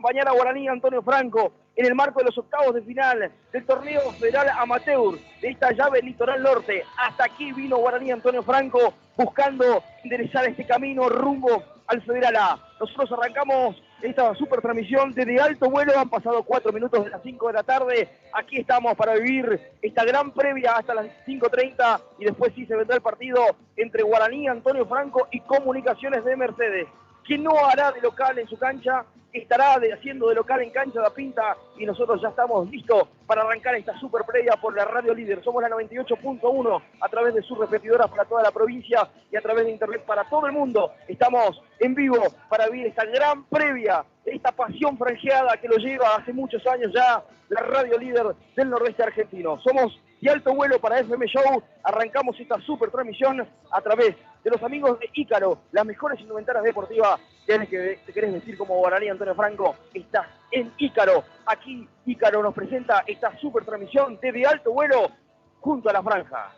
acompañar a Guaraní Antonio Franco en el marco de los octavos de final del torneo federal amateur de esta llave Litoral Norte. Hasta aquí vino Guaraní Antonio Franco buscando enderezar este camino rumbo al Federal A. Nosotros arrancamos esta super transmisión desde alto vuelo, han pasado 4 minutos de las 5 de la tarde, aquí estamos para vivir esta gran previa hasta las 5:30 y después sí se vendrá el partido entre Guaraní Antonio Franco y Comunicaciones de Mercedes. Quien no hará de local en su cancha, estará haciendo de local en cancha de Pinta y nosotros ya estamos listos para arrancar esta super previa por la Radio Líder. Somos la 98.1 a través de sus repetidoras para toda la provincia y a través de internet para todo el mundo. Estamos en vivo para vivir esta gran previa, esta pasión franjeada que lo lleva hace muchos años ya la Radio Líder del nordeste argentino. Somos de alto vuelo para FM Show, arrancamos esta super transmisión a través de los amigos de Ícaro, las mejores indumentarias deportivas. Que te querés decir como Guaraní Antonio Franco, estás en Ícaro. Aquí Ícaro nos presenta esta super transmisión desde alto vuelo junto a la franja.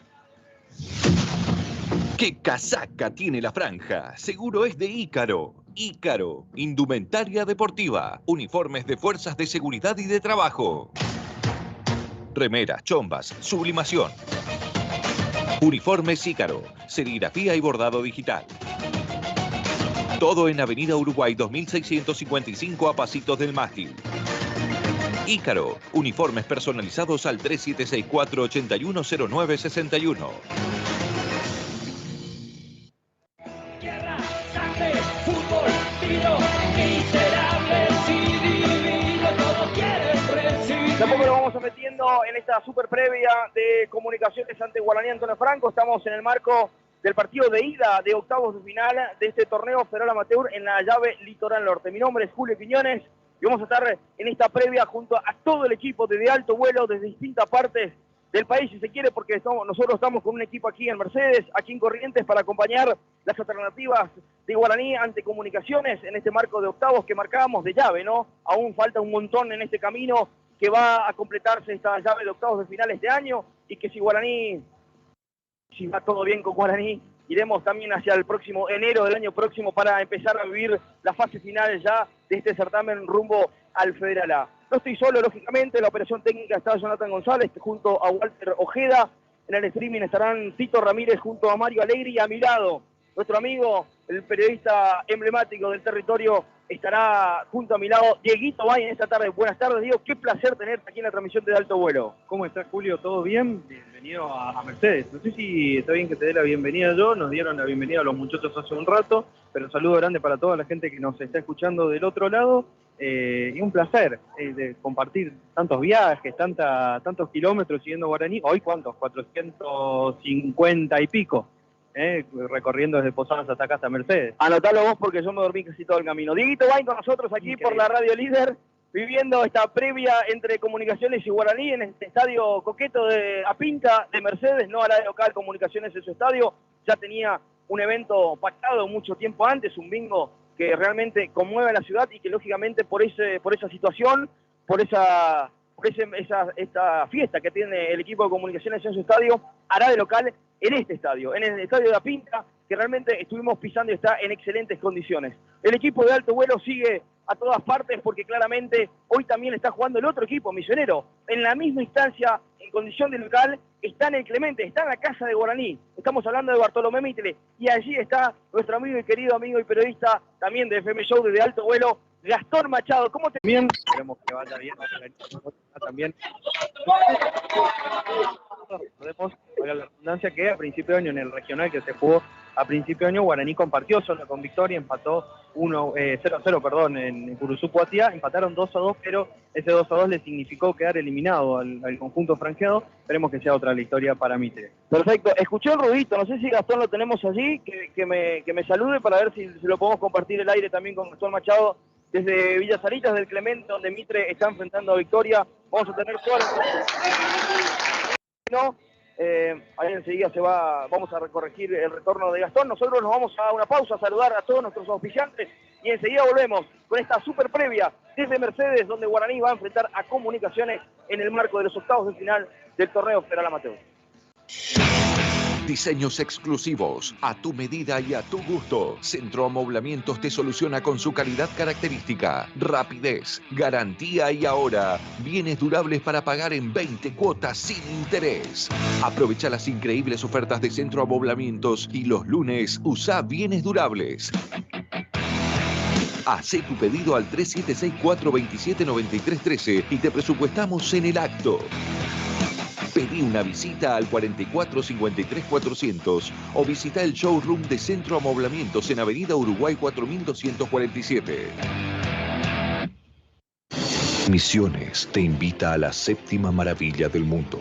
¡Qué casaca tiene la franja! Seguro es de Ícaro. Ícaro, indumentaria deportiva, uniformes de fuerzas de seguridad y de trabajo. Remeras, chombas, sublimación. Uniformes Ícaro, serigrafía y bordado digital. Todo en Avenida Uruguay 2655 a pasitos del mástil. Ícaro, uniformes personalizados al 3764-810961. Tierra, sangre, fútbol, tiro, miserables y divinos, todos quieren recibir. Tampoco nos vamos metiendo en esta super previa de Comunicaciones ante Guaraní Antonio Franco. Estamos en el marco del partido de ida de octavos de final de este torneo federal amateur en la llave Litoral Norte. Mi nombre es Julio Quiñones y vamos a estar en esta previa junto a todo el equipo de alto vuelo desde distintas partes del país, si se quiere, porque nosotros estamos con un equipo aquí en Mercedes, aquí en Corrientes, para acompañar las alternativas de Guaraní ante Comunicaciones en este marco de octavos que marcábamos de llave, ¿no? Aún falta un montón en este camino que va a completarse esta llave de octavos de finales de año y que si va todo bien con Guaraní, iremos también hacia el próximo enero del año próximo para empezar a vivir la fase final ya de este certamen rumbo al Federal A. No estoy solo, lógicamente, en la operación técnica está Jonathan González junto a Walter Ojeda. En el streaming estarán Tito Ramírez junto a Mario Alegri y a mi lado nuestro amigo, el periodista emblemático del territorio, estará junto a mi lado Dieguito Bay en esta tarde. Buenas tardes, Diego. Qué placer tenerte aquí en la transmisión de alto vuelo. ¿Cómo estás, Julio? ¿Todo bien? Bienvenido a Mercedes. No sé si está bien que te dé la bienvenida yo. Nos dieron la bienvenida a los muchachos hace un rato, pero un saludo grande para toda la gente que nos está escuchando del otro lado. Y un placer de compartir tantos viajes, tantos kilómetros siguiendo Guaraní. Hoy, ¿cuántos? 450 y pico. Recorriendo desde Posadas hasta acá hasta Mercedes. Anotalo vos porque yo me dormí casi todo el camino. Dieguito Bay con nosotros aquí increíble por la Radio Líder, viviendo esta previa entre Comunicaciones y Guaraní en este estadio coqueto de Apinta de Mercedes. No hará de local Comunicaciones en su estadio, ya tenía un evento pactado mucho tiempo antes, un bingo que realmente conmueve a la ciudad y que lógicamente por esa situación, esta fiesta que tiene el equipo de Comunicaciones en su estadio, hará de local en este estadio, en el estadio de Apinta, que realmente estuvimos pisando y está en excelentes condiciones. El equipo de alto vuelo sigue a todas partes porque claramente hoy también está jugando el otro equipo, Misionero, en la misma instancia, en condición de local, está en el Clemente, está en la casa de Guaraní. Estamos hablando de Bartolomé Mitre y allí está nuestro amigo y querido amigo y periodista también de FM Show desde alto vuelo, Gastón Machado. ¿Cómo te...? Bien, esperemos que vaya bien. También podemos la redundancia que a principio de año en el regional que se jugó a principio de año, Guaraní compartió solo con victoria, empató 0-0 en Curuzú Poatía, empataron 2-2, pero ese 2-2 le significó quedar eliminado al conjunto franqueado. Esperemos que sea otra la historia para Mitre. Perfecto, escuché el ruidito, no sé si Gastón lo tenemos allí, que me salude para ver si lo podemos compartir el aire también con Gastón Machado desde Villa Saritas del Clemente, donde Mitre está enfrentando a Victoria. Vamos a tener toda la... ahí enseguida vamos a corregir el retorno de Gastón. Nosotros nos vamos a una pausa, a saludar a todos nuestros auspiciantes y enseguida volvemos con esta super previa desde Mercedes, donde Guaraní va a enfrentar a Comunicaciones en el marco de los octavos de final del torneo federal amateur. Diseños exclusivos, a tu medida y a tu gusto. Centro Amoblamientos te soluciona con su calidad característica, rapidez, garantía y ahora bienes durables para pagar en 20 cuotas sin interés. Aprovecha las increíbles ofertas de Centro Amoblamientos y los lunes usa bienes durables. Hacé tu pedido al 3764-279313 y te presupuestamos en el acto. Pedí una visita al 4453-400 o visita el showroom de Centro Amoblamientos en Avenida Uruguay 4247. Misiones te invita a la séptima maravilla del mundo.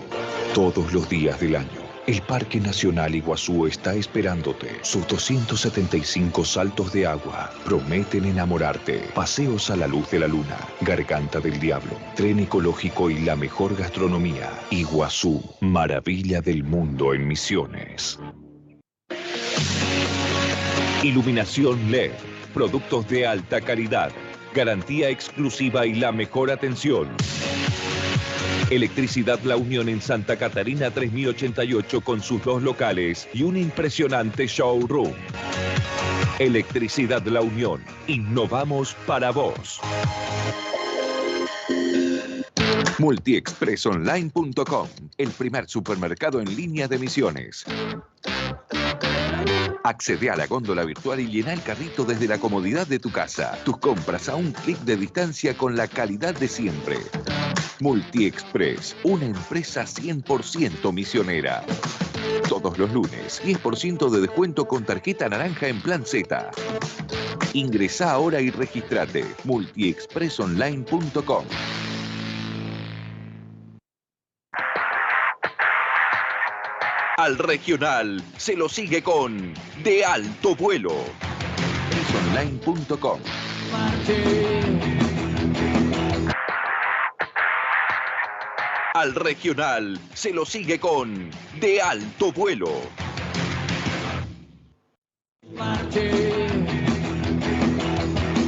Todos los días del año, el Parque Nacional Iguazú está esperándote. Sus 275 saltos de agua prometen enamorarte. Paseos a la luz de la luna, Garganta del Diablo, tren ecológico y la mejor gastronomía. Iguazú, maravilla del mundo en Misiones. Iluminación LED, productos de alta calidad, garantía exclusiva y la mejor atención. Electricidad La Unión en Santa Catarina 3088 con sus 2 locales y un impresionante showroom. Electricidad La Unión. Innovamos para vos. Multiexpresonline.com, el primer supermercado en línea de Misiones. Accede a la góndola virtual y llena el carrito desde la comodidad de tu casa. Tus compras a un clic de distancia con la calidad de siempre. Multiexpress, una empresa 100% misionera. Todos los lunes, 10% de descuento con tarjeta naranja en Plan Z. Ingresá ahora y registrate. Multiexpresonline.com. Al regional se lo sigue con De Alto Vuelo. Expresonline.com. Al regional se lo sigue con De Alto Vuelo. Marche,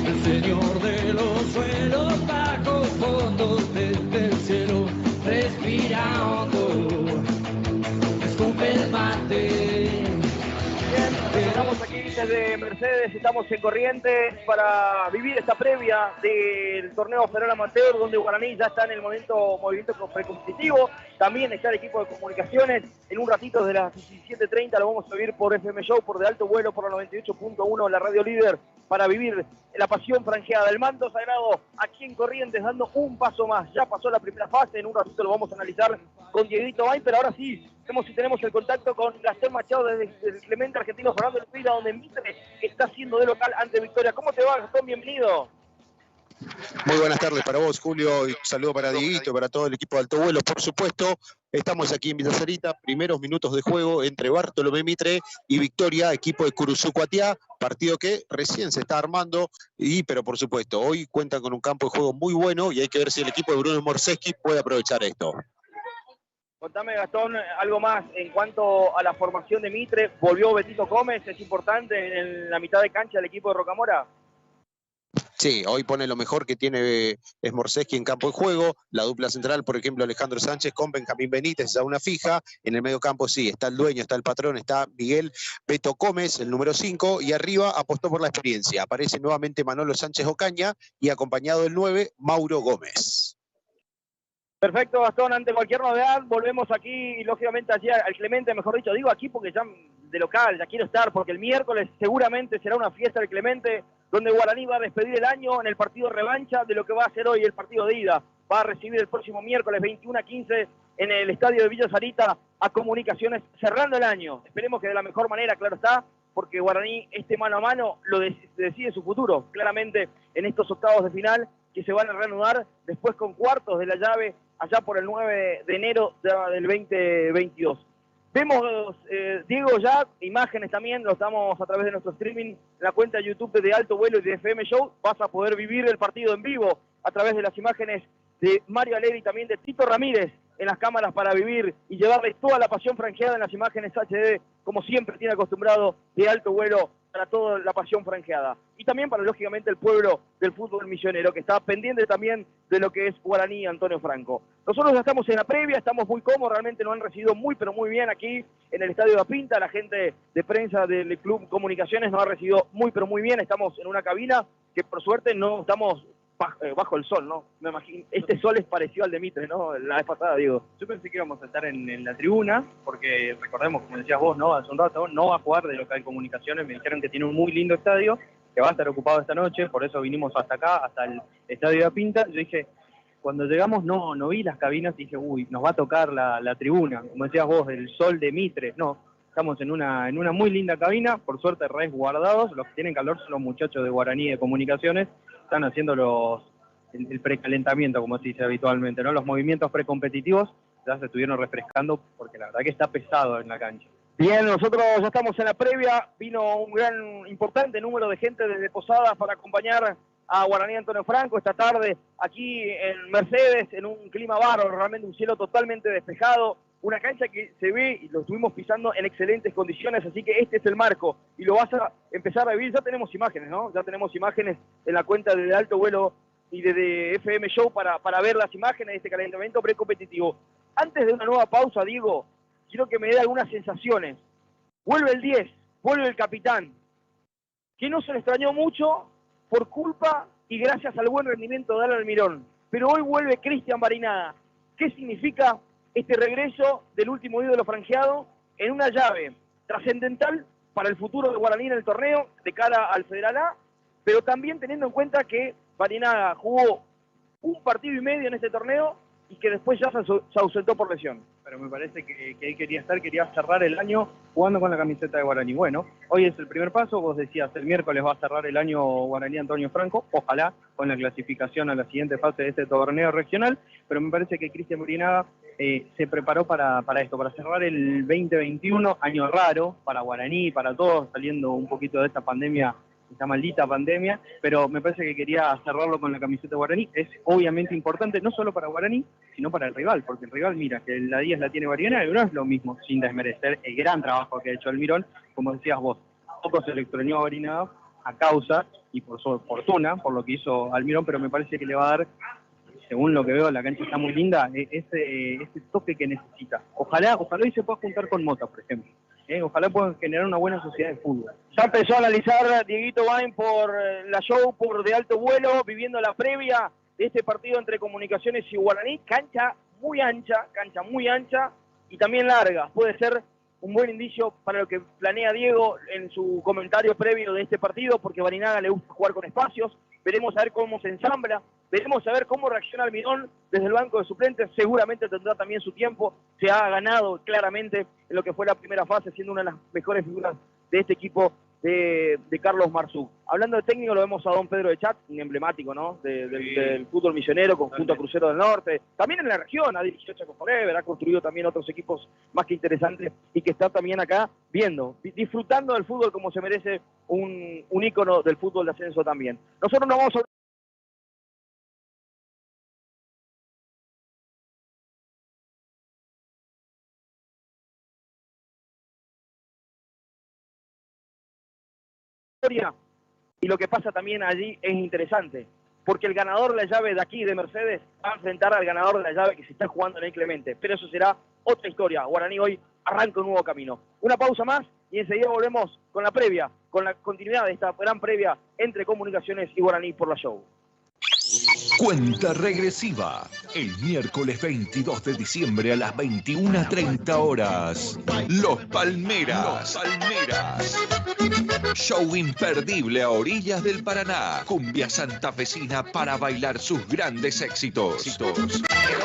el señor de los suelos bajos fondos desde el cielo, respira hondo, escupe el mate. Bien, estamos aquí desde Mercedes, estamos en Corrientes para vivir esta previa del torneo federal amateur, donde Guaraní ya está en el movimiento precompetitivo. También está el equipo de comunicaciones. En un ratito de las 17:30 lo vamos a vivir por FM Show, por De Alto Vuelo, por la 98.1, la radio líder, para vivir la pasión franjeada. El manto sagrado aquí en Corrientes dando un paso más. Ya pasó la primera fase, en un ratito lo vamos a analizar con Dieguito Bay, pero ahora sí, vemos si tenemos el contacto con Gastón Machado desde el Clemente Argentino Fernando de Vida, donde Mitre está haciendo de local ante Victoria. ¿Cómo te va, Gastón? Bienvenido. Muy buenas tardes para vos, Julio, y un saludo para Dieguito y para todo el equipo de Alto Vuelo. Por supuesto, estamos aquí en Villa Sarita, primeros minutos de juego entre Bartolomé Mitre y Victoria, equipo de Curuzú Cuatiá, partido que recién se está armando, pero por supuesto, hoy cuentan con un campo de juego muy bueno y hay que ver si el equipo de Bruno Morseski puede aprovechar esto. Contame, Gastón, algo más en cuanto a la formación de Mitre. ¿Volvió Betito Gómez? ¿Es importante en la mitad de cancha del equipo de Rocamora? Sí, hoy pone lo mejor que tiene Morseski en campo de juego. La dupla central, por ejemplo, Alejandro Sánchez con Benjamín Benítez, a una fija. En el medio campo sí, está el dueño, está el patrón, está Miguel Beto Gómez, el número 5, y arriba apostó por la experiencia. Aparece nuevamente Manolo Sánchez Ocaña y acompañado del 9, Mauro Gómez. Perfecto, Gastón, ante cualquier novedad volvemos aquí y lógicamente allí al Clemente, mejor dicho, digo aquí porque ya de local, ya quiero estar, porque el miércoles seguramente será una fiesta del Clemente, donde Guaraní va a despedir el año en el partido revancha de lo que va a ser hoy el partido de ida. Va a recibir el próximo miércoles 21:15 en el estadio de Villa Sarita a Comunicaciones, cerrando el año. Esperemos que de la mejor manera, claro está, porque Guaraní este mano a mano lo decide su futuro, claramente en estos octavos de final que se van a reanudar después con cuartos de la llave allá por el 9 de enero del 2022. Vemos, Diego, ya imágenes también, lo estamos a través de nuestro streaming, en la cuenta de YouTube de Alto Vuelo y de FM Show. Vas a poder vivir el partido en vivo a través de las imágenes de Mario Alegre y también de Tito Ramírez en las cámaras para vivir y llevarles toda la pasión franjeada en las imágenes HD, como siempre tiene acostumbrado de Alto Vuelo para toda la pasión franjeada. Y también para, lógicamente, el pueblo del fútbol misionero, que está pendiente también de lo que es Guaraní Antonio Franco. Nosotros ya estamos en la previa, estamos muy cómodos, realmente nos han recibido muy, pero muy bien aquí en el Estadio La Pinta. La gente de prensa del Club Comunicaciones nos ha recibido muy, pero muy bien. Estamos en una cabina que, por suerte, no estamos bajo el sol, ¿no? Me imagino, este sol es parecido al de Mitre, ¿no? La vez pasada, digo. Yo pensé que íbamos a estar en la tribuna, porque recordemos, como decías vos, ¿no? Hace un rato, no va a jugar de local Comunicaciones, me dijeron que tiene un muy lindo estadio, que va a estar ocupado esta noche, por eso vinimos hasta acá, hasta el Estadio de la Pinta. Yo dije, cuando llegamos no vi las cabinas y dije, uy, nos va a tocar la tribuna, como decías vos, el sol de Mitre. No, estamos en una muy linda cabina, por suerte resguardados. Los que tienen calor son los muchachos de Guaraní de Comunicaciones, están haciendo el precalentamiento, como se dice habitualmente, ¿no? Los movimientos precompetitivos ya se estuvieron refrescando porque la verdad que está pesado en la cancha. Bien, nosotros ya estamos en la previa, vino un gran, importante número de gente desde Posadas para acompañar a Guaraní Antonio Franco esta tarde aquí en Mercedes, en un clima bárbaro, realmente un cielo totalmente despejado, una cancha que se ve y lo estuvimos pisando en excelentes condiciones, así que este es el marco y lo vas a empezar a vivir. Ya tenemos imágenes, ¿no? Ya tenemos imágenes en la cuenta de Alto Vuelo y de FM Show para ver las imágenes de este calentamiento precompetitivo. Antes de una nueva pausa, Diego, quiero que me dé algunas sensaciones. Vuelve el 10, vuelve el capitán, que no se le extrañó mucho por culpa y gracias al buen rendimiento de Alan Almirón. Pero hoy vuelve Cristian Barinaga. ¿Qué significa este regreso del último ídolo franjeado en una llave trascendental para el futuro de Guaraní en el torneo de cara al Federal A, pero también teniendo en cuenta que Barinaga jugó un partido y medio en este torneo y que después ya se ausentó por lesión? Pero me parece que él quería cerrar el año jugando con la camiseta de Guaraní. Bueno, hoy es el primer paso, vos decías, el miércoles va a cerrar el año Guaraní Antonio Franco, ojalá con la clasificación a la siguiente fase de este torneo regional, pero me parece que Cristian Barinaga se preparó para esto, para cerrar el 2021, año raro para Guaraní, para todos, saliendo un poquito de esta pandemia, esta maldita pandemia, pero me parece que quería cerrarlo con la camiseta de Guaraní. Es obviamente importante, no solo para Guaraní, sino para el rival, porque el rival, mira, que la 10 la tiene Barinaga, y no es lo mismo, sin desmerecer el gran trabajo que ha hecho Almirón, como decías vos, poco se le extrañó a Barinaga a causa, y por su fortuna, por lo que hizo Almirón, pero me parece que le va a dar, según lo que veo, la cancha está muy linda, ese toque que necesita. Ojalá hoy se pueda juntar con Mota, por ejemplo. Ojalá puedan generar una buena sociedad de fútbol. Ya empezó a analizar Dieguito Bain por la show, por de alto vuelo, viviendo la previa de este partido entre Comunicaciones y Guaraní. Cancha muy ancha y también larga. Puede ser un buen indicio para lo que planea Diego en su comentario previo de este partido, porque a Barinaga le gusta jugar con espacios. Veremos a ver cómo se ensambla, veremos a ver cómo reacciona Almirón desde el banco de suplentes. Seguramente tendrá también su tiempo, se ha ganado claramente en lo que fue la primera fase, siendo una de las mejores figuras de este equipo de Carlos Marzú. Hablando de técnico, lo vemos a don Pedro de Chat, un emblemático, ¿no? Del fútbol misionero, conjunto a Crucero del Norte. También en la región, ha dirigido Chaco Forever, ha construido también otros equipos más que interesantes y que está también acá viendo, disfrutando del fútbol como se merece un ícono del fútbol de ascenso también. Nosotros nos vamos a y lo que pasa también allí es interesante, porque el ganador de la llave de aquí, de Mercedes, va a enfrentar al ganador de la llave que se está jugando en el Clemente, pero eso será otra historia. Guaraní hoy arranca un nuevo camino. Una pausa más y enseguida volvemos con la previa, con la continuidad de esta gran previa entre Comunicaciones y Guaraní por la show. Cuenta regresiva. El miércoles 22 de diciembre a las 21:30 horas. Los Palmeras. Show imperdible a orillas del Paraná. Cumbia santafesina para bailar sus grandes éxitos. Lo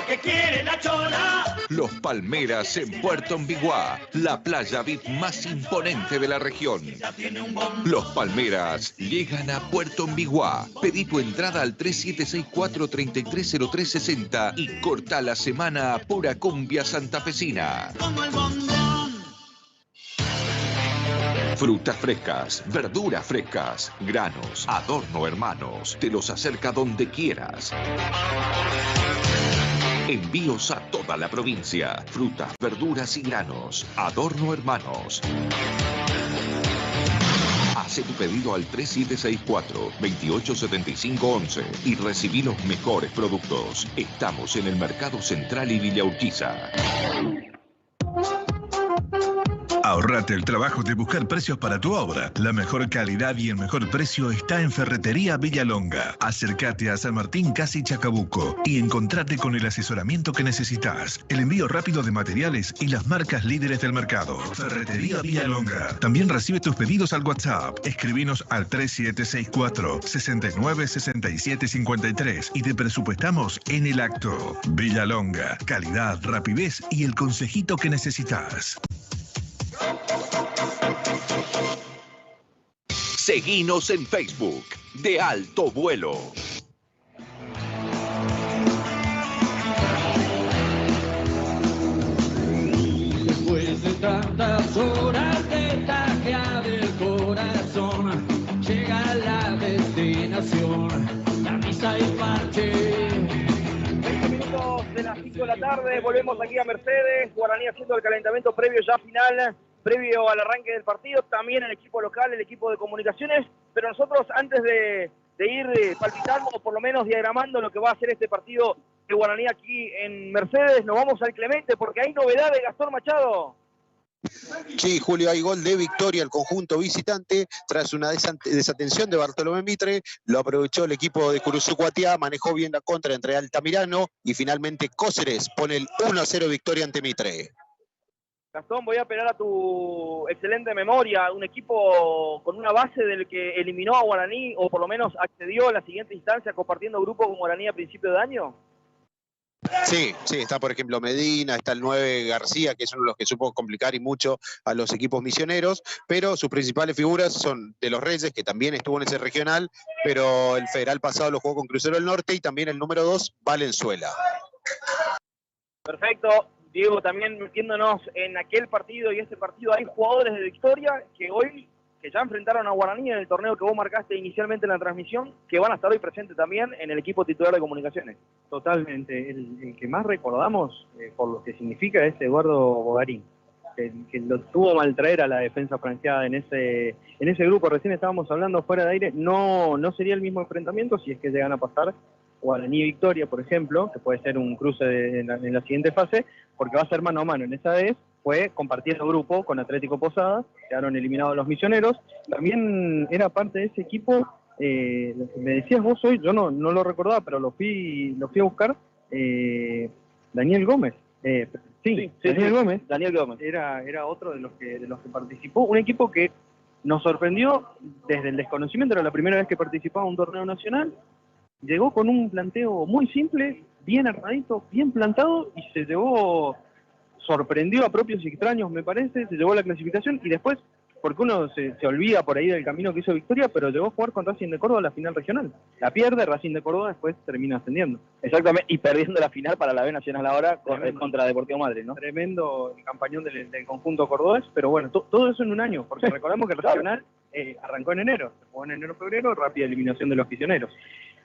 que quiere la chola. Los Palmeras en Puerto Enviguá, la playa VIP más imponente de la región. Los Palmeras llegan a Puerto Enviguá. Pedí tu entrada al 3764-330360 y corta la semana a pura cumbia santafesina. Como el bombón. Frutas frescas, verduras frescas, granos, Adorno Hermanos. Te los acerca donde quieras. Envíos a toda la provincia. Frutas, verduras y granos. Adorno Hermanos. Hace tu pedido al 3764-287511 y recibí los mejores productos. Estamos en el Mercado Central y Villa Urquiza. Ahorrate el trabajo de buscar precios para tu obra. La mejor calidad y el mejor precio está en Ferretería Villalonga. Acércate a San Martín, casi Chacabuco, y encontrate con el asesoramiento que necesitas, el envío rápido de materiales y las marcas líderes del mercado. Ferretería Villalonga. También recibe tus pedidos al WhatsApp. Escribinos al 3764-696753 y te presupuestamos en el acto. Villalonga. Calidad, rapidez y el consejito que necesitas. Seguinos en Facebook, De Alto Vuelo. Después de tantas horas de tajear el corazón, llega la destinación, la misa y parche. 20 minutos de las 5 de la tarde, volvemos aquí a Mercedes, Guaraní haciendo el calentamiento previo ya final, previo al arranque del partido, también el equipo local, el equipo de comunicaciones, pero nosotros antes de ir palpitando o por lo menos diagramando lo que va a ser este partido de Guaraní aquí en Mercedes, nos vamos al Clemente porque hay novedad de Gastón Machado. Sí, Julio, hay gol de Victoria al conjunto visitante tras una desatención de Bartolomé Mitre. Lo aprovechó el equipo de Curuzucuatiá, manejó bien la contra entre Altamirano y finalmente Cóceres pone el 1-0 victoria ante Mitre. Gastón, voy a apelar a tu excelente memoria, un equipo con una base del que eliminó a Guaraní o por lo menos accedió a la siguiente instancia compartiendo grupo con Guaraní a principio de año. Sí, está por ejemplo Medina, está el 9 García, que es uno de los que supo complicar y mucho a los equipos misioneros, pero sus principales figuras son de los Reyes, que también estuvo en ese regional, pero el federal pasado lo jugó con Crucero del Norte, y también el número 2, Valenzuela. Perfecto, Diego, también metiéndonos en aquel partido y este partido, hay jugadores de Victoria que hoy, que ya enfrentaron a Guaraní en el torneo que vos marcaste inicialmente en la transmisión, que van a estar hoy presentes también en el equipo titular de comunicaciones. Totalmente. El que más recordamos, por lo que significa, es Eduardo Bogarín, que lo tuvo mal traer a la defensa franqueada en ese grupo. Recién estábamos hablando fuera de aire, no sería el mismo enfrentamiento si es que llegan a pasar Guaraní Victoria, por ejemplo, que puede ser un cruce en la siguiente fase, porque va a ser mano a mano. En esa vez fue compartiendo grupo con Atlético Posadas, quedaron eliminados los misioneros. También era parte de ese equipo, me decías vos hoy, yo no lo recordaba, pero lo fui a buscar, Daniel Gómez. Daniel Gómez. Daniel Gómez. Era otro de los que participó. Un equipo que nos sorprendió desde el desconocimiento, era la primera vez que participaba en un torneo nacional. Llegó con un planteo muy simple, bien armadito, bien plantado, y sorprendió a propios y extraños, me parece, se llevó la clasificación, y después, porque uno se olvida por ahí del camino que hizo Victoria, pero llegó a jugar con Racing de Córdoba la final regional. La pierde Racing de Córdoba, después termina ascendiendo. Exactamente, y perdiendo la final para la B Nacional ahora contra Deportivo Madrid, ¿no? Tremendo el campañón del conjunto cordobés, pero bueno, todo eso en un año, porque recordemos que el regional arrancó en enero, se jugó en enero-febrero, rápida eliminación de los misioneros.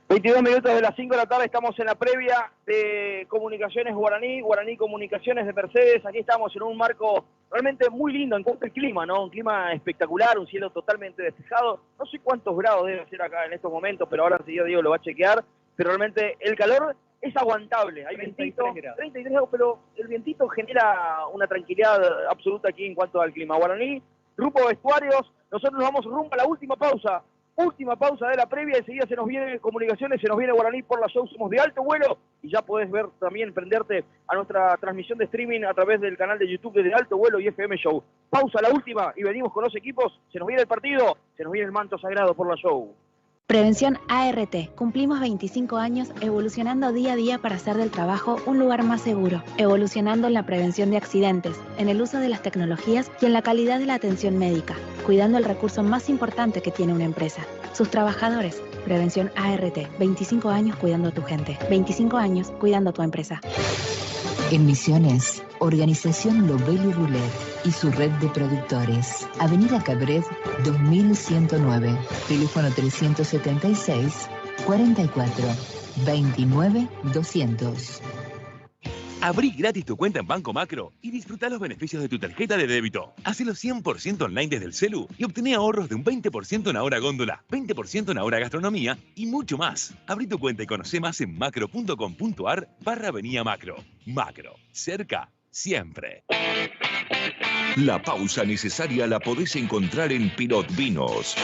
22 minutos de las 5 de la tarde, estamos en la previa de Comunicaciones Guaraní Comunicaciones de Mercedes. Aquí estamos en un marco realmente muy lindo en cuanto al clima, ¿no? Un clima espectacular, un cielo totalmente despejado. No sé cuántos grados debe ser acá en estos momentos, pero ahora enseguida Diego lo va a chequear. Pero realmente el calor es aguantable. Hay vientito, 33 grados, pero el vientito genera una tranquilidad absoluta aquí en cuanto al clima. Guaraní, grupo de vestuarios, nosotros nos vamos rumbo a la última pausa. Última pausa de la previa, enseguida se nos viene Comunicaciones, se nos viene Guaraní por la show, somos de alto vuelo, y ya podés ver también, prenderte a nuestra transmisión de streaming a través del canal de YouTube de Alto Vuelo y FM Show. Pausa la última y venimos con los equipos, se nos viene el partido, se nos viene el manto sagrado por la show. Prevención ART. Cumplimos 25 años evolucionando día a día para hacer del trabajo un lugar más seguro, evolucionando en la prevención de accidentes, en el uso de las tecnologías y en la calidad de la atención médica, cuidando el recurso más importante que tiene una empresa, sus trabajadores. Prevención ART. 25 años cuidando a tu gente. 25 años cuidando a tu empresa. En Misiones, Organización Lobel y Roulet y su red de productores. Avenida Cabret 2109. Teléfono 376 44 29 200. Abrí gratis tu cuenta en Banco Macro y disfruta los beneficios de tu tarjeta de débito. Hacelo 100% online desde el celu y obtené ahorros de un 20% en Ahora Góndola, 20% en Ahora Gastronomía y mucho más. Abrí tu cuenta y conoce más en macro.com.ar/Avenida Macro. Macro, cerca, siempre. La pausa necesaria la podés encontrar en Pinot Vinos.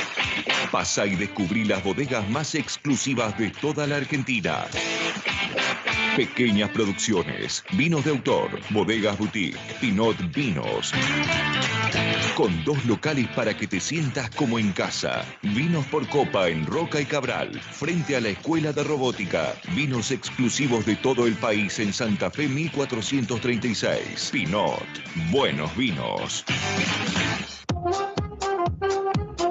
Pasa y descubrí las bodegas más exclusivas de toda la Argentina. Pequeñas producciones, vinos de autor, bodegas boutique, Pinot Vinos. Con 2 locales para que te sientas como en casa. Vinos por copa en Roca y Cabral, frente a la Escuela de Robótica. Vinos exclusivos de todo el país en Santa Fe 1436. Pinot, buenos vinos.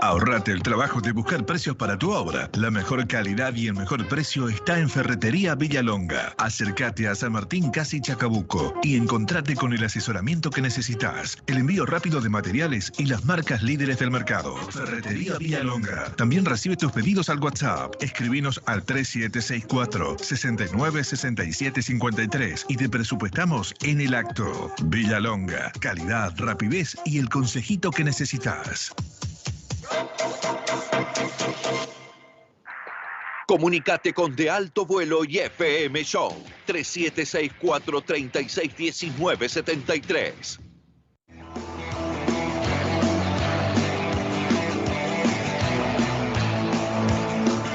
Ahorrate el trabajo de buscar precios para tu obra. La mejor calidad y el mejor precio está en Ferretería Villalonga. Acércate a San Martín, casi Chacabuco, y encontrate con el asesoramiento que necesitas, el envío rápido de materiales y las marcas líderes del mercado. Ferretería Villalonga. También recibe tus pedidos al WhatsApp. Escribinos al 3764-696753 y te presupuestamos en el acto. Villalonga. Calidad, rapidez y el consejito que necesitas. Comunicate con De Alto Vuelo y FM Show 3764-361973.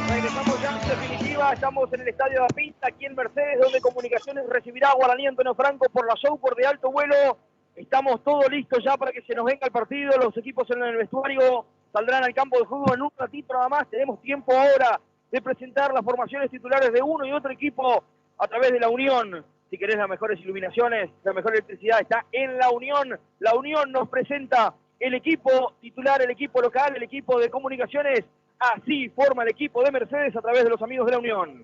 Regresamos ya en definitiva, estamos en el Estadio de la Pinta, aquí en Mercedes, donde Comunicaciones recibirá a Guaraní Antonio Franco por la Show por De Alto Vuelo. Estamos todos listos ya para que se nos venga el partido, los equipos en el vestuario saldrán al campo de juego en un ratito nada más. Tenemos tiempo ahora de presentar las formaciones titulares de uno y otro equipo a través de La Unión. Si querés las mejores iluminaciones, la mejor electricidad está en La Unión. La Unión nos presenta el equipo titular, el equipo local, el equipo de Comunicaciones. Así forma el equipo de Mercedes a través de los amigos de La Unión.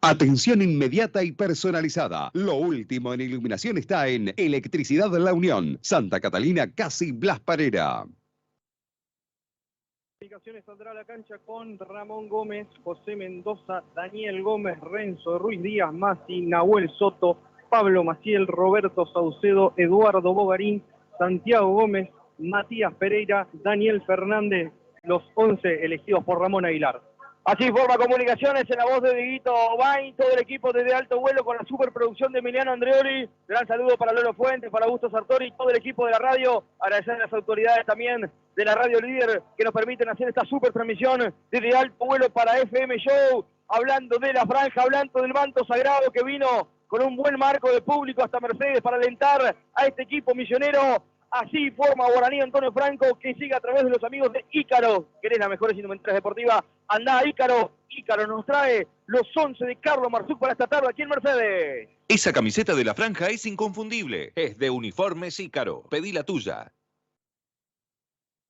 Atención inmediata y personalizada. Lo último en iluminación está en Electricidad La Unión. Santa Catalina, casi Blas Parera. Comunicaciones saldrá a la cancha con Ramón Gómez, José Mendoza, Daniel Gómez, Renzo Ruiz Díaz, Masi, Nahuel Soto, Pablo Maciel, Roberto Saucedo, Eduardo Bogarín, Santiago Gómez, Matías Pereira, Daniel Fernández, los 11 elegidos por Ramón Aguilar. Así forma Comunicaciones en la voz de Dieguito Bain, todo el equipo de Alto Vuelo con la superproducción de Emiliano Andreoli. Gran saludo para Lolo Fuentes, para Augusto Sartori, todo el equipo de la radio. Agradecer a las autoridades también de la radio líder que nos permiten hacer esta super transmisión de Alto Vuelo para FM Show. Hablando de la franja, hablando del manto sagrado que vino con un buen marco de público hasta Mercedes para alentar a este equipo misionero. Así forma Guaraní Antonio Franco, que sigue a través de los amigos de Ícaro. ¿Querés las mejores indumentarias deportivas? Andá a Ícaro. Ícaro nos trae los 11 de Carlos Marzuk para esta tarde aquí en Mercedes. Esa camiseta de la franja es inconfundible. Es de Uniformes Ícaro. Pedí la tuya.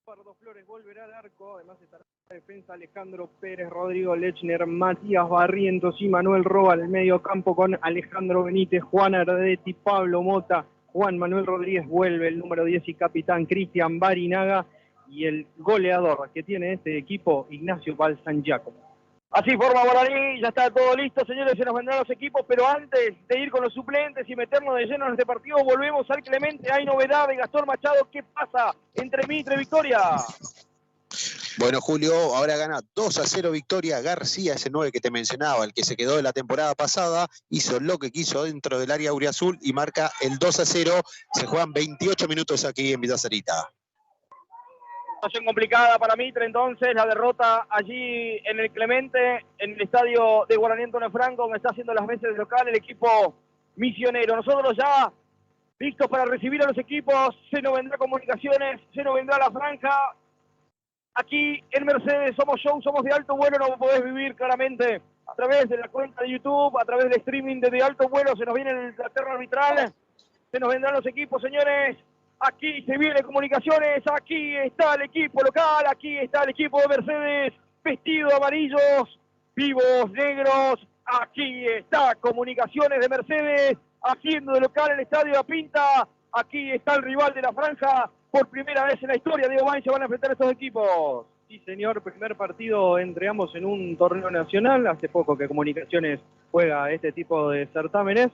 Eduardo Flores volverá al arco. Además estará en la defensa Alejandro Pérez, Rodrigo Lechner, Matías Barrientos y Manuel Roa al medio campo con Alejandro Benítez, Juan Ardetti, Pablo Mota, Juan Manuel Rodríguez vuelve, el número 10 y capitán Cristian Barinaga, y el goleador que tiene este equipo, Ignacio Balsangiaco. Así forma Guaraní, ya está todo listo, señores, se nos vendrán los equipos, pero antes de ir con los suplentes y meternos de lleno en este partido, volvemos al Clemente. Hay novedad de Gastón Machado. ¿Qué pasa entre Mitre y Victoria? Bueno, Julio, ahora gana 2-0 Victoria. García, ese 9 que te mencionaba, el que se quedó de la temporada pasada, hizo lo que quiso dentro del área auriazul y marca el 2-0. Se juegan 28 minutos aquí en Vitacerita. Situación complicada para Mitre, entonces, la derrota allí en el Clemente, en el estadio de Guaraní Antonio Franco, donde está haciendo las veces de local el equipo misionero. Nosotros ya listos para recibir a los equipos, se nos vendrá Comunicaciones, se nos vendrá la franja. Aquí en Mercedes somos show, somos de alto vuelo, no podés vivir claramente a través de la cuenta de YouTube, a través del streaming de alto vuelo, se nos viene el terreno arbitral, se nos vendrán los equipos, señores. Aquí se viene Comunicaciones, aquí está el equipo local, aquí está el equipo de Mercedes, vestido amarillos, vivos negros, aquí está Comunicaciones de Mercedes, haciendo de local el Estadio La Pinta, aquí está el rival de la franja, por primera vez en la historia, Diego Bain, se van a enfrentar a estos equipos. Sí, señor, primer partido entre ambos en un torneo nacional, hace poco que Comunicaciones juega este tipo de certámenes,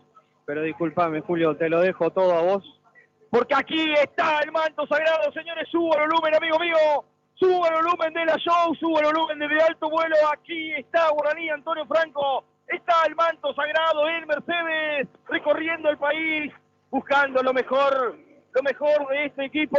Pero discúlpame, Julio, te lo dejo todo a vos. Porque aquí está el manto sagrado, señores. Suba el volumen, amigo mío. Suba el volumen de la show, suba el volumen de alto vuelo. Aquí está Guaraní Antonio Franco. Está el manto sagrado en Mercedes, recorriendo el país, buscando lo mejor de este equipo.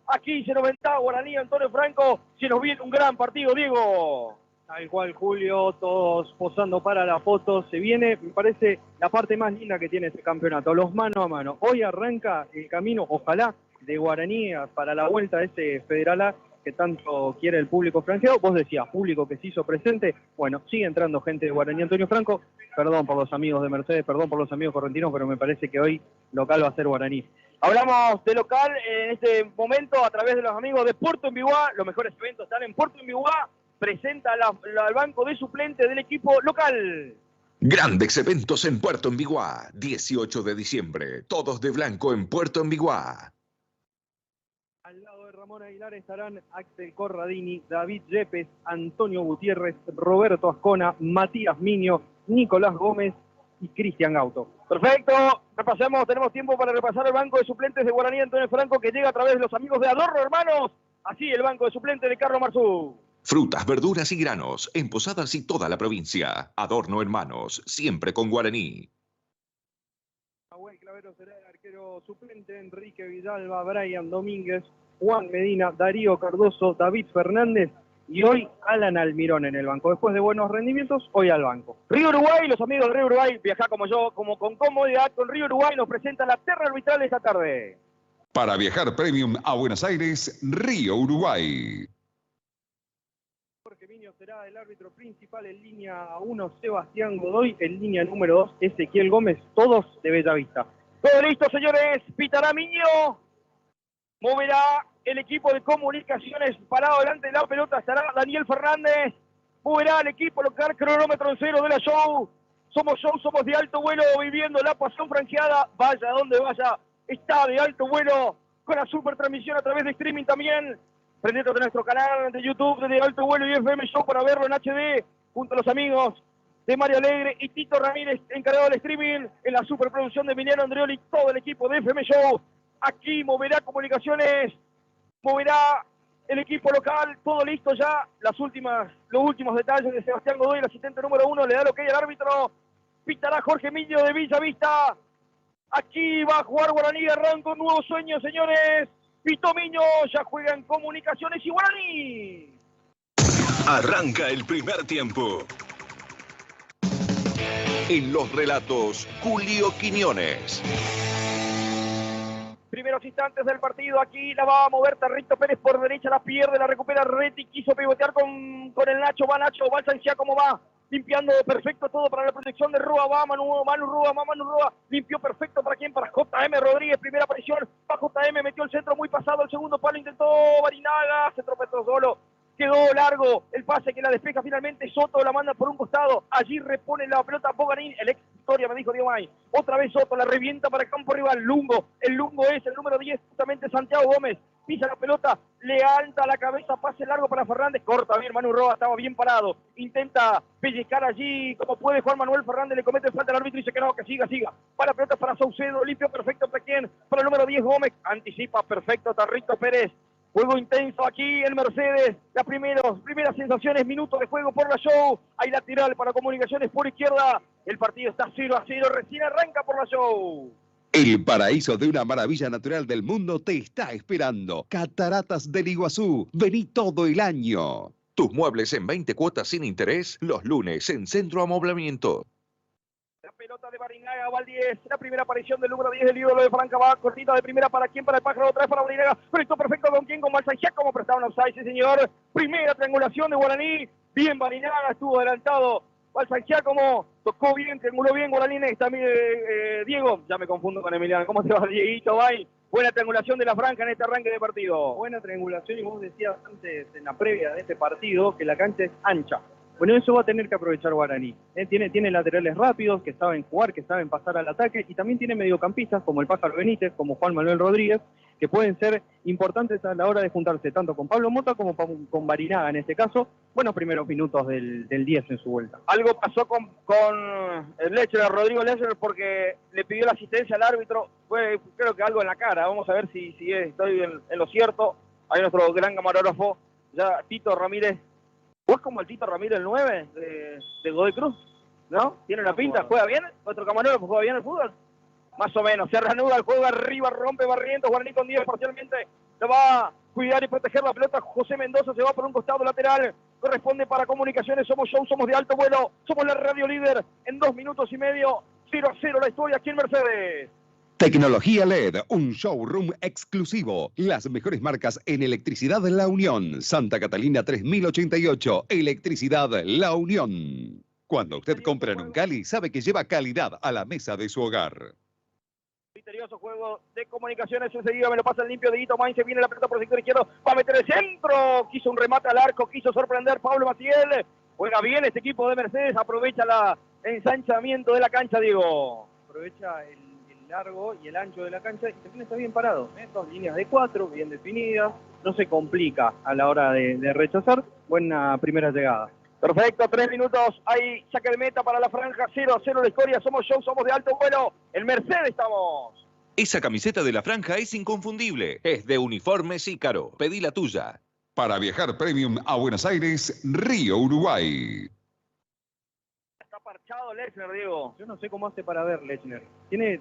Aquí se nos venta Guaraní Antonio Franco. Se nos viene un gran partido, Diego. Tal cual, Julio, todos posando para la foto. Se viene, me parece, la parte más linda que tiene este campeonato, los mano a mano. Hoy arranca el camino, ojalá, de Guaraní para la vuelta de ese Federal A que tanto quiere el público franqueado. Vos decías, público que se hizo presente. Bueno, sigue entrando gente de Guaraní Antonio Franco. Perdón por los amigos de Mercedes, perdón por los amigos correntinos, pero me parece que hoy local va a ser Guaraní. Hablamos de local en este momento a través de los amigos de Puerto Envigüá. Los mejores eventos están en Puerto Envigüá. Presenta al banco de suplente del equipo local. Grandes eventos en Puerto Envigüá. 18 de diciembre. Todos de blanco en Puerto Envigüá. Al lado de Ramón Aguilar estarán Axel Corradini, David Yepes, Antonio Gutiérrez, Roberto Ascona, Matías Miño, Nicolás Gómez y Cristian Gauto. Perfecto, repasemos, tenemos tiempo para repasar el banco de suplentes de Guaraní Antonio Franco que llega a través de los amigos de Adorno Hermanos. Así el banco de suplentes de Carlos Marzú. Frutas, verduras y granos en Posadas y toda la provincia. Adorno Hermanos, siempre con Guaraní. Nahuel Clavero será el arquero suplente, Enrique Vidalba, Brian Domínguez, Juan Medina, Darío Cardoso, David Fernández y hoy Alan Almirón en el banco. Después de buenos rendimientos, hoy al banco. Río Uruguay, los amigos de Río Uruguay, viajá como yo, como con comodidad con Río Uruguay, nos presenta la terna arbitral esta tarde. Para viajar premium a Buenos Aires, Río Uruguay. Jorge Miño será el árbitro principal, en línea 1 Sebastián Godoy, en línea número 2 Ezequiel Gómez, todos de Bellavista. Todo listo, señores, pitará Miño, moverá el equipo de comunicaciones, parado delante de la pelota estará Daniel Fernández, moverá el equipo local, cronómetro en cero de la show, somos de alto vuelo, viviendo la pasión franqueada, vaya donde vaya, está de alto vuelo, con la super transmisión a través de streaming también. Prendete a nuestro canal de YouTube de Alto Vuelo y FM Show para verlo en HD, junto a los amigos de Mario Alegre y Tito Ramírez, encargado del streaming, en la superproducción de Emiliano Andreoli, todo el equipo de FM Show. Aquí moverá comunicaciones, moverá el equipo local, todo listo ya. Los últimos detalles de Sebastián Godoy, el asistente número 1, le da lo que hay al árbitro. Pitará Jorge Miño de Bellavista. Aquí va a jugar Guaraní, arranca un nuevo sueño, señores. Pito Miño, ya juega en Comunicaciones y Guaraní. Arranca el primer tiempo. En los relatos, Julio Quiñones. Primeros instantes del partido, aquí la va a mover Tarrito Pérez por derecha, la pierde, la recupera Reti, quiso pivotear con el Nacho, va el Sancía, ¿cómo va? Limpiando perfecto todo para la protección de Rúa, va Manu Rúa, limpió perfecto para quién, para JM Rodríguez, primera aparición, va JM, metió el centro muy pasado, el segundo palo intentó Barinaga, se tropezó solo, quedó largo el pase que la despeja finalmente, Soto la manda por un costado, allí repone la pelota Bogarín, el ex Victoria, me dijo Diego May, otra vez Soto, la revienta para el campo rival, Lungo, el Lungo es el número 10, justamente Santiago Gómez, pisa la pelota, levanta la cabeza, pase largo para Fernández, corta bien Manu Roa, estaba bien parado, intenta pellizcar allí como puede Juan Manuel Fernández, le comete falta al árbitro y dice que no, que siga, para pelota para Saucedo, limpio perfecto para quién, para el número 10 Gómez, anticipa perfecto Tarrito Pérez, juego intenso aquí en Mercedes, las primeras sensaciones, minutos de juego por la show, hay lateral para Comunicaciones por izquierda, el partido está 0-0, recién arranca por la show. El paraíso de una maravilla natural del mundo te está esperando. Cataratas del Iguazú. Vení todo el año. Tus muebles en 20 cuotas sin interés los lunes en Centro Amoblamiento. La pelota de Barinaga, va al 10, la primera aparición del número 10 del ídolo de Franca, va cortita de primera para quién, para el Pájaro, otra vez para Barinaga, proyecto perfecto con quién, con Balsaicía, como prestaba un offside, sí señor, primera triangulación de Guaraní, bien Barinaga, estuvo adelantado, Balsaicía como tocó bien, trianguló bien Guaraní, también Diego, ya me confundo con Emiliano, ¿cómo se va Dieguito? Bay? Buena triangulación de la Franca en este arranque de partido. Buena triangulación y vos decías antes en la previa de este partido que la cancha es ancha. Bueno, eso va a tener que aprovechar Guaraní. Tiene laterales rápidos, que saben jugar, que saben pasar al ataque, y también tiene mediocampistas como el Pájaro Benítez, como Juan Manuel Rodríguez, que pueden ser importantes a la hora de juntarse tanto con Pablo Mota como con Barinaga en este caso. Buenos primeros minutos del 10 en su vuelta. Algo pasó con el Lechner, Rodrigo Lechner, porque le pidió la asistencia al árbitro. Fue, creo que algo en la cara. Vamos a ver si estoy en lo cierto. Ahí nuestro gran camarógrafo, ya Tito Ramírez. ¿Vos como el Tito Ramírez, el 9 de Godoy Cruz? ¿No? ¿Tiene una pinta? ¿Juega bien? ¿Nuestro camarógrafo juega bien el fútbol? Más o menos. Se reanuda el juego arriba, rompe Barrientos. Guaraní con 10 parcialmente. Se va a cuidar y proteger la pelota. José Mendoza se va por un costado lateral. Corresponde para Comunicaciones. Somos show, somos de alto vuelo. Somos la radio líder en 2 minutos y medio. 0-0 la historia aquí en Mercedes. Tecnología LED, un showroom exclusivo. Las mejores marcas en electricidad La Unión. Santa Catalina 3088. Electricidad La Unión. Cuando usted compra en un Cali, sabe que lleva calidad a la mesa de su hogar. Misterioso juego de Comunicaciones, enseguida me lo pasa el limpio de Guito Main, se viene la pelota por el sector izquierdo, va a meter el centro, quiso un remate al arco, quiso sorprender Pablo Maciel, juega bien este equipo de Mercedes, aprovecha el ensanchamiento de la cancha, Diego. Aprovecha el largo y el ancho de la cancha y también está bien parado, ¿eh? 2 líneas de 4, bien definidas, no se complica a la hora de rechazar, buena primera llegada. Perfecto, 3 minutos, hay saque de meta para la franja, 0-0 la historia, somos show, somos de alto vuelo, en Mercedes estamos. Esa camiseta de la franja es inconfundible. Es de Uniformes Ícaro. Pedí la tuya. Para viajar premium a Buenos Aires, Río, Uruguay. Está parchado Lechner, Diego. Yo no sé cómo hace para ver Lechner. Tiene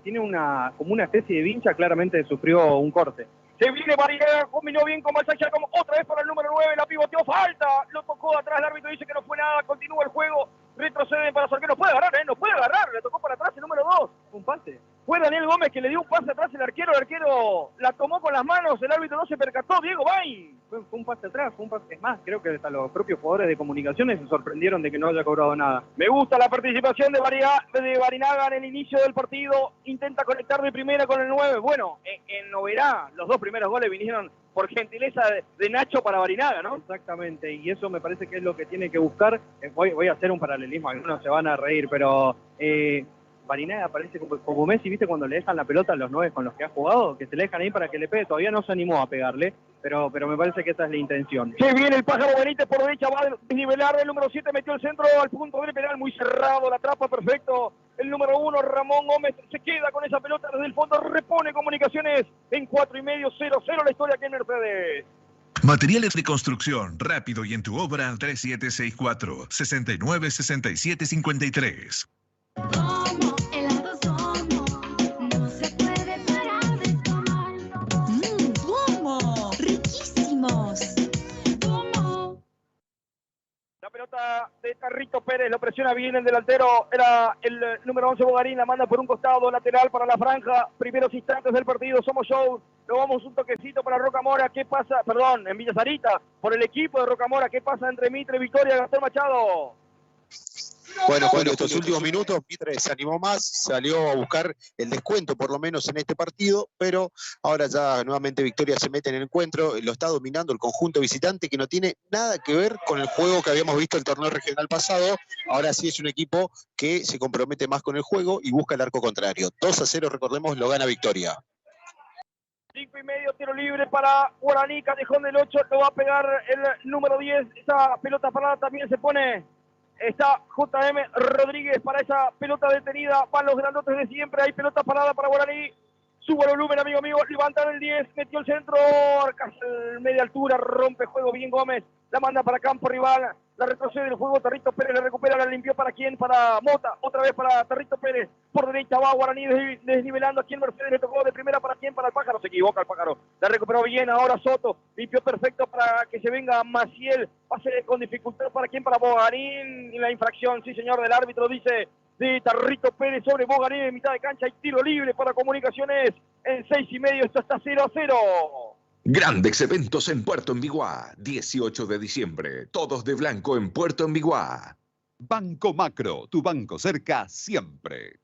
como una especie de vincha, claramente sufrió un corte. Se viene Barinaga, combinó bien con Balsachar, como otra vez para el número 9, la pivoteó, falta, lo tocó atrás, el árbitro dice que no fue nada, continúa el juego, retroceden para Sorqué, no puede agarrar, no puede agarrar, le tocó para atrás el número 2. Un pase. Fue Daniel Gómez que le dio un pase atrás el arquero la tomó con las manos, el árbitro no se percató, Diego, vai. Fue un pase atrás, fue un pase, es más, creo que hasta los propios jugadores de Comunicaciones se sorprendieron de que no haya cobrado nada. Me gusta la participación de Barinaga en el inicio del partido, intenta conectar de primera con el 9, bueno, en Noverá los 2 primeros goles vinieron por gentileza de Nacho para Barinaga, ¿no? Exactamente, y eso me parece que es lo que tiene que buscar. Voy a hacer un paralelismo, algunos se van a reír, pero Barinaga parece como Messi, ¿viste? Cuando le dejan la pelota a los 9 con los que ha jugado, que se le dejan ahí para que le pegue, todavía no se animó a pegarle, pero me parece que esa es la intención. Se viene el Pájaro Benítez por derecha, va a desnivelar, el número 7 metió el centro al punto del penal, muy cerrado, la atrapa perfecto. El número 1, Ramón Gómez, se queda con esa pelota desde el fondo, repone Comunicaciones en 4,5, 0-0 la historia aquí en Mercedes. Materiales de construcción, rápido y en tu obra, 3764-696753. Como helados somos, no se puede parar de tomar. ¿Cómo? Riquísimos. ¿Cómo? La pelota de Tarrito Pérez, lo presiona bien el delantero, era el número 11 Bogarín, la manda por un costado lateral para la franja, primeros instantes del partido, somos show, lo vamos un toquecito para Rocamora, ¿qué pasa? Perdón, en Villa Sarita, por el equipo de Rocamora, ¿qué pasa entre Mitre, Victoria, Gastón Machado? Bueno, Julio, estos últimos minutos Mitre se animó más, salió a buscar el descuento por lo menos en este partido, pero ahora ya nuevamente Victoria se mete en el encuentro, lo está dominando el conjunto visitante que no tiene nada que ver con el juego que habíamos visto el torneo regional pasado. Ahora sí es un equipo que se compromete más con el juego y busca el arco contrario. 2-0, recordemos, lo gana Victoria. 5,5, tiro libre para Guaraní, Callejón del 8, lo va a pegar el número 10, esa pelota parada también se pone... Está JM Rodríguez para esa pelota detenida. Van los grandotes de siempre. Hay pelota parada para Guaraní. Subo el volumen, amigo mío. Levantan el 10. Metió el centro. Media altura. Rompe juego bien Gómez. La manda para campo rival. La retrocede el juego. Tarrito Pérez le recupera. La limpió para quién. Para Mota. Otra vez para Tarrito Pérez. Por derecha va Guaraní desnivelando. Aquí en Mercedes le tocó de primera para quién. Para el Pájaro. Se equivoca el Pájaro. La recuperó bien ahora Soto. Limpió perfecto para que se venga Maciel. Pase con dificultad para quién. Para Bogarín. Y la infracción, sí señor, del árbitro dice de Tarrito Pérez sobre Bogarín en mitad de cancha. Hay tiro libre para Comunicaciones en 6,5. Esto está 0-0. Grandes eventos en Puerto Envigua. 18 de diciembre. Todos de blanco en Puerto Envigua. Banco Macro, tu banco cerca siempre.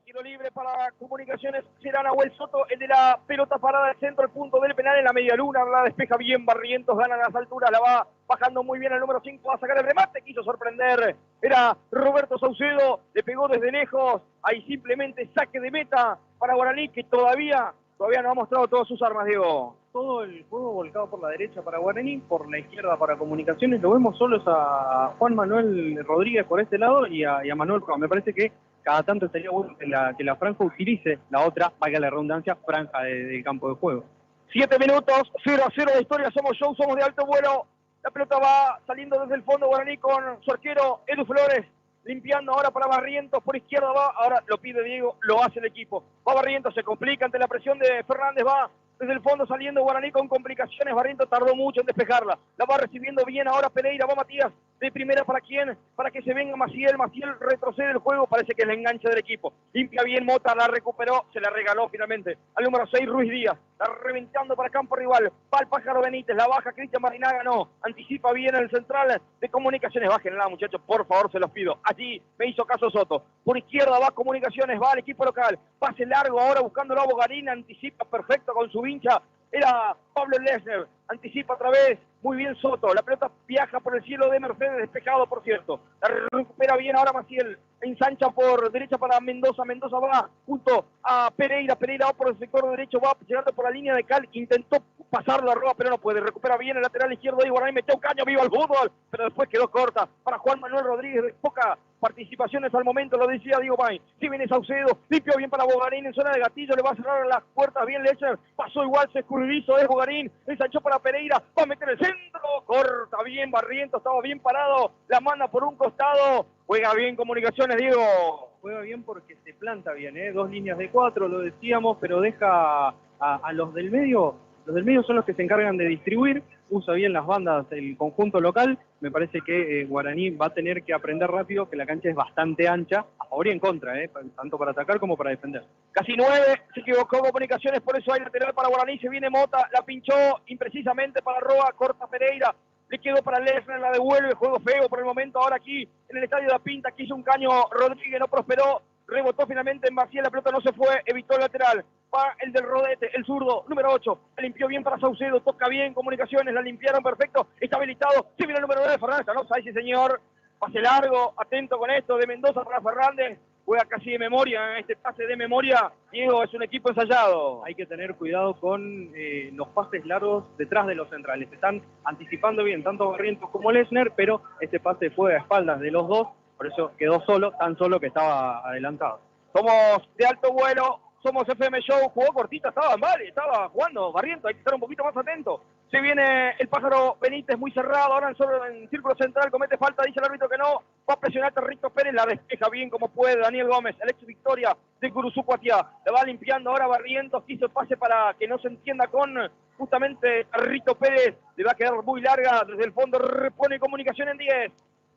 tiro libre para Comunicaciones, será Nahuel Soto, el de la pelota parada al centro, el punto del penal en la media luna, la despeja bien Barrientos, gana las alturas, la va bajando muy bien el número 5, va a sacar el remate, quiso sorprender, era Roberto Saucedo, le pegó desde lejos, ahí simplemente saque de meta para Guaraní, que todavía no ha mostrado todas sus armas, Diego. Todo el juego volcado por la derecha para Guaraní, por la izquierda para Comunicaciones. Lo vemos solos a Juan Manuel Rodríguez por este lado y a Manuel Roa. Me parece que cada tanto estaría bueno que la franja utilice la otra, valga la redundancia, franja del campo de juego. 7 minutos, 0-0 de historia, somos show, somos de alto vuelo. La pelota va saliendo desde el fondo Guaraní con su arquero Edu Flores. Limpiando ahora para Barrientos, por izquierda va, ahora lo pide Diego, lo hace el equipo. Va Barrientos, se complica ante la presión de Fernández, va desde el fondo saliendo Guaraní con complicaciones, Barrientos tardó mucho en despejarla. La va recibiendo bien ahora Pereira, va Matías, de primera para quién, para que se venga Maciel retrocede el juego, parece que es el enganche del equipo. Limpia bien Mota, la recuperó, se la regaló finalmente al número 6 Ruiz Díaz. Está reventando para campo rival, va el Pájaro Benítez, la baja Cristian Marinaga, no, anticipa bien el central de Comunicaciones, bájenla muchachos, por favor se los pido, allí me hizo caso Soto, por izquierda va Comunicaciones, va el equipo local, pase largo ahora buscándolo a Bogarín, anticipa perfecto con su vincha, era Pablo Lesner, anticipa otra vez, muy bien Soto, la pelota viaja por el cielo de Mercedes, despejado por cierto, la recupera bien ahora Maciel, ensancha por derecha para Mendoza, Mendoza va junto a Pereira, Pereira va por el sector derecho, va llegando por la línea de Cal, intentó pasarlo a Roa, pero no puede, recupera bien el lateral izquierdo de Guaraní, metió un caño, viva el fútbol, pero después quedó corta para Juan Manuel Rodríguez, poca participaciones al momento, lo decía Diego May, si viene Saucedo, limpio bien para Bogarín en zona de gatillo, le va a cerrar las puertas bien Lecher, pasó igual, se escurridizo es Bogarín, ensanchó para Pereira, va a meter el centro, corta bien Barrientos, estaba bien parado, la manda por un costado, juega bien Comunicaciones, Diego. Juega bien porque se planta bien, 2 líneas de 4, lo decíamos, pero deja a los del medio. Los del medio son los que se encargan de distribuir, usa bien las bandas el conjunto local. Me parece que Guaraní va a tener que aprender rápido que la cancha es bastante ancha, a favor y en contra, tanto para atacar como para defender. Casi 9, se equivocó Comunicaciones, por eso hay lateral para Guaraní, se viene Mota, la pinchó imprecisamente para Roa, corta Pereira, le quedó para Lesnar, la devuelve, juego feo por el momento, ahora aquí en el Estadio de la Pinta, quiso un caño Rodríguez, no prosperó, rebotó finalmente en Maciel, la pelota no se fue, evitó el lateral, va el del Rodete, el zurdo, número 8, la limpió bien para Saucedo, toca bien Comunicaciones, la limpiaron perfecto, está habilitado, se viene el número 9, Fernández, no sabe si señor, pase largo, atento con esto, de Mendoza para Fernández, juega casi de memoria, este pase de memoria, Diego, es un equipo ensayado. Hay que tener cuidado con los pases largos detrás de los centrales, están anticipando bien tanto Barrientos como Lesner, pero este pase fue a espaldas de los dos, por eso quedó solo, tan solo que estaba adelantado. Somos de alto vuelo, somos FM Show, jugó cortita, estaba jugando Barrientos, hay que estar un poquito más atento. Se viene el Pájaro Benítez muy cerrado, ahora en círculo central, comete falta, dice el árbitro que no, va a presionar a Rito Pérez, la despeja bien como puede Daniel Gómez, el ex Victoria de Curuzú Cuatiá, la va limpiando ahora Barrientos, quiso el pase para que no se entienda con justamente Rito Pérez, le va a quedar muy larga, desde el fondo repone Comunicación en 10.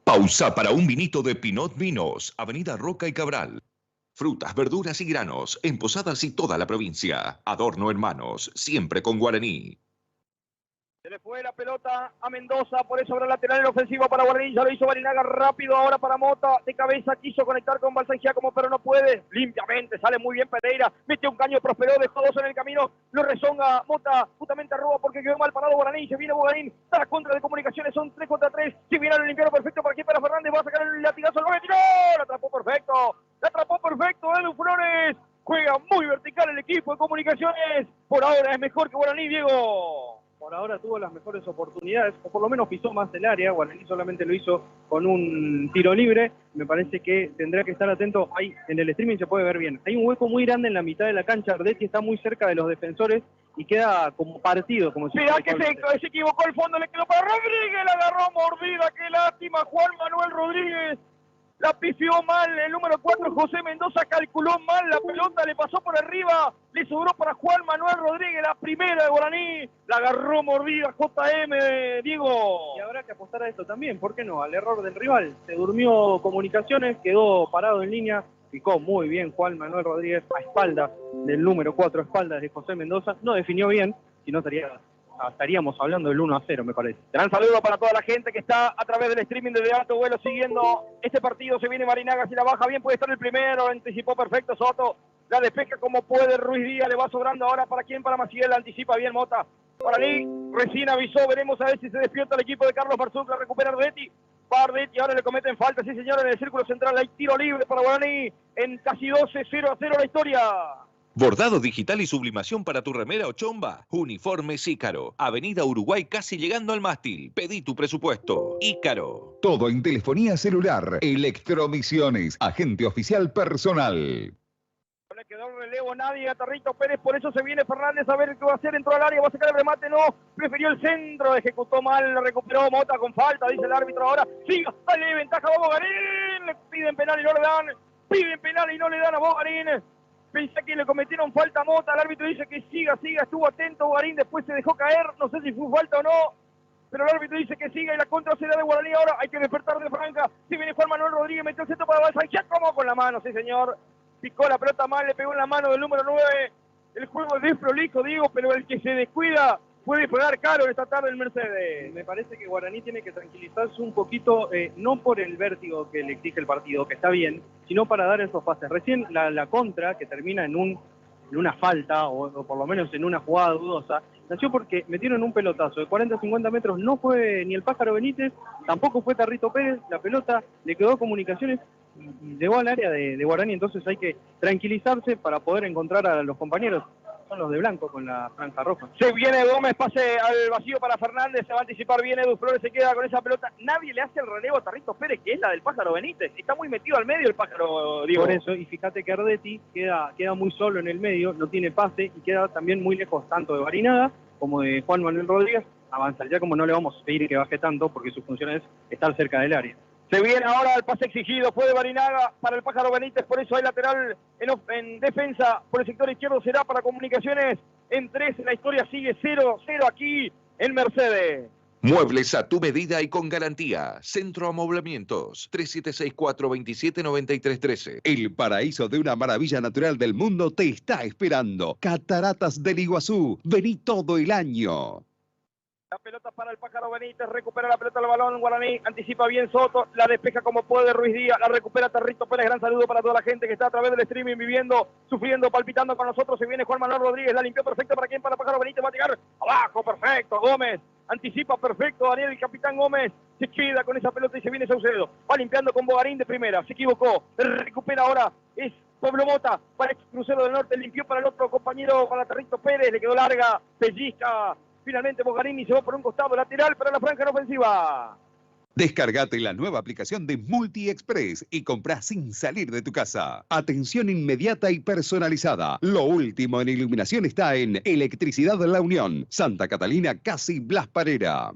Pausa para un vinito de Pinot Vinos, Avenida Roca y Cabral. Frutas, verduras y granos, en Posadas y toda la provincia. Adorno Hermanos, siempre con Guaraní. Se le fue la pelota a Mendoza, por eso habrá lateral en ofensiva para Guaraní, ya lo hizo Barinaga rápido ahora para Mota, de cabeza quiso conectar con Balsangía como pero no puede, limpiamente, sale muy bien Pereira, mete un caño, prosperó, dejó 2 en el camino, lo rezonga Mota, justamente arroba porque quedó mal parado Guaraní, se viene Bogarín, está la contra de Comunicaciones, son 3 contra 3, si viene el limpiado perfecto para aquí para Fernández, va a sacar el latigazo, lo tiró, la atrapó perfecto, Edu Flores, juega muy vertical el equipo de Comunicaciones, por ahora es mejor que Guaraní, Diego. Por ahora tuvo las mejores oportunidades, o por lo menos pisó más el área. Guaraní solamente lo hizo con un tiro libre. Me parece que tendrá que estar atento. Ahí en el streaming se puede ver bien. Hay un hueco muy grande en la mitad de la cancha. Ardetti está muy cerca de los defensores y queda como partido. Como si mirá que se equivocó el fondo, le quedó para Rodríguez, la agarró mordida, qué lástima. Juan Manuel Rodríguez la pifió mal, el número 4 José Mendoza calculó mal, la pelota le pasó por arriba, le sobró para Juan Manuel Rodríguez, la primera de Guaraní, la agarró mordida JM, Diego. Y habrá que apostar a esto también, ¿por qué no? Al error del rival, se durmió Comunicaciones, quedó parado en línea, picó muy bien Juan Manuel Rodríguez a espaldas del número 4, a espaldas de José Mendoza, no definió bien, si no estaría estaríamos hablando del 1-0, me parece. Gran saludo para toda la gente que está a través del streaming de Alto Vuelo siguiendo este partido. Se viene Barinaga, si la baja bien puede estar el primero, anticipó perfecto Soto, la despeja como puede Ruiz Díaz, le va sobrando ahora para quién, para Maciel, anticipa bien Mota. Guaraní recién avisó, veremos a ver si se despierta el equipo de Carlos Barzuca, recupera Ardetti. Bardetti, ahora le cometen falta, sí señor, en el círculo central hay tiro libre para Guaraní, en casi 12, 0-0 la historia. Bordado digital y sublimación para tu remera o chomba. Uniformes Ícaro. Avenida Uruguay casi llegando al mástil. Pedí tu presupuesto. Ícaro. Todo en telefonía celular. Electromisiones. Agente oficial personal. No le quedó el relevo nadie a Tarrito Pérez, por eso se viene Fernández a ver qué va a hacer, entró al área, va a sacar el remate, no, prefirió el centro, ejecutó mal, recuperó Mota con falta, dice el árbitro ahora, siga, dale ventaja a Bogarín, le piden penal y no le dan, a Bogarín, pensé que le cometieron falta a Mota, el árbitro dice que siga, estuvo atento Bogarín, después se dejó caer, no sé si fue falta o no, pero el árbitro dice que siga y la contra será de Guaraní ahora, hay que despertar de Franca, si viene Juan Manuel Rodríguez, metió el centro para Balsanchak, como con la mano, sí señor. Picó la pelota mal, le pegó en la mano del número 9. El juego es desprolijo, digo, pero el que se descuida puede pagar caro esta tarde el Mercedes. Me parece que Guaraní tiene que tranquilizarse un poquito, no por el vértigo que le exige el partido, que está bien, sino para dar esos pases. Recién la contra, que termina en una falta, o por lo menos en una jugada dudosa, nació porque metieron un pelotazo de 40-50 metros, no fue ni el Pájaro Benítez, tampoco fue Tarrito Pérez, la pelota le quedó a Comunicaciones, llegó al área de Guaraní, entonces hay que tranquilizarse para poder encontrar a los compañeros. Son los de blanco con la franja roja. Se viene Gómez, pase al vacío para Fernández, se va a anticipar bien, Edu Flores se queda con esa pelota. Nadie le hace el relevo a Tarrito Pérez, que es la del Pájaro Benítez. Está muy metido al medio el Pájaro, Diego. Por eso, y fíjate que Ardetti queda muy solo en el medio, no tiene pase y queda también muy lejos tanto de Barinaga como de Juan Manuel Rodríguez. Avanza, ya como no le vamos a pedir que baje tanto porque su función es estar cerca del área. Se viene ahora el pase exigido, fue de Barinaga para el Pájaro Benítez, por eso hay lateral en defensa por el sector izquierdo, será para Comunicaciones en 3, la historia sigue 0-0 aquí en Mercedes. Muebles a tu medida y con garantía. Centro Amoblamientos. 3764-279313. El paraíso de una maravilla natural del mundo te está esperando. Cataratas del Iguazú. Vení todo el año. La pelota para el Pájaro Benítez, recupera la pelota al balón, Guaraní, anticipa bien Soto, la despeja como puede Ruiz Díaz, la recupera Tarrito Pérez, gran saludo para toda la gente que está a través del streaming viviendo, sufriendo, palpitando con nosotros, se viene Juan Manuel Rodríguez, la limpió perfecto para quién, para Pájaro Benítez, va a llegar abajo, perfecto, Gómez, anticipa perfecto, Daniel, el capitán Gómez, se queda con esa pelota y se viene Saucedo, va limpiando con Bogarín de primera, se equivocó, recupera ahora, es Pablo Mota, para el Crucero del Norte, limpió para el otro compañero, para Tarrito Pérez, le quedó larga, pellizca. Finalmente Bogarini se va por un costado lateral para la franja en ofensiva. Descargate la nueva aplicación de MultiExpress y comprá sin salir de tu casa. Atención inmediata y personalizada. Lo último en iluminación está en Electricidad La Unión. Santa Catalina, casi Blas Parera.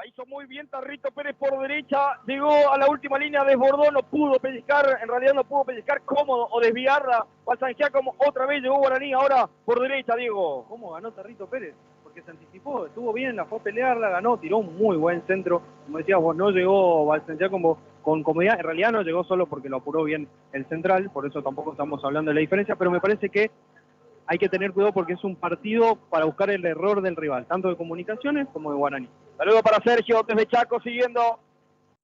Hizo muy bien Tarrito Pérez por derecha, llegó a la última línea, desbordó, no pudo pellizcar, en realidad no pudo pellizcar cómodo o desviarla. Balsanjá como otra vez llegó Guaraní, ahora por derecha, Diego. ¿Cómo ganó Tarrito Pérez? Porque se anticipó, estuvo bien, la fue a pelearla, ganó, tiró un muy buen centro. Como decías vos, no llegó Balsanjá como con comodidad, en realidad no llegó solo porque lo apuró bien el central, por eso tampoco estamos hablando de la diferencia, pero me parece que hay que tener cuidado porque es un partido para buscar el error del rival, tanto de Comunicaciones como de Guaraní. Saludo para Sergio desde Chaco, siguiendo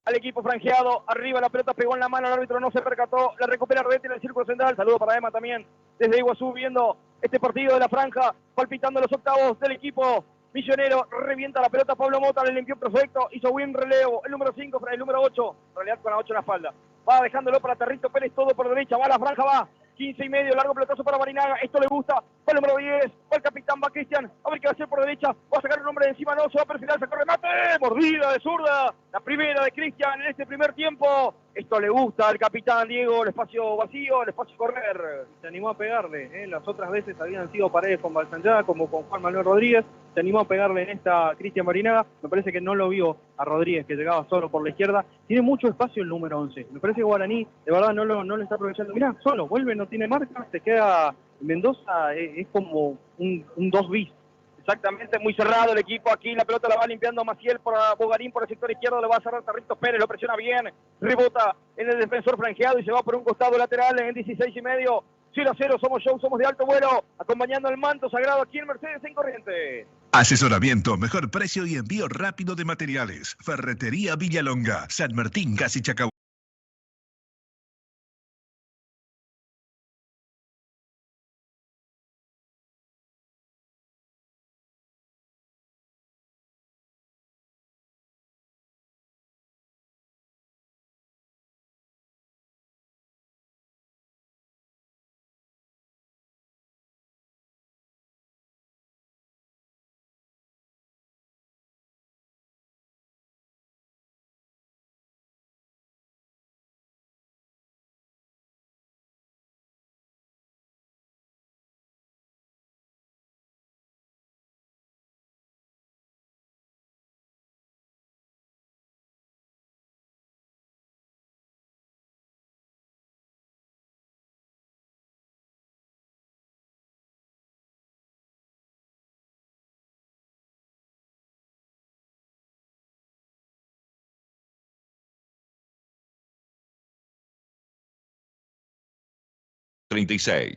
al equipo franjeado. Arriba la pelota pegó en la mano, el árbitro no se percató. La recupera Ardetti en el círculo central. Saludo para Emma también desde Iguazú, viendo este partido de la franja, palpitando los octavos del equipo millonero. Revienta la pelota Pablo Mota, le limpió perfecto, hizo buen relevo. El número 5 para el número 8, en realidad con la 8 en la espalda. Va dejándolo para Tarrito Pérez, todo por derecha. Va la franja, va 15 y medio, largo pelotazo para Barinaga. Esto le gusta. Va el número 10, va el capitán, va Cristian. A ver qué va a hacer por derecha. Va a sacar un hombre de encima, no, se va a perfilar, sacó remate. Mordida de zurda. La primera de Cristian en este primer tiempo. Esto le gusta al capitán Diego, el espacio vacío, el espacio correr. Se animó a pegarle, las otras veces habían sido paredes con Balsanjá, como con Juan Manuel Rodríguez. Se animó a pegarle en esta Cristian Barinaga. Me parece que no lo vio a Rodríguez, que llegaba solo por la izquierda. Tiene mucho espacio el número 11. Me parece que Guaraní, de verdad, no lo está aprovechando. Mirá, solo, vuelve, no tiene marca, se queda Mendoza, es como un 2 bis. Exactamente, muy cerrado el equipo aquí, la pelota la va limpiando Maciel por Bogarín por el sector izquierdo, le va a cerrar Tarrito Pérez, lo presiona bien, rebota en el defensor franjeado y se va por un costado lateral en 16 y medio. 0-0, somos show, somos de alto vuelo, acompañando al manto sagrado aquí en Mercedes en Corrientes. Asesoramiento, mejor precio y envío rápido de materiales. Ferretería Villalonga, San Martín, casi Chacabuco.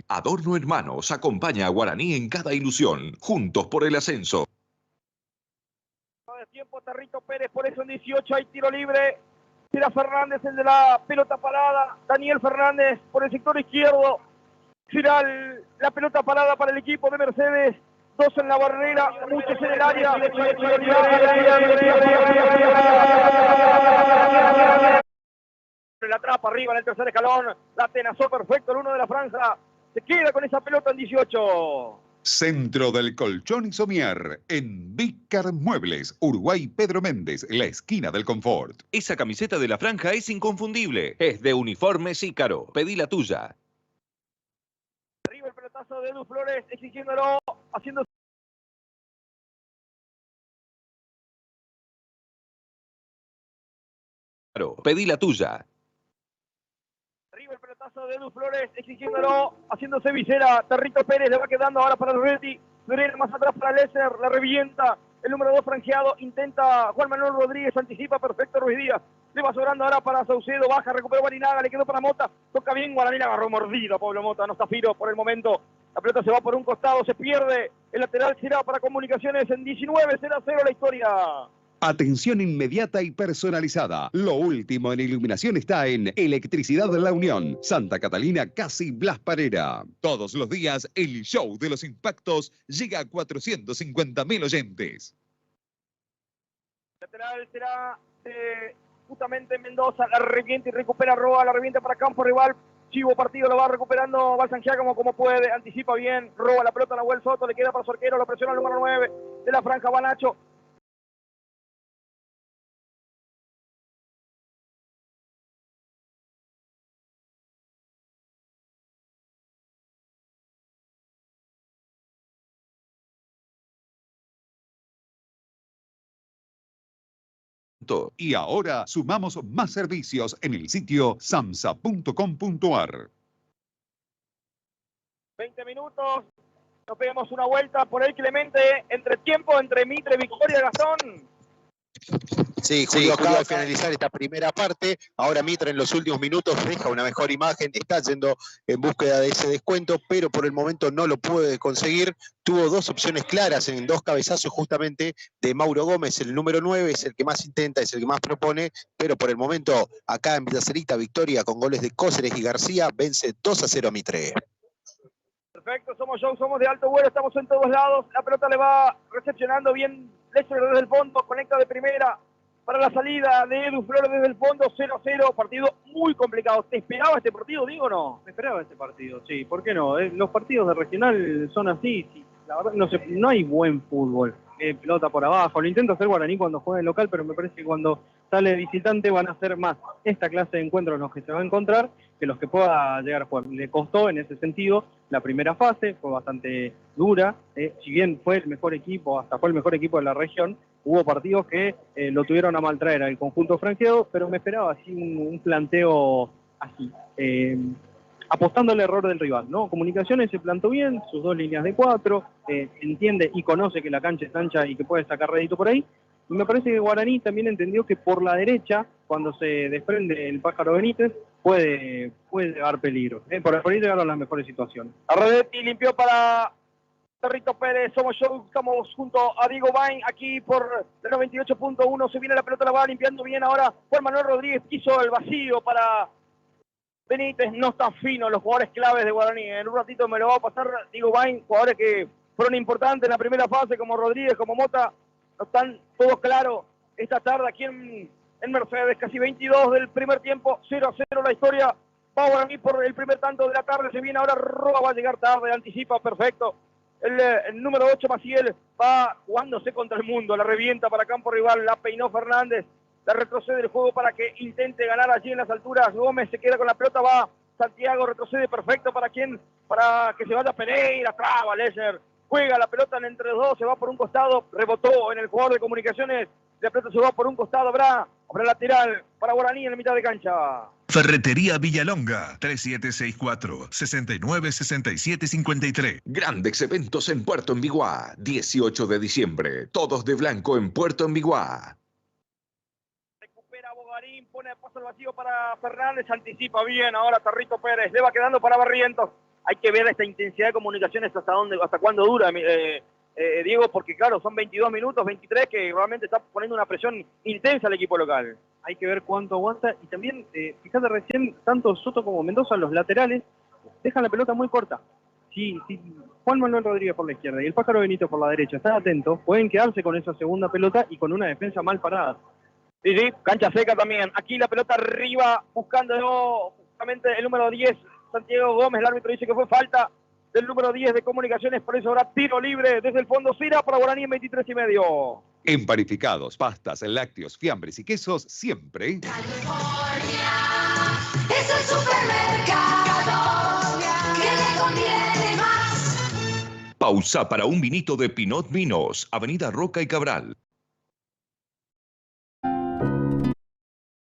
Adorno Hermanos acompaña a Guaraní en cada ilusión, juntos por el ascenso. De tiempo Territo Pérez, por eso en 18 hay tiro libre. Será Fernández el de la pelota parada. Daniel Fernández por el sector izquierdo. Será la pelota parada para el equipo de Mercedes. 2 en la barrera, muchos en el área. La atrapa arriba en el tercer escalón. La atenazó perfecto el uno de la franja. Se queda con esa pelota en 18. Centro del Colchón y Somier, en Vícar Muebles, Uruguay Pedro Méndez, la esquina del confort. Esa camiseta de la franja es inconfundible. Es de Uniformes Ícaro. Pedí la tuya. Arriba el pelotazo de Edu Flores, exigiéndolo, haciendo... Pedí la tuya. Arriba el pelotazo de Edu Flores, exigiéndolo, haciéndose visera. Territo Pérez le va quedando ahora para Loretti. Loretti más atrás para Lesser, la revienta. El número 2 franjeado, intenta Juan Manuel Rodríguez, anticipa perfecto Ruiz Díaz. Le va sobrando ahora para Saucedo, baja, recupera Guarinaga, le quedó para Mota. Toca bien, Guaraní, agarró mordido Pablo Mota, no está Firo por el momento. La pelota se va por un costado, se pierde. El lateral será para Comunicaciones en 19, 0-0 la historia. Atención inmediata y personalizada. Lo último en iluminación está en Electricidad de la Unión. Santa Catalina, casi Blas Parera. Todos los días, el show de los impactos llega a 450.000 oyentes. Lateral será justamente Mendoza, la revienta y recupera Roa, la revienta para campo rival. Chivo partido lo va recuperando Balsangiaga como puede, anticipa bien, roba la pelota a Nahuel Soto, le queda para su arquero, lo presiona el número 9 de la franja, va Nacho. Y ahora sumamos más servicios en el sitio samsa.com.ar. 20 minutos, nos pegamos una vuelta por ahí Clemente, entre tiempo, entre Mitre, Victoria, Gastón. Sí, Julio, acaba de finalizar esta primera parte. Ahora Mitre en los últimos minutos deja una mejor imagen, está yendo en búsqueda de ese descuento, pero por el momento no lo puede conseguir. Tuvo dos opciones claras en dos cabezazos justamente de Mauro Gómez, el número 9, es el que más intenta, es el que más propone, pero por el momento acá en Villacerita, victoria con goles de Cóceres y García, vence 2-0 a Mitre. Perfecto, somos show, somos de alto vuelo, estamos en todos lados. La pelota le va recepcionando bien Lesser desde el fondo, conecta de primera para la salida de Edu Flores desde el fondo, 0-0, partido muy complicado. ¿Te esperaba este partido, digo o no? Me esperaba este partido, sí, ¿por qué no? Los partidos de regional son así, sí. La verdad no hay buen fútbol. Pelota por abajo, lo intenta hacer Guaraní cuando juega en local, pero me parece que cuando sale de visitante van a hacer más esta clase de encuentros en los que se va a encontrar que los que pueda llegar a jugar. Le costó en ese sentido la primera fase, fue bastante dura, si bien fue el mejor equipo, hasta fue el mejor equipo de la región, hubo partidos que lo tuvieron a maltraer al conjunto franqueado, pero me esperaba así un planteo así, apostando al error del rival, ¿no? Comunicaciones se plantó bien, sus dos líneas de 4, entiende y conoce que la cancha es ancha y que puede sacar rédito por ahí. Y me parece que Guaraní también entendió que por la derecha, cuando se desprende el Pájaro Benítez, puede dar peligro. Por ahí llegaron las mejores situaciones. Arredetti limpió para Territo Pérez, somos yo, estamos junto a Diego Bain, aquí por el 98.1, se viene la pelota, la va limpiando bien ahora Juan Manuel Rodríguez, quiso el vacío para Benítez, no están finos los jugadores claves de Guaraní, en un ratito me lo va a pasar Diego Bain, jugadores que fueron importantes en la primera fase, como Rodríguez, como Mota, no están todos claros esta tarde aquí en Mercedes, casi 22 del primer tiempo, 0-0 la historia, va Guaraní por el primer tanto de la tarde, se viene ahora Roa, va a llegar tarde, anticipa, perfecto. El número 8, Maciel, va jugándose contra el mundo, la revienta para campo rival, la peinó Fernández, la retrocede el juego para que intente ganar allí en las alturas, Gómez se queda con la pelota, va Santiago, retrocede perfecto para que se vaya Pereira, traba Lesser, juega la pelota en entre los dos, se va por un costado, rebotó en el jugador de Comunicaciones, la pelota se va por un costado, habrá lateral para Guaraní en la mitad de cancha. Ferretería Villalonga, 3764-696753. Grandes eventos en Puerto Envigua, 18 de diciembre, todos de blanco en Puerto Envigua. Recupera Bogarín, pone el paso al vacío para Fernández, anticipa bien ahora Territo Pérez, le va quedando para Barrientos. Hay que ver esta intensidad de Comunicaciones hasta cuándo dura, Diego, porque claro, son 22 minutos, 23, que realmente está poniendo una presión intensa al equipo local. Hay que ver cuánto aguanta y también, fíjate recién, tanto Soto como Mendoza, los laterales, dejan la pelota muy corta. Si Juan Manuel Rodríguez por la izquierda y el Pájaro Benítez por la derecha están atentos, pueden quedarse con esa segunda pelota y con una defensa mal parada. Sí, cancha seca también. Aquí la pelota arriba, buscando justamente el número 10, Santiago Gómez, el árbitro dice que fue falta del número 10 de Comunicaciones, por eso habrá tiro libre desde el fondo Cira para Guaraní en 23,5. En panificados, pastas, lácteos, fiambres y quesos, siempre. California es el supermercado que le conviene más. Pausa para un vinito de Pinot Vinos, Avenida Roca y Cabral.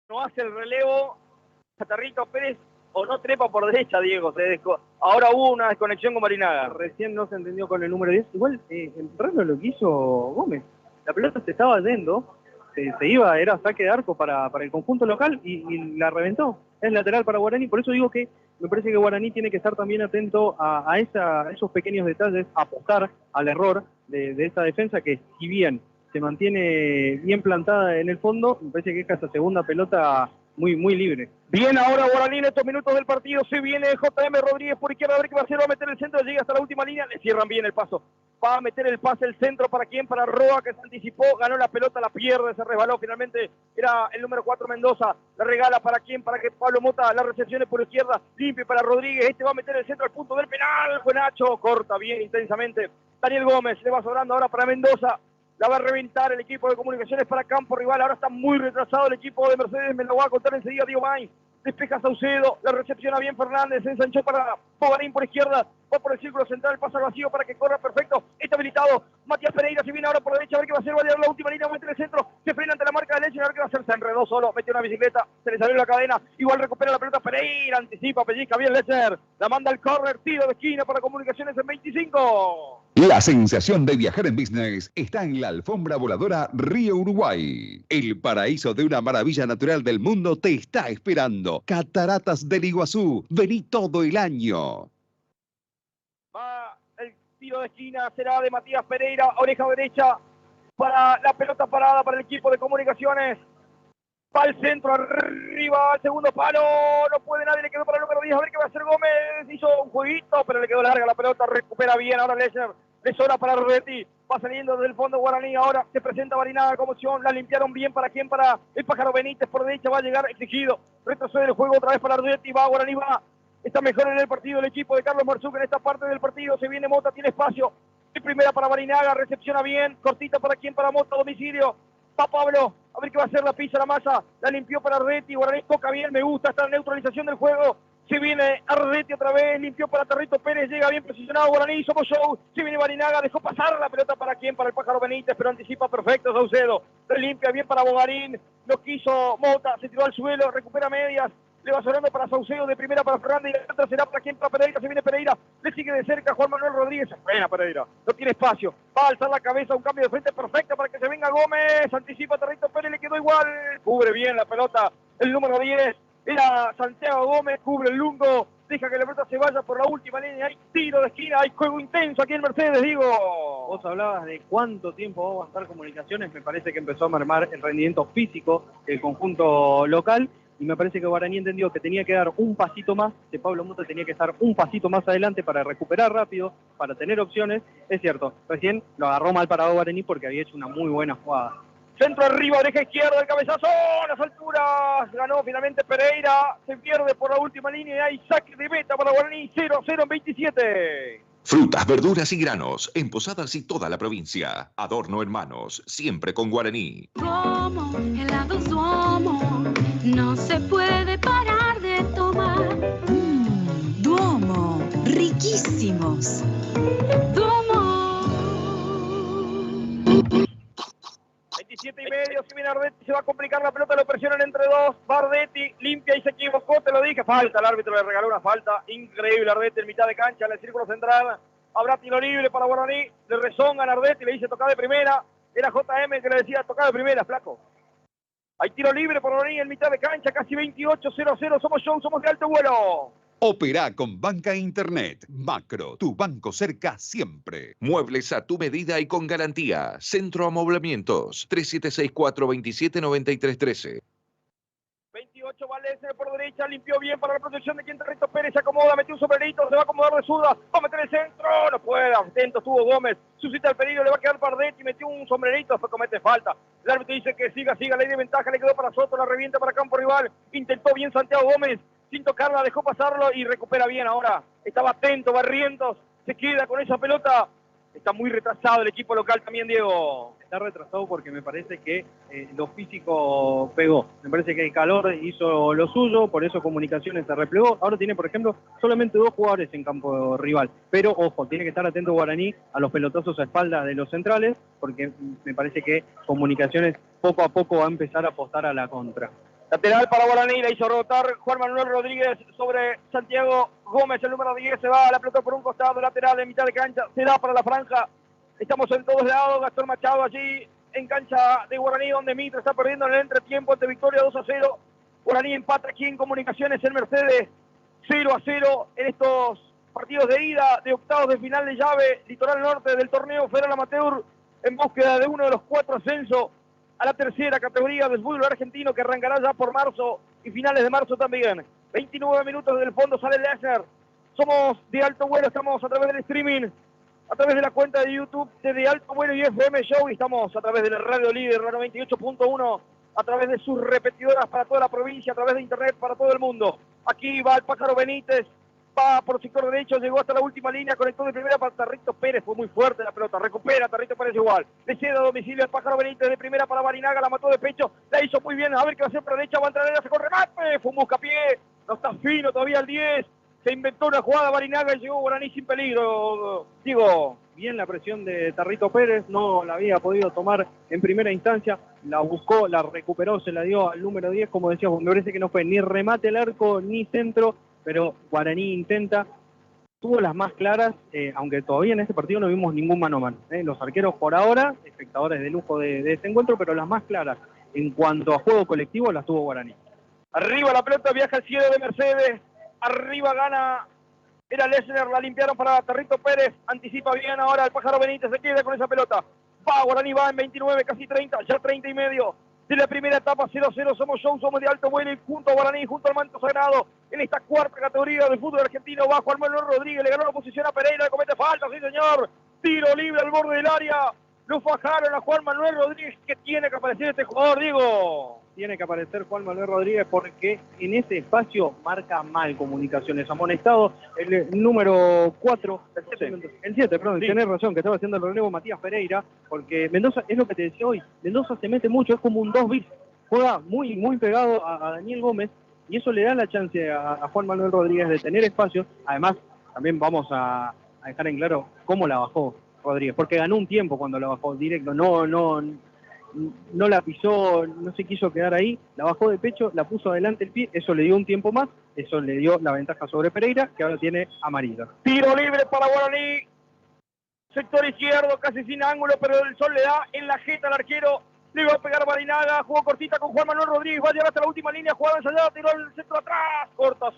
No hace el relevo, Territo Pérez, o no trepa por derecha, Diego. Ahora hubo una desconexión con Marinaga. Recién no se entendió con el número 10. Igual, en terreno lo que hizo Gómez. La pelota se estaba yendo, se iba, era saque de arco para el conjunto local y la reventó. Es lateral para Guaraní, por eso digo que me parece que Guaraní tiene que estar también atento a esos pequeños detalles, apostar al error de esta defensa que, si bien se mantiene bien plantada en el fondo, me parece que es esa segunda pelota muy libre. Bien ahora Guaraní en estos minutos del partido, se viene JM Rodríguez por izquierda, a ver qué va a hacer, va a meter el centro, llega hasta la última línea, le cierran bien el paso. Va a meter el pase, el centro, ¿para quién? Para Roa, que se anticipó, ganó la pelota, la pierde, se resbaló, finalmente era el número 4 Mendoza, la regala ¿para quién? Para que Pablo Mota la recepcione por izquierda, limpio para Rodríguez, este va a meter el centro al punto del penal, fue Nacho, corta bien intensamente, Daniel Gómez, le va sobrando ahora para Mendoza, la va a reventar el equipo de Comunicaciones para campo rival, ahora está muy retrasado el equipo de Mercedes, me lo va a contar enseguida Diego Bain. Despeja Saucedo, la recepciona bien Fernández, se ensanchó para Bogarín por izquierda, va por el círculo central, pasa al vacío para que corra perfecto, está habilitado, Matías Pereira se viene ahora por la derecha, a ver qué va a hacer, va a llegar la última línea, va a meter el centro, se frena ante la marca de Leche, a ver qué va a hacer, se enredó solo, metió una bicicleta, se le salió la cadena, igual recupera la pelota Pereira, anticipa, pellizca bien Lecher, la manda al córner, tiro de esquina para Comunicaciones en 25. La sensación de viajar en business está en la alfombra voladora Río Uruguay. El paraíso de una maravilla natural del mundo te está esperando. Cataratas del Iguazú. Vení todo el año. Va el tiro de esquina, será de Matías Pereira, oreja derecha para la pelota parada para el equipo de Comunicaciones. Va al centro, arriba, al segundo palo, no puede nadie, le quedó para el número 10, a ver qué va a hacer Gómez, hizo un jueguito, pero le quedó larga la pelota, recupera bien, ahora Lesser, le sobra para Arredetti, va saliendo desde el fondo Guaraní, ahora se presenta Barinaga como opción, la limpiaron bien, ¿para quién? Para el Pájaro Benítez, por derecha va a llegar exigido, retrocede el juego otra vez para Arredetti, va Guaraní, va, está mejor en el partido el equipo de Carlos Marzuk en esta parte del partido, se viene Mota, tiene espacio, de primera para Barinaga, recepciona bien, cortita para quién? Para Mota, domicilio, va Pablo, a ver qué va a hacer, la pisa, la masa, la limpió para Arredetti, Guaraní toca bien, me gusta esta neutralización del juego, se viene Arredetti otra vez, limpió para Territo Pérez, llega bien posicionado Guaraní, somos show, se viene Barinaga, dejó pasar la pelota para quién, para el Pájaro Benítez, pero anticipa perfecto Saucedo, limpia bien para Bogarín, no quiso Mota, se tiró al suelo, recupera medias, le va sonando para Saucedo, de primera para Fernández, y la otra será para quién, para Pereira, se viene Pereira, le sigue de cerca Juan Manuel Rodríguez, buena Pereira, no tiene espacio, va a alzar la cabeza, un cambio de frente perfecto para que se venga Gómez, anticipa Territo Pérez, le quedó igual, cubre bien la pelota, el número 10, Era Santiago Gómez, cubre el lungo, deja que la pelota se vaya por la última línea, hay tiro de esquina, hay juego intenso aquí en Mercedes, digo. Vos hablabas de cuánto tiempo va a estar Comunicaciones, me parece que empezó a mermar el rendimiento físico del conjunto local, y me parece que Guaraní entendió que tenía que dar un pasito más, que Pablo Mota tenía que estar un pasito más adelante para recuperar rápido, para tener opciones. Es cierto, recién lo agarró mal parado Guaraní porque había hecho una muy buena jugada. Centro arriba, oreja izquierda, el cabezazo, a las alturas, ganó finalmente Pereira, se pierde por la última línea y hay saque de meta para Guaraní, 0-0 en 27. Frutas, verduras y granos en Posadas y toda la provincia. Adorno Hermanos, siempre con Guaraní. Como helados Duomo, no se puede parar de tomar. Duomo, riquísimos. Duomo. 27 y medio, si viene Ardetti, se va a complicar la pelota, lo presionan entre dos, Bardetti limpia y se equivocó, te lo dije, falta, el árbitro le regaló una falta, increíble Ardetti en mitad de cancha, en el círculo central, habrá tiro libre para Guaraní, le rezongan a Ardetti, le dice tocar de primera, era JM que le decía tocar de primera, flaco. Hay tiro libre para Guaraní en mitad de cancha, casi 28-0-0, somos show, somos de alto vuelo. Opera con Banca Internet. Macro, tu banco cerca siempre. Muebles a tu medida y con garantía. Centro Amoblamientos, 3764-279313. 28 Valese por derecha, limpió bien para la protección de Quinterrito Pérez, se acomoda, metió un sombrerito, se va a acomodar de zurda, va a meter el centro, no puede, atento estuvo Gómez, suscita el peligro, le va a quedar Bardetti, metió un sombrerito, después comete falta. El árbitro dice que siga, ley de ventaja, le quedó para Soto, la revienta para campo rival, intentó bien Santiago Gómez, sin tocarla, dejó pasarlo y recupera bien ahora. Estaba atento, Barrientos, se queda con esa pelota. Está muy retrasado el equipo local también, Diego. Está retrasado porque me parece que lo físico pegó. Me parece que el calor hizo lo suyo, por eso Comunicaciones se replegó. Ahora tiene, por ejemplo, solamente 2 jugadores en campo rival. Pero, ojo, tiene que estar atento Guaraní a los pelotazos a espalda de los centrales, porque me parece que Comunicaciones poco a poco va a empezar a apostar a la contra. Lateral para Guaraní, la hizo rotar Juan Manuel Rodríguez sobre Santiago Gómez, el número 10 se va a la pelota por un costado, lateral en mitad de cancha, se da para la franja, estamos en todos lados, Gastón Machado allí en cancha de Guaraní, donde Mitra está perdiendo en el entretiempo ante Victoria 2-0, Guaraní empata aquí en Comunicaciones en Mercedes, 0-0 en estos partidos de ida de octavos de final de llave, Litoral Norte del torneo Federal Amateur, en búsqueda de uno de los 4 ascensos a la tercera categoría del fútbol argentino que arrancará ya por marzo y finales de marzo también. 29 minutos del fondo sale Lesser. Somos de alto vuelo, estamos a través del streaming, a través de la cuenta de YouTube de Alto Vuelo y FM Show y estamos a través de la Radio Líder, la 98.1, a través de sus repetidoras para toda la provincia, a través de internet para todo el mundo. Aquí va el Pájaro Benítez, va por sector derecho, llegó hasta la última línea, conectó de primera para Tarrito Pérez, fue muy fuerte la pelota, recupera Tarrito Pérez igual, le cede a domicilio al Pájaro Benítez de primera para Barinaga, la mató de pecho, la hizo muy bien, a ver qué va a hacer por la derecha, va a entrar, se corre remate, fue un buscapié, no está fino todavía el 10, se inventó una jugada Barinaga y llegó Guaraní sin peligro, digo. Bien la presión de Tarrito Pérez, no la había podido tomar en primera instancia, la buscó, la recuperó, se la dio al número 10, como decíamos, me parece que no fue ni remate al arco ni centro, pero Guaraní intenta, tuvo las más claras, aunque todavía en este partido no vimos ningún mano a mano. Los arqueros por ahora, espectadores de lujo de este encuentro, pero las más claras en cuanto a juego colectivo las tuvo Guaraní. Arriba la pelota, viaja al cielo de Mercedes, arriba gana, era Lesner, la limpiaron para Tarrito Pérez, anticipa bien ahora el Pájaro Benítez, se queda con esa pelota. Va, Guaraní va en 29, casi 30, ya 30 y medio. De la primera etapa 0-0, somos show, somos de alto vuelo y junto a Guaraní, junto al manto sagrado, en esta cuarta categoría del fútbol argentino, bajo Juan Manuel Rodríguez, le ganó la posición a Pereira, le comete falta, sí señor, tiro libre al borde del área, lo fajaron a Juan Manuel Rodríguez, que tiene que aparecer este jugador, Diego. Tiene que aparecer Juan Manuel Rodríguez porque en ese espacio marca mal Comunicaciones. Amonestado el número 4, el 7, perdón, sí. Tenés razón, que estaba haciendo el relevo Matías Pereira, porque Mendoza, es lo que te decía hoy, Mendoza se mete mucho, es como un 2 bis, juega muy, muy pegado a Daniel Gómez, y eso le da la chance a Juan Manuel Rodríguez de tener espacio. Además, también vamos a dejar en claro cómo la bajó Rodríguez, porque ganó un tiempo cuando la bajó directo, no la pisó, no se quiso quedar ahí, la bajó de pecho, la puso adelante el pie, eso le dio un tiempo más, eso le dio la ventaja sobre Pereira, que ahora tiene amarilla. Tiro libre para Guaraní, sector izquierdo, casi sin ángulo, pero el sol le da en la jeta al arquero Le va a pegar Barinaga, jugó cortita con Juan Manuel Rodríguez, va a llegar hasta la última línea, jugada ensayada, tiró el centro atrás, corta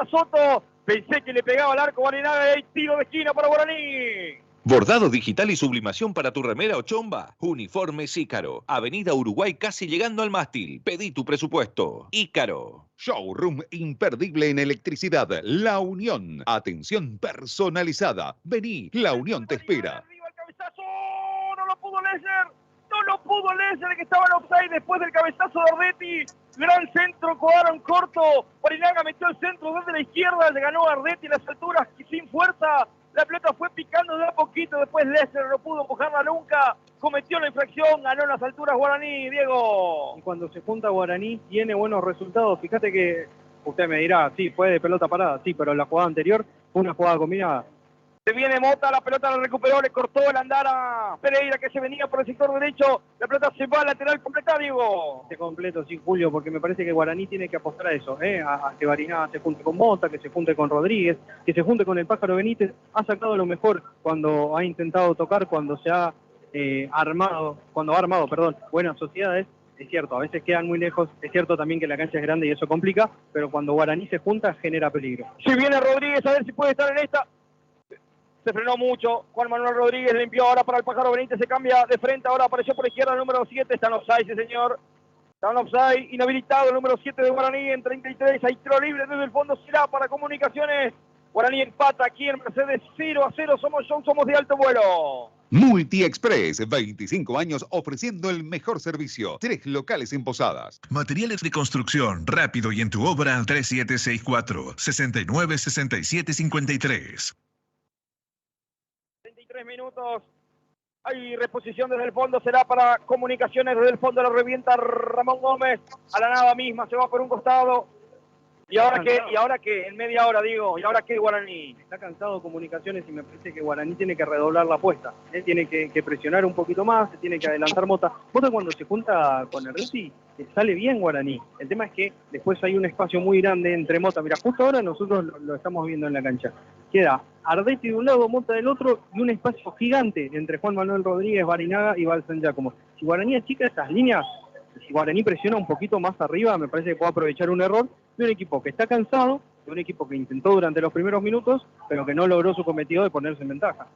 Soto, pensé que le pegaba al arco Barinaga y tiro de esquina para Guaraní. Bordado digital y sublimación para tu remera o chomba. Uniformes Ícaro. Avenida Uruguay casi llegando al mástil. Pedí tu presupuesto. Ícaro. Showroom imperdible en electricidad. La Unión. Atención personalizada. Vení, La Unión te espera. Arriba el cabezazo, no lo pudo Lesser, que estaba en offside después del cabezazo de Ardetti. Gran centro, codaron corto. Barinaga metió el centro desde la izquierda, le ganó a Ardetti en las alturas y sin fuerza. La pelota fue picando de a poquito, después Lesser no pudo empujarla nunca, cometió la infracción, ganó en las alturas Guaraní, Diego. Y cuando se junta Guaraní tiene buenos resultados. Fíjate que usted me dirá, sí, fue de pelota parada, sí, pero la jugada anterior fue una jugada combinada. Se viene Mota, la pelota la recuperó, le cortó el andar a Pereira que se venía por el sector derecho, la pelota se va al lateral completa, Diego. Este completo, sí, Julio, porque me parece que Guaraní tiene que apostar a eso, a que Barinaga se junte con Mota, que se junte con Rodríguez, que se junte con el Pájaro Benítez. Ha sacado lo mejor cuando ha intentado tocar, cuando se ha armado, buenas sociedades. Es cierto, a veces quedan muy lejos, es cierto también que la cancha es grande y eso complica, pero cuando Guaraní se junta genera peligro. Si viene Rodríguez, a ver si puede estar en esta. Se frenó mucho, Juan Manuel Rodríguez limpió ahora para el Pájaro Benítez, se cambia de frente, ahora apareció por izquierda el número 7, está en offside, sí señor. Está en offside, inhabilitado el número 7 de Guaraní en 33, hay tiro libre desde el fondo, será para Comunicaciones. Guaraní empata aquí en Mercedes 0-0, somos de alto vuelo. Multiexpress, 25 años ofreciendo el mejor servicio. 3 locales en Posadas. Materiales de construcción, rápido y en tu obra, 3764-696753. 23 minutos, hay reposición desde el fondo, será para Comunicaciones desde el fondo, la revienta Ramón Gómez, a la nada misma, se va por un costado. ¿Y ahora qué? En media hora, digo. ¿Y ahora qué, Guaraní? Está cansado Comunicaciones y me parece que Guaraní tiene que redoblar la apuesta. Tiene que presionar un poquito más, se tiene que adelantar Mota. Mota cuando se junta con Ardetti, sale bien Guaraní. El tema es que después hay un espacio muy grande entre Mota. Mira, justo ahora nosotros lo estamos viendo en la cancha. Queda Ardetti de un lado, Mota del otro, y un espacio gigante entre Juan Manuel Rodríguez, Barinaga y Balsan Giacomo. Si Guaraní achica esas líneas, si Guaraní presiona un poquito más arriba, me parece que puede aprovechar un error de un equipo que está cansado, de un equipo que intentó durante los primeros minutos, pero que no logró su cometido de ponerse en ventaja.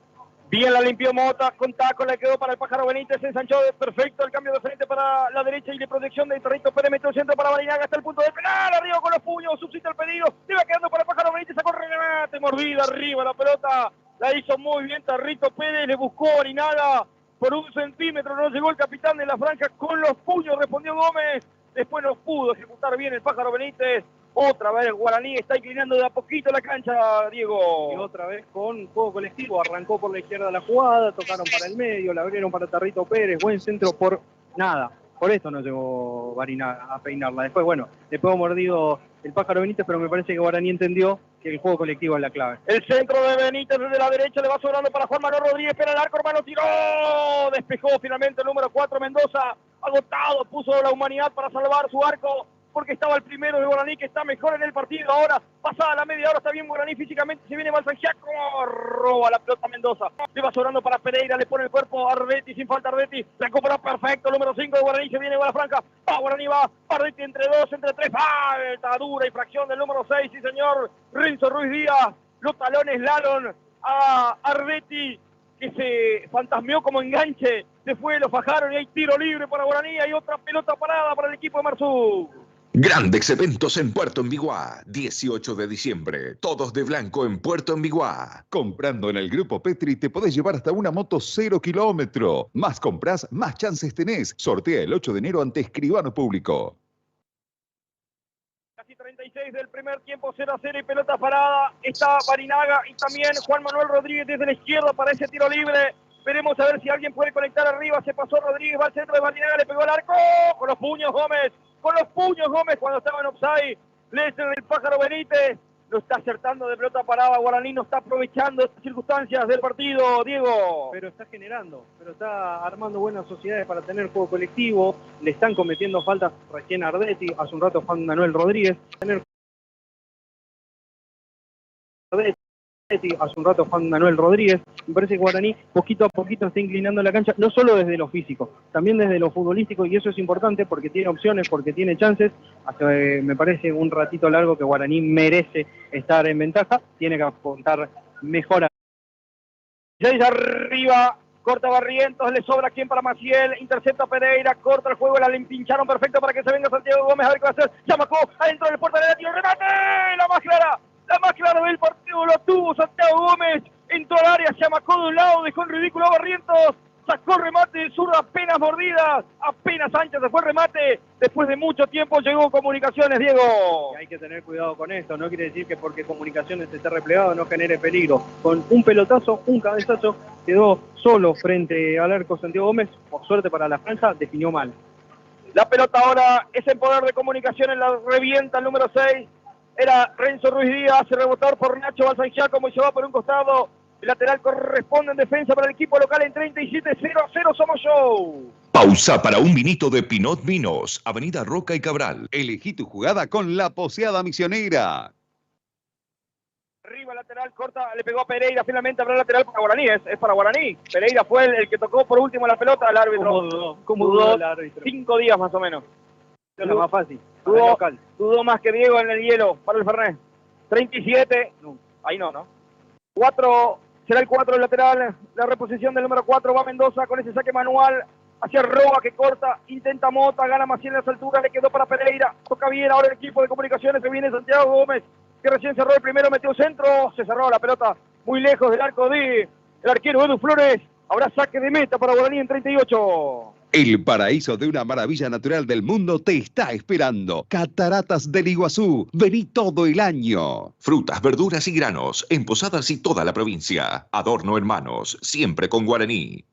Bien la limpió Mota, con taco le quedó para el Pájaro Benítez, se ensanchó perfecto el cambio de frente para la derecha y de protección de Torrito Pérez, metió el centro para Barinaga hasta el punto de penal, arriba con los puños, subsiste el pedido, le va quedando para el Pájaro Benítez, sacó remate, mordida arriba la pelota, la hizo muy bien Torrito Pérez, le buscó Barinaga, por 1 centímetro no llegó el capitán de la franja, con los puños respondió Gómez, después no pudo ejecutar bien el Pájaro Benítez. Otra vez Guaraní está inclinando de a poquito la cancha, Diego. Y otra vez con juego colectivo, arrancó por la izquierda la jugada, tocaron para el medio, la abrieron para Tarrito Pérez, buen centro por nada. Por eso no llegó Barinaga a peinarla. Después, bueno, le pegó mordido el Pájaro Benítez, pero me parece que Guaraní entendió que el juego colectivo es la clave. El centro de Benítez desde la derecha le va sobrando para Juan Manuel Rodríguez, pero el arco, hermano, tiró, despejó finalmente el número 4, Mendoza, agotado, puso la humanidad para salvar su arco, porque estaba el primero de Guaraní, que está mejor en el partido ahora, pasada la media hora, está bien Guaraní físicamente, se viene Balsan Giacomo, roba la pelota Mendoza, le va sobrando para Pereira, le pone el cuerpo a Ardetti, sin falta Ardetti, la compra perfecto, el número 5 de Guaraní, se viene a la franja, Guaraní va, Ardetti entre 2, entre 3, falta dura, infracción del número 6, sí señor, Renzo Ruiz Díaz, los talones Lalon a Ardetti, que se fantasmeó como enganche, se fue, lo fajaron y hay tiro libre para Guaraní, hay otra pelota parada para el equipo de Marzú. Grandes eventos en Puerto Envigua, 18 de diciembre, todos de blanco en Puerto Envigua. Comprando en el Grupo Petri te podés llevar hasta una moto 0 kilómetro. Más compras, más chances tenés. Sortea el 8 de enero ante Escribano Público. Casi 36 del primer tiempo, 0-0 y pelota parada. Está Barinaga y también Juan Manuel Rodríguez desde la izquierda para ese tiro libre. Veremos a ver si alguien puede conectar arriba. Se pasó Rodríguez, va al centro de Barinaga, le pegó al arco. Con los puños Gómez. Con los puños Gómez cuando estaba en offside. Lesser del Pájaro Benítez. Lo está acertando de pelota parada. Guaraní no está aprovechando estas circunstancias del partido, Diego. Pero está generando, pero está armando buenas sociedades para tener juego colectivo. Le están cometiendo faltas recién a Ardetti, hace un rato Juan Manuel Rodríguez. Hace un rato Juan Manuel Rodríguez, me parece que Guaraní poquito a poquito está inclinando la cancha, no solo desde lo físico, también desde lo futbolístico, y eso es importante porque tiene opciones, porque tiene chances. Me parece un ratito largo que Guaraní merece estar en ventaja, tiene que apuntar mejor. 6 arriba, corta Barrientos, le sobra quien para Maciel, intercepta Pereira, corta el juego, la le pincharon perfecto para que se venga Santiago Gómez, a ver qué va a hacer. Chamacó, adentro del puerta de la tiro, remate, la más clara del partido lo tuvo Santiago Gómez, entró al área, se amacó de un lado, dejó el ridículo a Barrientos, sacó el remate de zurda, apenas mordida, apenas ancha se fue el remate, después de mucho tiempo llegó Comunicaciones, Diego. Y hay que tener cuidado con esto, no quiere decir que porque Comunicaciones esté replegado no genere peligro. Con un pelotazo, un cabezazo, quedó solo frente al arco Santiago Gómez, por suerte para la franja, definió mal. La pelota ahora es en poder de Comunicaciones, la revienta el número 6. Era Renzo Ruiz Díaz, se rebotó por Nacho Balsangiacomo y se va por un costado. El lateral corresponde en defensa para el equipo local en 37-0-0 Somos Show. Pausa para un vinito de Pinot Vinos, Avenida Roca y Cabral. Elegí tu jugada con la poseada misionera. Arriba lateral, corta, le pegó a Pereira, finalmente habrá lateral para Guaraní, es para Guaraní. Pereira fue el que tocó por último la pelota al árbitro. ¿Cómo dudó el árbitro? 5 días más o menos. Es lo más fácil. Dudó más que Diego en el hielo para el Fernet. 37. No, ahí no. 4, será el 4 el lateral. La reposición del número 4 va Mendoza con ese saque manual. Hacia Roa que corta, intenta Mota, gana Maciel en las alturas, le quedó para Pereira. Toca bien ahora el equipo de Comunicaciones, se viene Santiago Gómez, que recién cerró el primero, metió centro, se cerró la pelota muy lejos del arco de el arquero Edu Flores. Habrá saque de meta para Guaraní en 38. El paraíso de una maravilla natural del mundo te está esperando. Cataratas del Iguazú. Vení todo el año. Frutas, verduras y granos en Posadas y toda la provincia. Adorno Hermanos, siempre con Guaraní.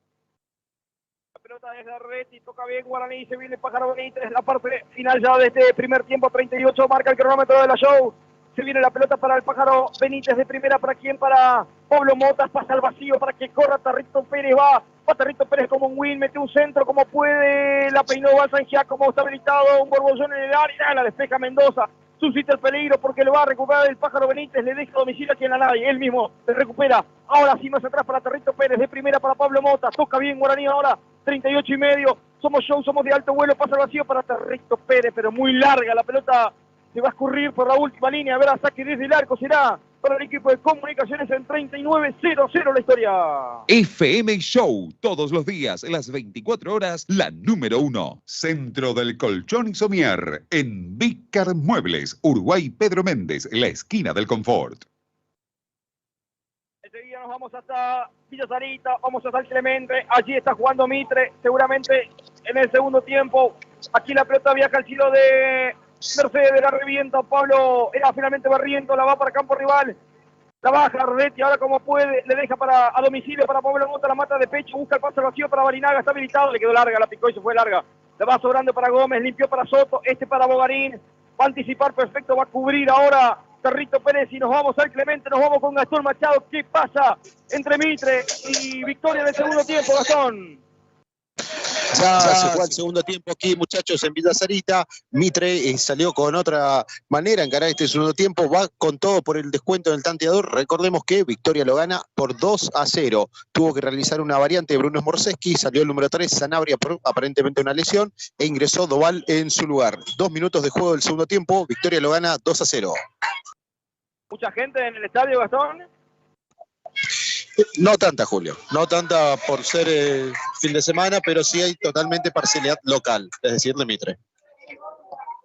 La pelota desde Arretti, toca bien Guaraní, se viene Pájaro Benítez, la parte final ya de este primer tiempo, 38, marca el cronómetro de la show. Se viene la pelota para el Pájaro Benítez de primera, ¿para quién? Para Pablo Motas, pasa al vacío para que corra Tarrito Pérez, va Tarrito Pérez como un win, mete un centro como puede, la peinó Balsangiacomo, está habilitado, un borbollón en el área, la despeja Mendoza, suscita el peligro porque lo va a recuperar el Pájaro Benítez, le deja domicilio aquí en la nave, él mismo se recupera, ahora sí más atrás para Tarrito Pérez, de primera para Pablo Motas, toca bien Guaraní ahora, 38,5, Somos Show, somos de alto vuelo, pasa al vacío para Tarrito Pérez, pero muy larga la pelota. Se va a escurrir por la última línea, a ver a saque desde el arco, será para el equipo de Comunicaciones en 39-0-0 la historia. FM Show, todos los días, las 24 horas, la número 1. Centro del Colchón y Somier, en Vícar Muebles, Uruguay Pedro Méndez, la esquina del confort. Enseguida nos vamos hasta Villa Sarita, vamos hasta el Clemente, allí está jugando Mitre, seguramente en el segundo tiempo. Aquí la pelota viaja al cielo de Mercedes, la revienta Pablo, era finalmente Barriento, la va para campo rival, la baja Ardetti, ahora como puede, le deja a domicilio para Pablo Mota, la mata de pecho, busca el pase vacío para Barinaga, está habilitado, le quedó larga, la picó y se fue larga, la va sobrando para Gómez, limpió para Soto, para Bogarín, va a anticipar perfecto, va a cubrir ahora Tarrito Pérez y nos vamos al Clemente, nos vamos con Gastón Machado. ¿Qué pasa entre Mitre y Victoria en el segundo tiempo, Gastón? Ya se fue el segundo tiempo aquí, muchachos, en Villa Sarita. Mitre salió con otra manera a encarar este segundo tiempo. Va con todo por el descuento en el tanteador. Recordemos que Victoria lo gana por 2-0. Tuvo que realizar una variante de Bruno Morseski. Salió el número 3, Sanabria, por aparentemente una lesión. E ingresó Doval en su lugar. 2 minutos de juego del segundo tiempo. Victoria lo gana 2-0. ¿Mucha gente en el estadio, Gastón? No tanta, Julio. No tanta por ser fin de semana, pero sí hay totalmente parcialidad local, es decir, de Mitre.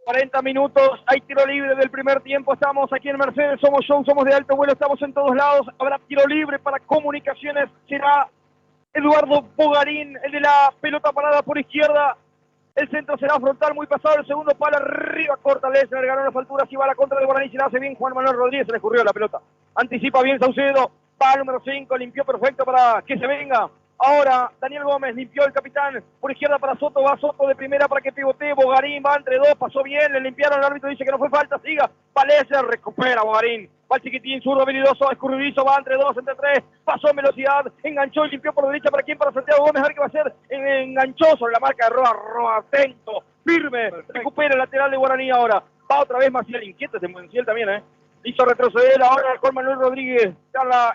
40 minutos, hay tiro libre del primer tiempo, estamos aquí en Mercedes, Somos Show, somos de alto vuelo, estamos en todos lados, habrá tiro libre para Comunicaciones, será Eduardo Bogarín, el de la pelota parada por izquierda, el centro será frontal, muy pasado, el segundo palo arriba, corta Lesnar, ganó las alturas y va a la contra de Bogarín, se la hace bien Juan Manuel Rodríguez, se le escurrió la pelota, anticipa bien Saucedo, va al número 5, limpió perfecto para que se venga. Ahora Daniel Gómez limpió el capitán por izquierda para Soto, va Soto de primera para que pivotee, Bogarín va entre dos, pasó bien, le limpiaron, el árbitro dice que no fue falta, siga, Palese, recupera Bogarín, va el chiquitín, zurdo habilidoso, escurridizo, va entre dos, entre tres, pasó en velocidad, enganchó y limpió por derecha, ¿para quién? Para Santiago Gómez, a ver qué va a hacer, enganchó sobre la marca de Roa, atento, firme, recupera el lateral de Guaraní ahora, va otra vez Maciel, inquieto ese Maciel también, Hizo retroceder ahora Juan Manuel Rodríguez.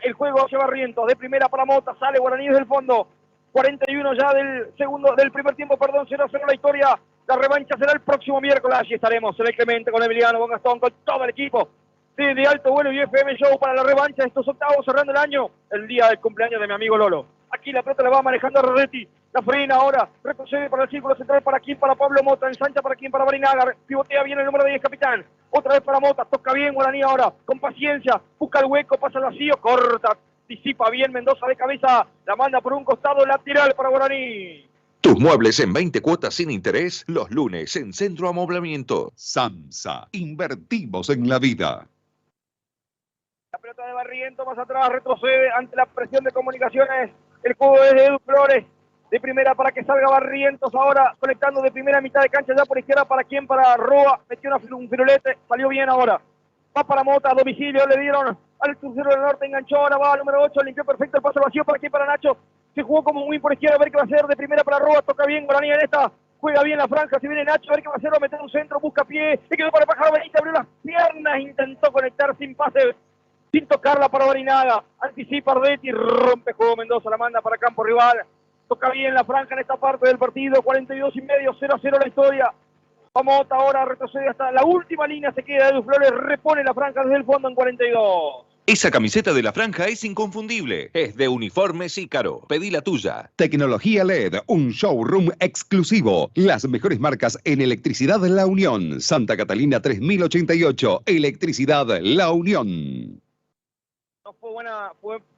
El juego hacia Barrientos. De primera para Mota. Sale Guaraní desde el fondo. 41 ya del primer tiempo, perdón. 0-0 la historia. La revancha será el próximo miércoles. Allí estaremos. Se ve Clemente con Emiliano, con Gastón, con todo el equipo de Alto Vuelo y FM Show para la revancha de estos octavos cerrando el año. El día del cumpleaños de mi amigo Lolo. Aquí la pelota la va manejando Arretti. La frena ahora. Retrocede para el círculo central. ¿Para quién? Para Pablo Mota. Ensancha para quién? Para Barinaga. Pivotea bien el número 10, capitán. Otra vez para Mota. Toca bien Guaraní ahora. Con paciencia. Busca el hueco. Pasa el vacío. Corta. Disipa bien Mendoza de cabeza. La manda por un costado lateral para Guaraní. Tus muebles en 20 cuotas sin interés los lunes en Centro Amoblamiento. SAMSA. Invertimos en la vida. La pelota de Barrientos más atrás, retrocede ante la presión de Comunicaciones. El juego es de Edu Flores. De primera para que salga Barrientos ahora, conectando de primera mitad de cancha ya por izquierda. ¿Para quién? Para Roa. Metió un firulete, salió bien ahora. Va para Mota, a domicilio, le dieron al crucero del norte, enganchó, ahora va al número 8, limpió perfecto el paso vacío. ¿Para quién? Para Nacho. Se jugó como muy por izquierda, a ver qué va a hacer. De primera para Roa, toca bien Guaraní en esta. Juega bien la franja, si viene Nacho, a ver qué va a hacer, va a meter un centro, busca pie, se quedó para el Pájaro Benítez, abrió las piernas, intentó conectar sin pase, sin tocarla para Barinaga, anticipa Ardetti, rompe juego Mendoza, la manda para campo rival, toca bien la franja en esta parte del partido, 42,5, 0-0 la historia. Vamos ahora, retrocede hasta la última línea, se queda Edu Flores, repone la franja desde el fondo en 42. Esa camiseta de la franja es inconfundible. Es de Uniformes Ícaro. Pedí la tuya. Tecnología LED, un showroom exclusivo. Las mejores marcas en electricidad La Unión. Santa Catalina 3088. Electricidad La Unión.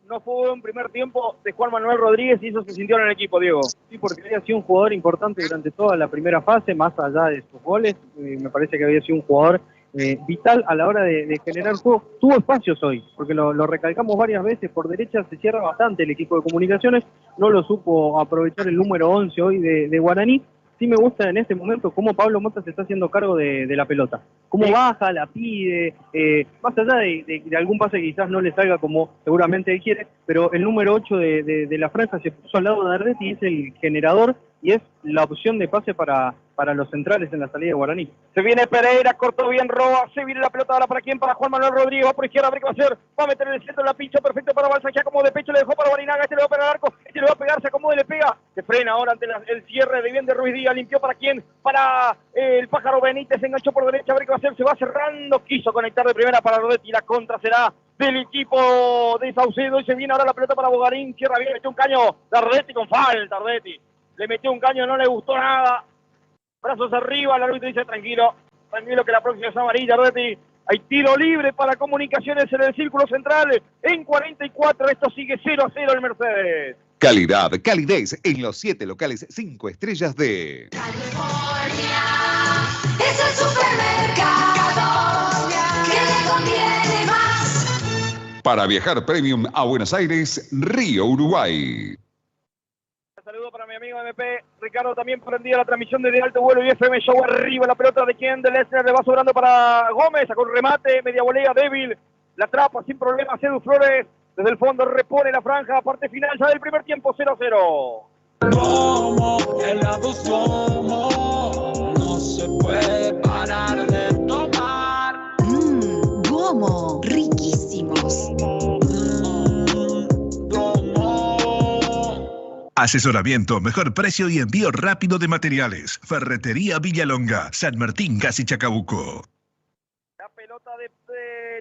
No fue buen primer tiempo de Juan Manuel Rodríguez y eso se sintió en el equipo, Diego. Sí, porque había sido un jugador importante durante toda la primera fase, más allá de sus goles. Me parece que había sido un jugador vital a la hora de generar juego. Tuvo espacios hoy, porque lo recalcamos varias veces. Por derecha se cierra bastante el equipo de Comunicaciones. No lo supo aprovechar el número 11 hoy de Guaraní. Sí me gusta en este momento cómo Pablo Mota se está haciendo cargo de la pelota. Cómo baja, la pide, más allá de algún pase que quizás no le salga como seguramente él quiere, pero el número 8 de la franja se puso al lado de Ardetti y es el generador y es la opción de pase para los centrales en la salida de Guaraní. Se viene Pereira, cortó bien Roa, se viene la pelota ahora para quién, para Juan Manuel Rodríguez, va por izquierda, a ver qué va a hacer, va a meter en el centro la pincha, perfecto para Balsacía, como de pecho le dejó para Barinaga, este le va a pegar al arco, este le va a pegar, se acomoda y le pega, se frena ahora ante el cierre de bien de Ruiz Díaz, limpió para quién, para el Pájaro Benítez, se enganchó por derecha, a ver qué va a hacer, se va cerrando, quiso conectar de primera para Rodetti, la contra será del equipo de Saucedo, y se viene ahora la pelota para Bogarín, cierra bien, metió un caño de Rodetti con falta, Rodetti, le metió un caño, no le gustó nada. Brazos arriba, el árbitro dice tranquilo que la próxima es amarilla, Ardetti. Hay tiro libre para Comunicaciones en el círculo central. En 44, esto sigue 0-0 el Mercedes. Calidad, calidez en los 7 locales 5 estrellas de California es el supermercado que le conviene más. Para viajar premium a Buenos Aires, Río, Uruguay. Saludo para mi amigo MP, Ricardo también prendía la transmisión de Alto Vuelo y FM Show arriba, la pelota de quien de Lessner le va sobrando para Gómez, sacó un remate, media volea débil, la atrapa sin problemas Edu Flores, desde el fondo repone la franja, parte final ya del primer tiempo 0-0. Como helado somos, no se puede parar de tomar. Gomo, riquísimos. Asesoramiento, mejor precio y envío rápido de materiales. Ferretería Villalonga, San Martín, casi Chacabuco. La pelota de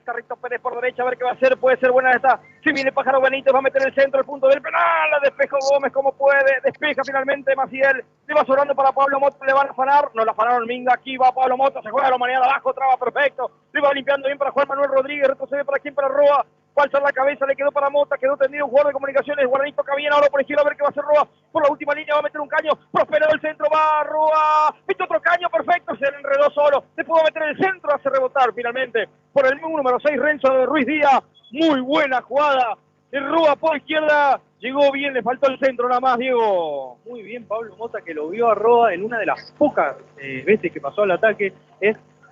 Tarrito Pérez por derecha, a ver qué va a hacer, puede ser buena esta. Si viene Pájaro Benítez, va a meter el centro, el punto del penal, la despeja Gómez como puede, despeja finalmente Maciel, le va sobrando para Pablo Mota, le van a afanar, no la afanaron Minga, aquí va Pablo Mota, se juega la humanidad abajo, traba perfecto, le va limpiando bien para Juan Manuel Rodríguez, retrocede para quién, para Roa. Falsa la cabeza, le quedó para Mota, quedó tendido un jugador de Comunicaciones, Guaraní toca bien ahora por izquierda, a ver qué va a hacer Roa, por la última línea va a meter un caño, Prospero del centro, va Roa, mete otro caño, perfecto, se le enredó solo, se pudo meter en el centro, hace rebotar finalmente, por el número 6, Renzo de Ruiz Díaz, muy buena jugada, de Roa por izquierda, llegó bien, le faltó el centro nada más, Diego. Muy bien Pablo Mota, que lo vio a Roa en una de las pocas veces que pasó al ataque,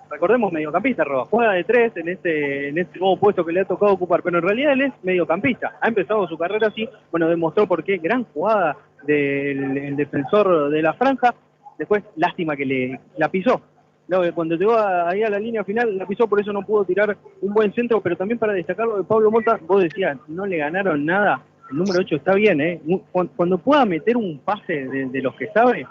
recordemos, mediocampista Roa, juega de 3 en este nuevo puesto que le ha tocado ocupar, pero en realidad él es mediocampista, ha empezado su carrera así, bueno, demostró por qué, gran jugada del defensor de la franja, después lástima que la pisó, No, cuando llegó ahí a la línea final la pisó, por eso no pudo tirar un buen centro, pero también para destacar lo de Pablo Mota, vos decías, no le ganaron nada, el número 8 está bien, ¿eh? Cuando pueda meter un pase de los que sabe,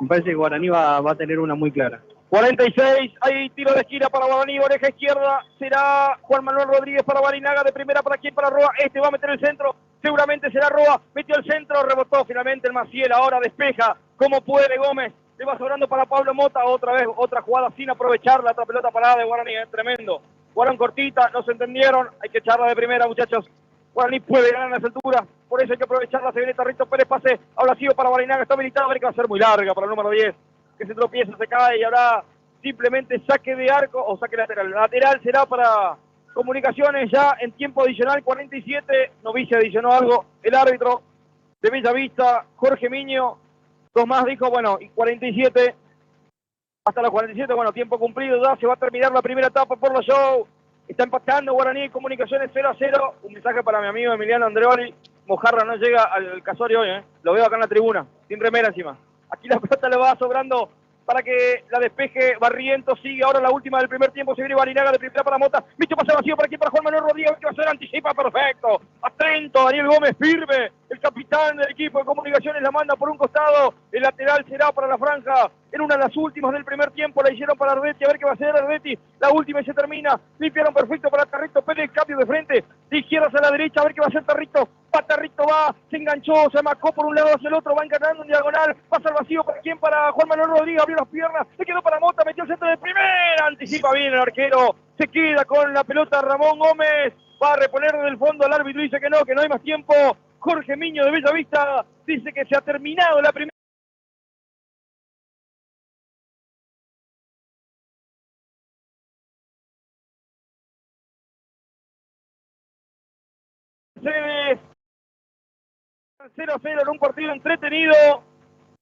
me parece que Guaraní va a tener una muy clara. 46, hay tiro de esquina para Guaraní, oreja izquierda, será Juan Manuel Rodríguez para Barinaga, de primera para quién, para Roa, este va a meter el centro, seguramente será Roa, metió el centro, rebotó finalmente el Maciel, ahora despeja, como puede Gómez, le va sobrando para Pablo Mota, otra vez, otra jugada sin aprovechar, la otra pelota parada de Guaraní, tremendo, jugaron cortita, no se entendieron, hay que echarla de primera, muchachos. Guaraní puede ganar en las alturas, por eso hay que aprovecharla, se viene Tarrito Pérez, pase, ahora sigo para Barinaga, está habilitado, a ver que va a ser muy larga para el número 10, que se tropieza, se cae y habrá simplemente saque de arco o saque lateral. Lateral será para Comunicaciones ya en tiempo adicional, 47, Novicia adicionó algo, el árbitro de Bellavista, Jorge Miño, dos más dijo, bueno, y 47, hasta los 47, bueno, tiempo cumplido, ya se va a terminar la primera etapa por los show. Está empatando Guaraní, Comunicaciones 0-0. Un mensaje para mi amigo Emiliano Andreoli. Mojarra no llega al casorio hoy, lo veo acá en la tribuna, sin remera encima. Aquí la pelota le va sobrando para que la despeje Barrientos, sigue ahora la última del primer tiempo, se viene Barinaga de primera para Mota, Micho pase vacío para aquí, para Juan Manuel Rodríguez, que va a ser, anticipa, perfecto, atento, Daniel Gómez, firme, el capitán del equipo de Comunicaciones la manda por un costado, el lateral será para la franja, en una de las últimas del primer tiempo, la hicieron para Ardetti, a ver qué va a hacer Ardetti, la última y se termina, limpiaron perfecto para Tarrito Pérez, cambio de frente, de izquierda hacia la derecha, a ver qué va a hacer Tarrito, Tarrito va, se enganchó, se amacó por un lado hacia el otro, va encarnando en diagonal, pasa al vacío, ¿para quién? Para Juan Manuel Rodríguez, abrió las piernas, le quedó para Mota, metió el centro de primera, anticipa bien el arquero, se queda con la pelota Ramón Gómez, va a reponer del fondo al árbitro, dice que no hay más tiempo, Jorge Miño de Bellavista dice que se ha terminado la primera. Mercedes 0-0 en un partido entretenido,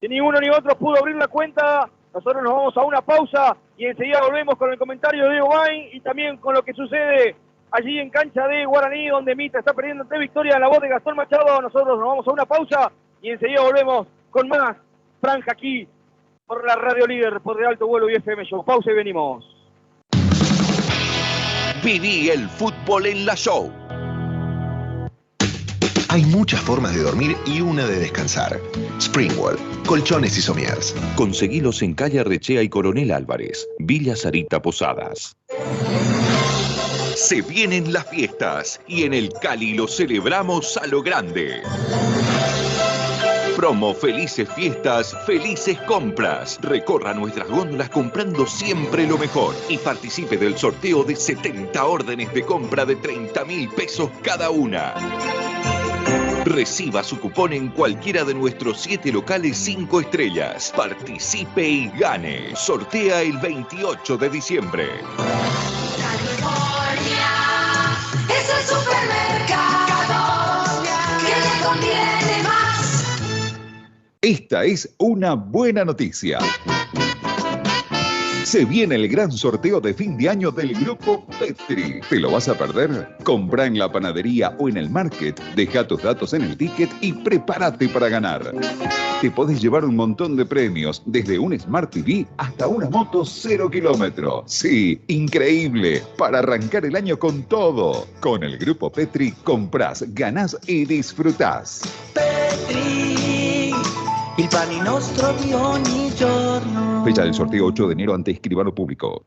que ni uno ni otro pudo abrir la cuenta. Nosotros nos vamos a una pausa y enseguida volvemos con el comentario de Diego Bain y también con lo que sucede allí en cancha de Guaraní, donde Mita está perdiendo ante Victoria en la voz de Gastón Machado. Nosotros nos vamos a una pausa y enseguida volvemos con más franja aquí por la Radio Líder, por De Alto Vuelo y FM Show. Pausa y venimos. Viví el fútbol en la Show. Hay muchas formas de dormir y una de descansar. Springwell, colchones y somiers. Conseguilos en calle Arrechea y Coronel Álvarez, Villa Sarita Posadas. Se vienen las fiestas y en el Cali lo celebramos a lo grande. Promo Felices Fiestas, Felices Compras. Recorra nuestras góndolas comprando siempre lo mejor y participe del sorteo de 70 órdenes de compra de 30.000 pesos cada una. Reciba su cupón en cualquiera de nuestros 7 locales 5 estrellas. Participe y gane. Sortea el 28 de diciembre. California es el supermercado que le conviene más. Esta es una buena noticia. Se viene el gran sorteo de fin de año del Grupo Petri. ¿Te lo vas a perder? Compra en la panadería o en el market, deja tus datos en el ticket y prepárate para ganar. Te podés llevar un montón de premios, desde un Smart TV hasta una moto 0 kilómetros. Sí, increíble, para arrancar el año con todo. Con el Grupo Petri comprás, ganás y disfrutás. Petri, il pane nostro di ogni giorno. Fecha del sorteo 8 de enero ante escribano público.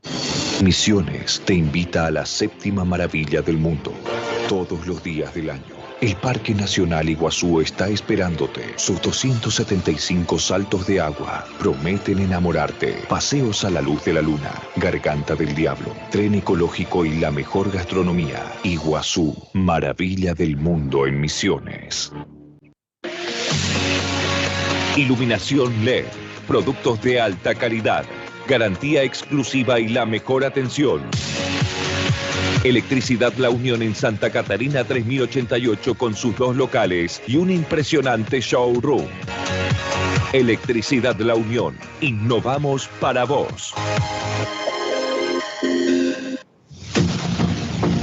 Misiones te invita a la 7ª maravilla del mundo. Todos los días del año, el Parque Nacional Iguazú está esperándote. Sus 275 saltos de agua prometen enamorarte. Paseos a la luz de la luna, Garganta del Diablo, tren ecológico y la mejor gastronomía. Iguazú, maravilla del mundo en Misiones. Iluminación LED. Productos de alta calidad, garantía exclusiva y la mejor atención. Electricidad La Unión en Santa Catarina 3088 con sus 2 locales y un impresionante showroom. Electricidad La Unión, innovamos para vos.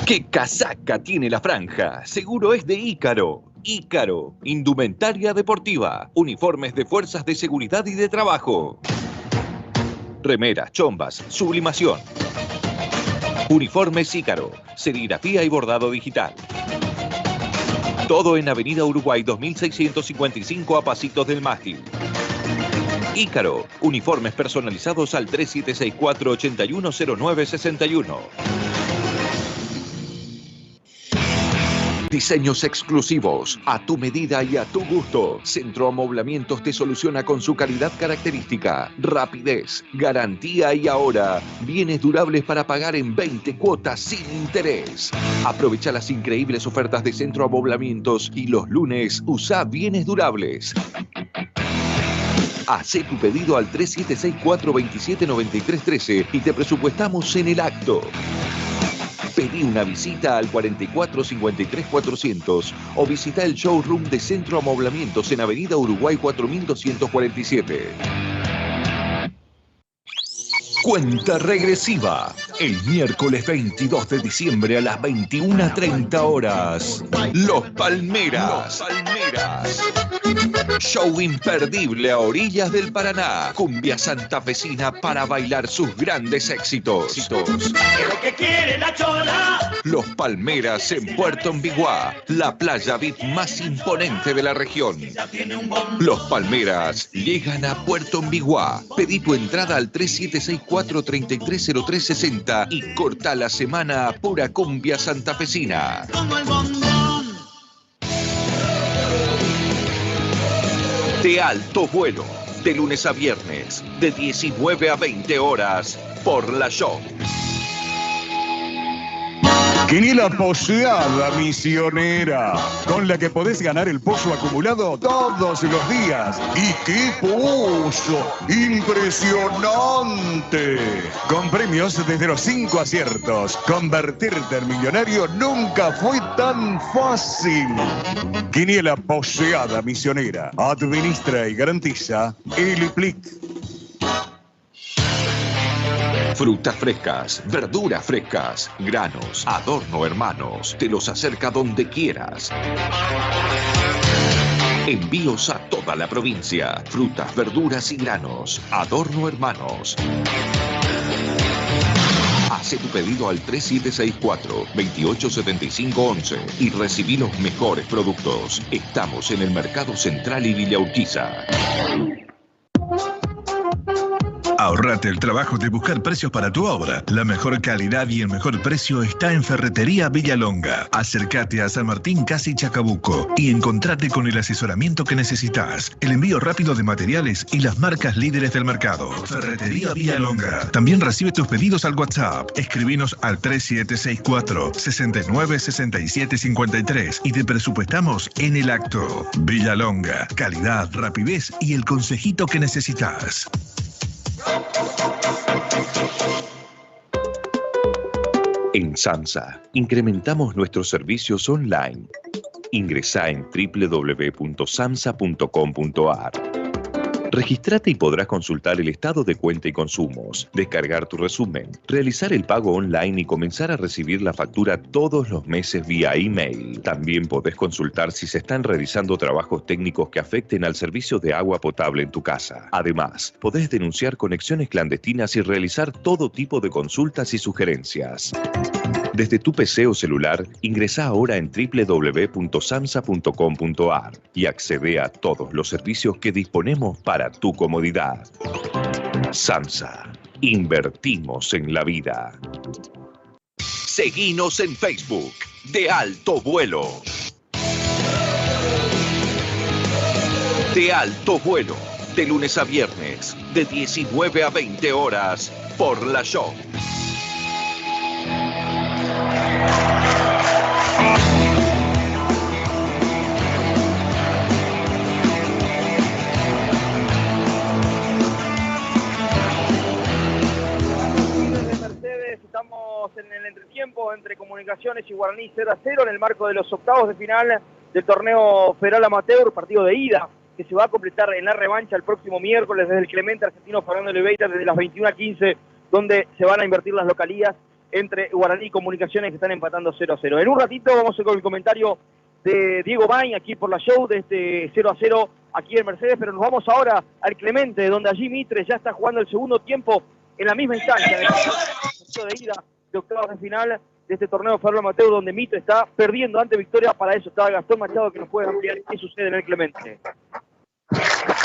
¡Qué casaca tiene la franja! Seguro es de Ícaro. Ícaro, indumentaria deportiva, uniformes de fuerzas de seguridad y de trabajo. remeras, chombas, sublimación. Uniformes Ícaro, serigrafía y bordado digital. Todo en Avenida Uruguay 2655 a pasitos del mástil. Ícaro, uniformes personalizados al 3764-810961. Diseños exclusivos, a tu medida y a tu gusto. Centro Amoblamientos te soluciona con su calidad característica, rapidez, garantía y ahora bienes durables para pagar en 20 cuotas sin interés. Aprovecha las increíbles ofertas de Centro Amoblamientos y los lunes usa bienes durables. Hacé tu pedido al 3764-279313 y te presupuestamos en el acto. Pedí una visita al 4453-400 o visita el showroom de Centro Amoblamientos en Avenida Uruguay 4247. Cuenta regresiva. El miércoles 22 de diciembre a las 21:30 horas. Los Palmeras. Show imperdible a orillas del Paraná. Cumbia santafesina para bailar sus grandes éxitos. Lo que quiere la chola. Los Palmeras en Puerto Enviguá, la playa VIP más imponente de la región. Los Palmeras llegan a Puerto Enviguá. Pedí tu entrada al 3764-330360 y corta la semana a pura cumbia santafesina. Como el bombón. De alto vuelo, de lunes a viernes, de 19 a 20 horas, por La Show. Quiniela Poseada Misionera, con la que podés ganar el pozo acumulado todos los días. ¡Y qué pozo! ¡Impresionante! Con premios desde los 5 aciertos. Convertirte en millonario nunca fue tan fácil. Quiniela Poseada Misionera. Administra y garantiza el PLIC. Frutas frescas, verduras frescas, granos, Adorno Hermanos, te los acerca donde quieras. Envíos a toda la provincia. Frutas, verduras y granos, Adorno Hermanos. Hace tu pedido al 3764-287511 y recibí los mejores productos. Estamos en el Mercado Central y Villa Urquiza. Ahorrate el trabajo de buscar precios para tu obra. La mejor calidad y el mejor precio está en Ferretería Villalonga. Acércate a San Martín, casi Chacabuco, y encontrate con el asesoramiento que necesitas, el envío rápido de materiales y las marcas líderes del mercado. Ferretería Villalonga. También recibe tus pedidos al WhatsApp. Escribinos al 3764-696753 y te presupuestamos en el acto. Villalonga. Calidad, rapidez y el consejito que necesitas. En SAMSA, incrementamos nuestros servicios online. Ingresá en www.samsa.com.ar. Regístrate y podrás consultar el estado de cuenta y consumos, descargar tu resumen, realizar el pago online y comenzar a recibir la factura todos los meses vía email. También podés consultar si se están realizando trabajos técnicos que afecten al servicio de agua potable en tu casa. Además, podés denunciar conexiones clandestinas y realizar todo tipo de consultas y sugerencias. Desde tu PC o celular, ingresá ahora en www.samsa.com.ar y accede a todos los servicios que disponemos para tu comodidad. SAMSA. Invertimos en la vida. Seguinos en Facebook. De Alto Vuelo. De Alto Vuelo. De lunes a viernes. De 19 a 20 horas. Por La Show. Estamos en el entretiempo entre Comunicaciones y Guaraní 0-0 en el marco de los octavos de final del torneo federal amateur, partido de ida que se va a completar en la revancha el próximo miércoles desde el Clemente Argentino Fernando Oliveira desde las 21:15, donde se van a invertir las localías entre Guaraní y Comunicaciones, que están empatando 0-0. En un ratito vamos a ir con el comentario de Diego Bain aquí por La Show de este 0-0 aquí en Mercedes, pero nos vamos ahora al Clemente, donde allí Mitre ya está jugando el segundo tiempo en la misma instancia del partido de ida de octavos de final de este torneo Fernando Mateo, donde Mitre está perdiendo ante Victoria. Para eso está Gastón Machado, que nos puede ampliar qué sucede en el Clemente.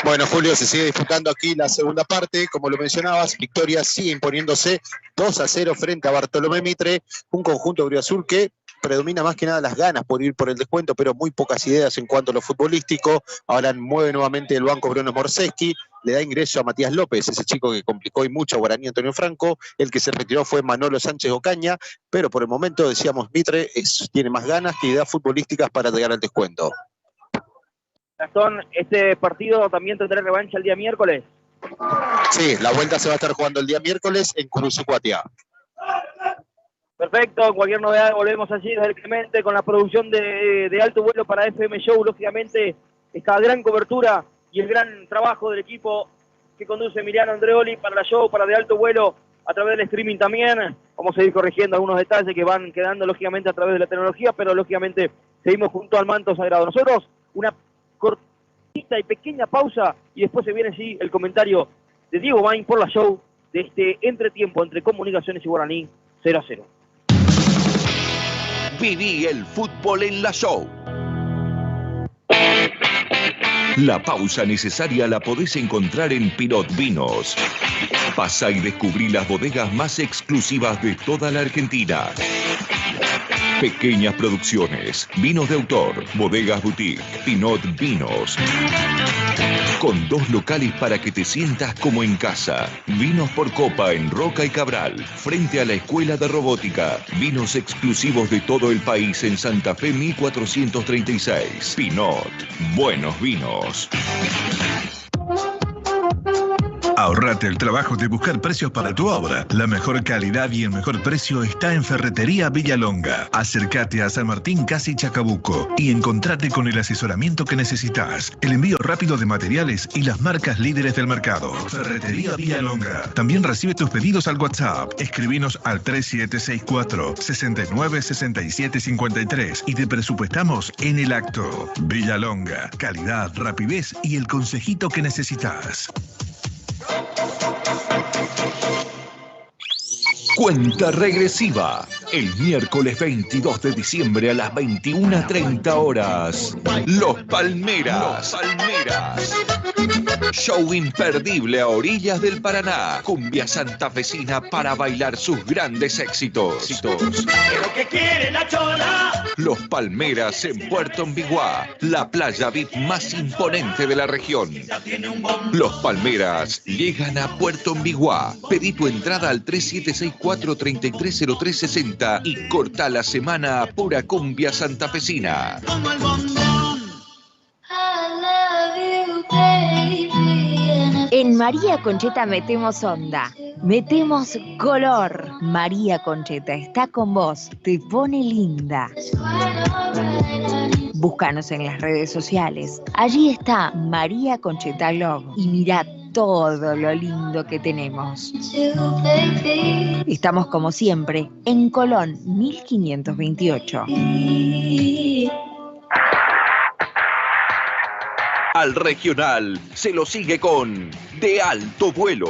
Bueno, Julio, se sigue disputando aquí la segunda parte. Como lo mencionabas, Victoria sigue imponiéndose 2-0 frente a Bartolomé Mitre, un conjunto auriazul que predomina más que nada las ganas por ir por el descuento, pero muy pocas ideas en cuanto a lo futbolístico. Ahora mueve nuevamente el banco Bruno Morseski, le da ingreso a Matías López, ese chico que complicó y mucho a Guaraní Antonio Franco. El que se retiró fue Manolo Sánchez Ocaña, pero por el momento, decíamos, Mitre tiene más ganas que ideas futbolísticas para llegar al descuento. Gastón, este partido también tendrá revancha el día miércoles. Sí, la vuelta se va a estar jugando el día miércoles en Curuzucuatia. Perfecto, cualquier novedad volvemos allí desde el Clemente con la producción de Alto Vuelo para FM Show. Lógicamente, esta gran cobertura y el gran trabajo del equipo que conduce Emiliano Andreoli para la show, para De Alto Vuelo, a través del streaming también. Vamos a ir corrigiendo algunos detalles que van quedando lógicamente a través de la tecnología, pero lógicamente seguimos junto al manto sagrado. Nosotros, una cortita y pequeña pausa y después se viene sí el comentario de Diego Bain por la show de este entretiempo entre Comunicaciones y Guaraní 0-0. Viví el fútbol en la show. La pausa necesaria la podés encontrar en Pinot Vinos. Pasa y descubrí las bodegas más exclusivas de toda la Argentina. Pequeñas producciones, vinos de autor, bodegas boutique, Pinot Vinos. Con 2 locales para que te sientas como en casa. Vinos por copa en Roca y Cabral, frente a la Escuela de Robótica. Vinos exclusivos de todo el país en Santa Fe 1436. Pinot, buenos vinos. Ahorrate el trabajo de buscar precios para tu obra. La mejor calidad y el mejor precio está en Ferretería Villalonga. Acércate a San Martín, casi Chacabuco, y encontrate con el asesoramiento que necesitas, el envío rápido de materiales y las marcas líderes del mercado. Ferretería Villalonga. También recibe tus pedidos al WhatsApp. Escribinos al 3764-696753 y te presupuestamos en el acto. Villalonga. Calidad, rapidez y el consejito que necesitas. Cuenta regresiva. El miércoles 22 de diciembre a las 21:30 horas. Los Palmeras. Show imperdible a orillas del Paraná. Cumbia santafesina para bailar sus grandes éxitos. Lo que quiere la chola. Los Palmeras en Puerto Enviguá, la playa VIP más imponente de la región. Los Palmeras llegan a Puerto Enviguá. Pedí tu entrada al 3764-330360 y corta la semana a pura cumbia santafesina. Como el bombón. En María Concheta metemos onda, metemos color. María Concheta está con vos, te pone linda. Búscanos en las redes sociales. Allí está María Concheta Blog y mirá todo lo lindo que tenemos. Estamos como siempre en Colón 1528. Al regional se lo sigue con De Alto Vuelo.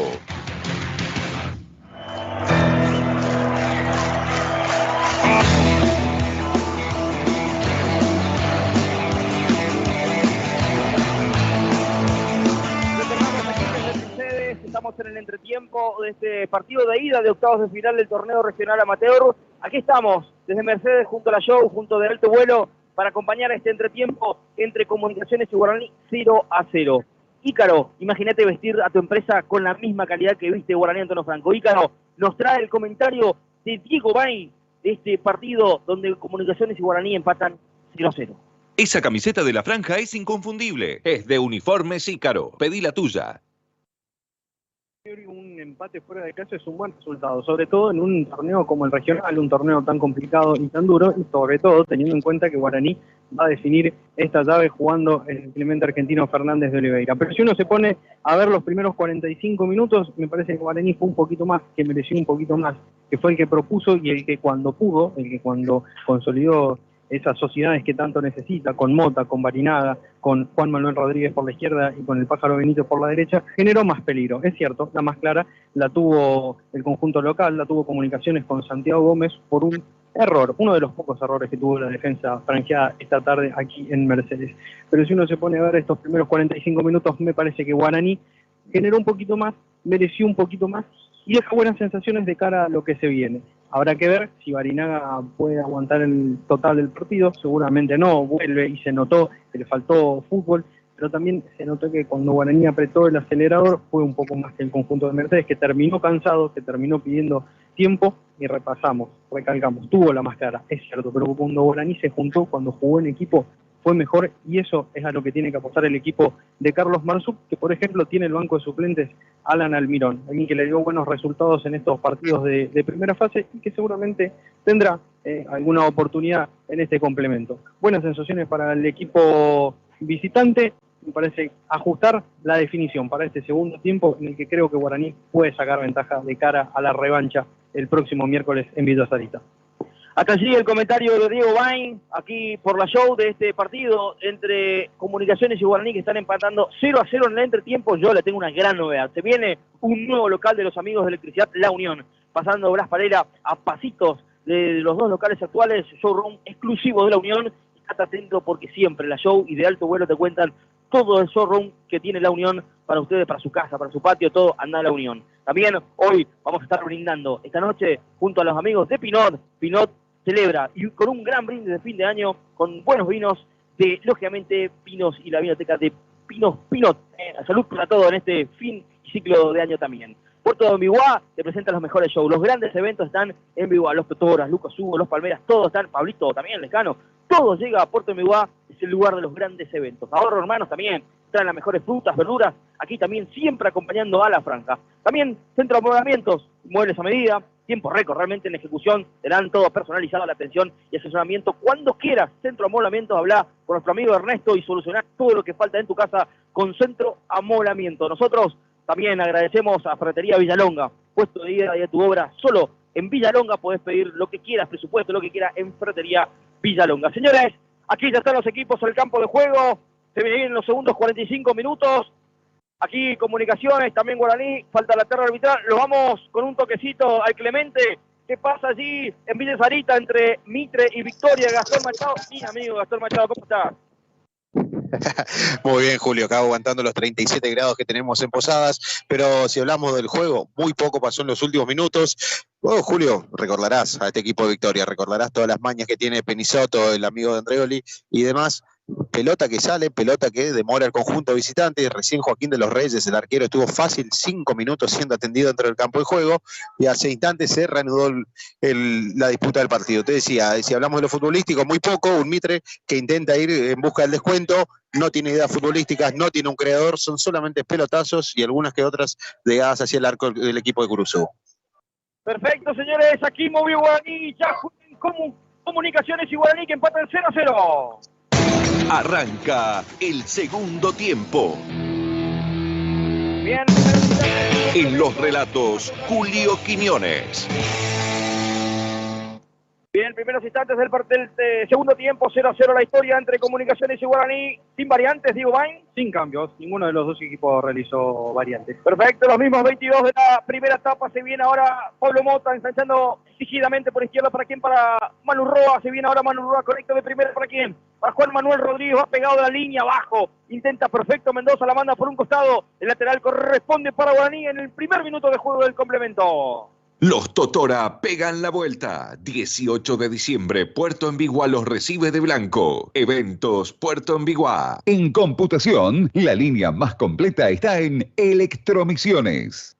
Estamos en el entretiempo de este partido de ida de octavos de final del torneo regional amateur. Aquí estamos, desde Mercedes, junto a la show, junto de Alto Vuelo, para acompañar este entretiempo entre Comunicaciones y Guaraní 0-0. Ícaro, imagínate vestir a tu empresa con la misma calidad que viste Guaraní Antonio Franco. Ícaro nos trae el comentario de Diego Bain de este partido donde Comunicaciones y Guaraní empatan 0-0. Esa camiseta de la franja es inconfundible. Es de Uniformes Ícaro. Pedí la tuya. Un empate fuera de casa es un buen resultado, sobre todo en un torneo como el regional, un torneo tan complicado y tan duro, y sobre todo teniendo en cuenta que Guaraní va a definir esta llave jugando en el Clemente Argentino Fernández de Oliveira. Pero si uno se pone a ver los primeros 45 minutos, me parece que Guaraní fue un poquito más, que mereció un poquito más, que fue el que propuso y el que cuando pudo, el que cuando consolidó esas sociedades que tanto necesita, con Mota, con Barinaga, con Juan Manuel Rodríguez por la izquierda y con el Pájaro Benítez por la derecha, generó más peligro. Es cierto, la más clara la tuvo el conjunto local, la tuvo Comunicaciones con Santiago Gómez por un error, uno de los pocos errores que tuvo la defensa franqueada esta tarde aquí en Mercedes. Pero si uno se pone a ver estos primeros 45 minutos, me parece que Guaraní generó un poquito más, mereció un poquito más y deja buenas sensaciones de cara a lo que se viene. Habrá que ver si Barinaga puede aguantar el total del partido, seguramente no, vuelve y se notó que le faltó fútbol, pero también se notó que cuando Guaraní apretó el acelerador fue un poco más que el conjunto de Mercedes, que terminó cansado, que terminó pidiendo tiempo y recalcamos, tuvo la más clara, es cierto, pero cuando Guaraní se juntó, cuando jugó en equipo, fue mejor y eso es a lo que tiene que apostar el equipo de Carlos Marzuk, que por ejemplo tiene el banco de suplentes Alan Almirón, alguien que le dio buenos resultados en estos partidos de primera fase y que seguramente tendrá alguna oportunidad en este complemento. Buenas sensaciones para el equipo visitante, me parece ajustar la definición para este segundo tiempo en el que creo que Guaraní puede sacar ventaja de cara a la revancha el próximo miércoles en Villa Sarita. Hasta allí el comentario de Diego Bain, aquí por la show de este partido entre Comunicaciones y Guaraní, que están empatando 0-0 en el entretiempo. Yo le tengo una gran novedad. Se viene un nuevo local de los amigos de Electricidad La Unión, pasando Blas Parera a pasitos de los dos locales actuales, showroom exclusivo de La Unión. Estate atento porque siempre la show y de alto vuelo te cuentan todo el showroom que tiene La Unión para ustedes, para su casa, para su patio, todo anda a La Unión. También hoy vamos a estar brindando esta noche junto a los amigos de Pinot. Pinot celebra y con un gran brindis de fin de año con buenos vinos de, lógicamente, Pinos y la vinoteca de Pinos Pinot. Salud para todos en este fin y ciclo de año también. Puerto de Envigüá te presenta los mejores shows. Los grandes eventos están en Envigüá. Los Totoras, Lucas Hugo, Los Palmeras, todos están. Pablito también, Lescano. Todo llega a Puerto de Envigüá. Es el lugar de los grandes eventos. Ahorro Hermanos también. Traen las mejores frutas, verduras. Aquí también siempre acompañando a la franja. También Centro de Amoblamientos, muebles a medida. Tiempo récord, realmente en ejecución, te dan todo personalizado, la atención y asesoramiento cuando quieras. Centro Amoblamiento, habla con nuestro amigo Ernesto y solucionar todo lo que falta en tu casa con Centro Amoblamiento. Nosotros también agradecemos a Ferretería Villalonga, puesto de ida de tu obra. Solo en Villalonga podés pedir lo que quieras, presupuesto, lo que quieras en Ferretería Villalonga. Señores, aquí ya están los equipos en el campo de juego, se vienen los segundos 45 minutos. Aquí Comunicaciones, también Guaraní, falta la terna arbitral. Lo vamos con un toquecito al Clemente. ¿Qué pasa allí en Villa Sarita entre Mitre y Victoria? Gastón Machado. Sí, amigo Gastón Machado, ¿cómo estás? Muy bien, Julio, acá aguantando los 37 grados que tenemos en Posadas, pero si hablamos del juego, muy poco pasó en los últimos minutos. Oh, Julio, recordarás a este equipo de Victoria, recordarás todas las mañas que tiene Penisoto, el amigo de Andreoli y demás. Pelota que sale, pelota que demora el conjunto visitante. Recién Joaquín de los Reyes, el arquero, estuvo fácil 5 minutos siendo atendido dentro del campo de juego y hace instantes se reanudó la disputa del partido. Te decía, si hablamos de lo futbolístico, muy poco. Un Mitre que intenta ir en busca del descuento, no tiene ideas futbolísticas, no tiene un creador, son solamente pelotazos y algunas que otras llegadas hacia el arco del equipo de Curuzú. Perfecto, señores, aquí movió Guaraní, ya Comunicaciones y Guaraní que empatan 0-0. Arranca el segundo tiempo. Bien. En los relatos, Julio Quiñones. Bien, primeros instantes del segundo tiempo, 0-0 la historia entre Comunicaciones y Guaraní, sin variantes, Diego Bain. Sin cambios, ninguno de los dos equipos realizó variantes. Perfecto, los mismos 22 de la primera etapa, se viene ahora Pablo Mota ensanchando exigidamente por izquierda, ¿para quién? Para Manu Roa, se viene ahora Manu Roa, correcto de primera, ¿para quién? Para Juan Manuel Rodríguez, va pegado de la línea abajo, intenta perfecto Mendoza, la manda por un costado, el lateral corresponde para Guaraní en el primer minuto de juego del complemento. Los Totora pegan la vuelta. 18 de diciembre, Puerto Envigüá los recibe de blanco. Eventos Puerto Envigüá. En computación, la línea más completa está en Electromisiones.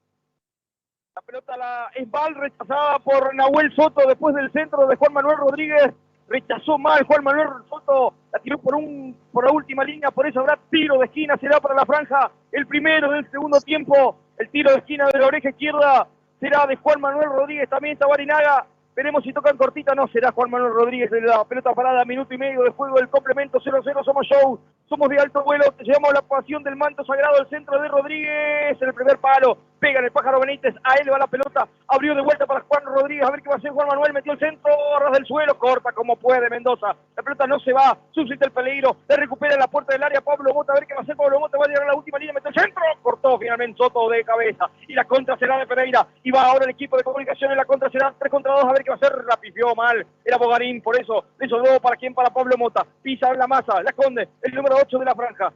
La pelota es mal rechazada por Nahuel Soto después del centro de Juan Manuel Rodríguez. Rechazó mal Juan Manuel Soto, la tiró por la última línea, por eso habrá tiro de esquina, será para la franja el primero del segundo tiempo. El tiro de esquina de la oreja izquierda será de Juan Manuel Rodríguez, también está Barinaga. Veremos si tocan cortita, no será Juan Manuel Rodríguez de la pelota parada, minuto y medio de juego del complemento, 0-0, somos show, somos de alto vuelo, te llevamos la pasión del manto sagrado al centro de Rodríguez, en el primer palo, pega en el Pájaro Benítez, a él le va la pelota, abrió de vuelta para Juan Rodríguez, a ver qué va a hacer Juan Manuel, metió el centro, ras del suelo, corta como puede Mendoza, la pelota no se va, suscita el peligro, le recupera en la puerta del área Pablo Mota, a ver qué va a hacer Pablo Mota, va a llegar a la última línea, metió el centro, cortó finalmente Soto de cabeza, y la contra será de Pereira, y va ahora el equipo de Comunicaciones, la contra será 3 contra 2, a ver qué va a hacer, la pifió mal, era Bogarín, por eso, le sobró para quién, para Pablo Mota, pisa la masa, la esconde, el número 8 de la franja,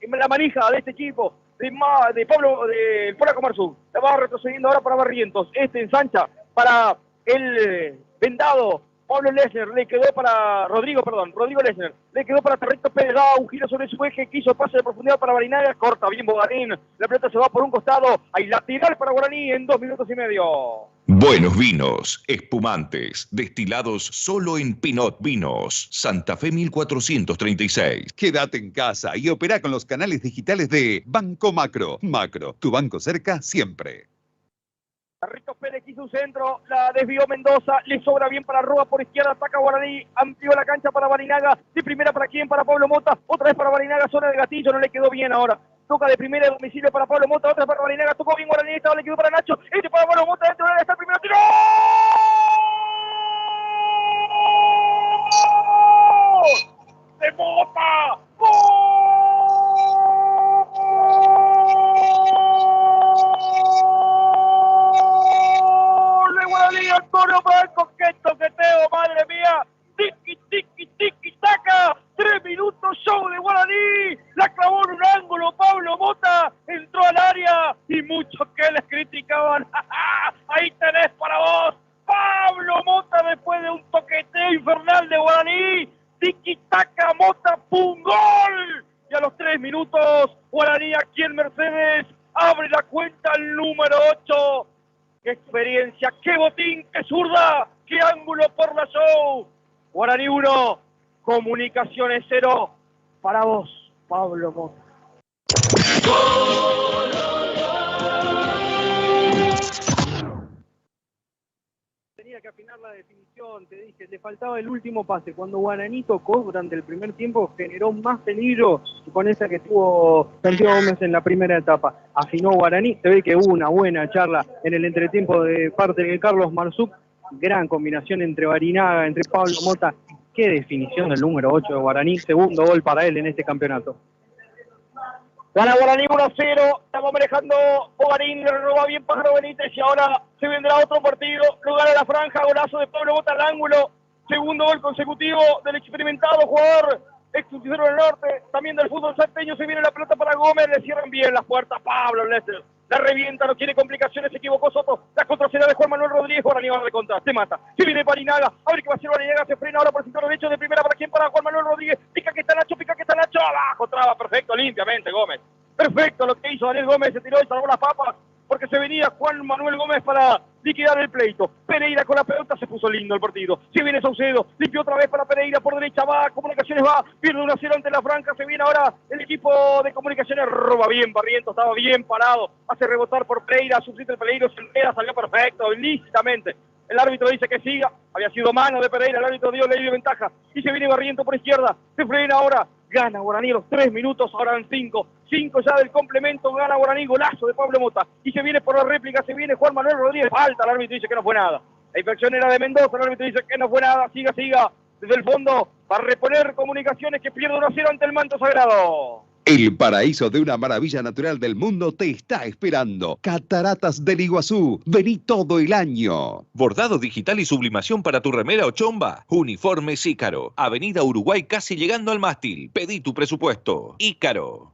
la manija de este equipo, de Pablo, del Polaco Marzú, la va retrocediendo ahora para Barrientos, ensancha para el vendado, Pablo Lesner, le quedó para Rodrigo Lesner, le quedó para Territo Pérez, da un giro sobre su eje, quiso pase de profundidad para Barinaga, corta bien Bogarín, la pelota se va por un costado, hay lateral para Guaraní en 2 minutos y medio. Buenos vinos, espumantes, destilados solo en Pinot Vinos, Santa Fe 1436. Quédate en casa y opera con los canales digitales de Banco Macro. Macro, tu banco cerca siempre. Territo Pérez quiso un centro, la desvió Mendoza, le sobra bien para Roa por izquierda, ataca Guaraní, amplió la cancha para Barinaga, de primera para quién, para Pablo Mota, otra vez para Barinaga, zona de gatillo, no le quedó bien ahora. Toca de primera de domicilio para Pablo Mota, otra para Barinaga, tocó bien Guaraní, esta le quedó para Nacho, este para Pablo Mota, dentro de la está el primero, ¡tiro! ¡De Mota! ¡Gol de Guaraní! Antonio Franco, qué toqueteo, madre mía, tiki, tiki, tiki, taca, 3 minutos, show de Guaraní, la clavó en un ángulo Pablo Mota, entró al área y muchos que les criticaban, ahí tenés para vos, Pablo Mota después de un toqueteo infernal de Guaraní, tiki taca Mota, ¡pum! ¡Gol! Y a los 3 minutos, Guaraní aquí en Mercedes abre la cuenta al número 8. ¡Qué experiencia! ¡Qué botín! ¡Qué zurda! ¡Qué ángulo por la show! Guaraní 1, Comunicaciones 0. Para vos, Pablo Mota. Tenía que afinar la definición, te dije, le faltaba el último pase. Cuando Guaraní tocó durante el primer tiempo, generó más peligro con esa que tuvo Santiago Gómez en la primera etapa. Afinó Guaraní, se ve que hubo una buena charla en el entretiempo de parte de Carlos Marzú. Gran combinación entre Barinaga, entre Pablo Mota. Qué definición del número 8 de Guaraní, segundo gol para él en este campeonato. Gana Guaraní 1-0, estamos manejando Bogarín, le roba bien Pájaro Benítez y ahora se vendrá otro partido, lo gana la franja, golazo de Pablo Mota al ángulo, segundo gol consecutivo del experimentado jugador ex-Crucero del Norte, también del fútbol salteño, se viene la pelota para Gómez, le cierran bien las puertas, Pablo Lester, la revienta, no quiere complicaciones, se equivocó Soto, la contracción de Juan Manuel Rodríguez, Guaraní va de contra, se mata, se viene Barinaga, a ver qué va a hacer Barinaga, se frena ahora por el sector derecho de primera, para quién, para Juan Manuel Rodríguez, pica que está Nacho, abajo, traba, perfecto, limpiamente Gómez, perfecto lo que hizo Daniel Gómez, se tiró y salvó las papas, porque se venía Juan Manuel Gómez para liquidar el pleito. Pereira con la pelota, se puso lindo el partido. Se viene Saucedo, limpió otra vez para Pereira, por derecha va, Comunicaciones va, pierde 1-0 ante la franja, se viene ahora el equipo de Comunicaciones, roba bien Barrientos, estaba bien parado, hace rebotar por Pereira, subsiste el peligro, salió perfecto, ilícitamente. El árbitro dice que siga, había sido mano de Pereira, el árbitro dio ley de ventaja, y se viene Barrientos por izquierda, se frena ahora, gana Guaraní los 3 minutos, ahora en 5 ya del complemento, gana Guaraní, golazo de Pablo Mota, y se viene por la réplica, se viene Juan Manuel Rodríguez, falta, el árbitro dice que no fue nada, la infracción era de Mendoza, el árbitro dice que no fue nada, siga, desde el fondo, para reponer Comunicaciones que pierde 1-0 ante el Manto Sagrado. El paraíso de una maravilla natural del mundo te está esperando. Cataratas del Iguazú. Vení todo el año. Bordado digital y sublimación para tu remera o chomba. Uniformes Ícaro. Avenida Uruguay casi llegando al mástil. Pedí tu presupuesto. Ícaro.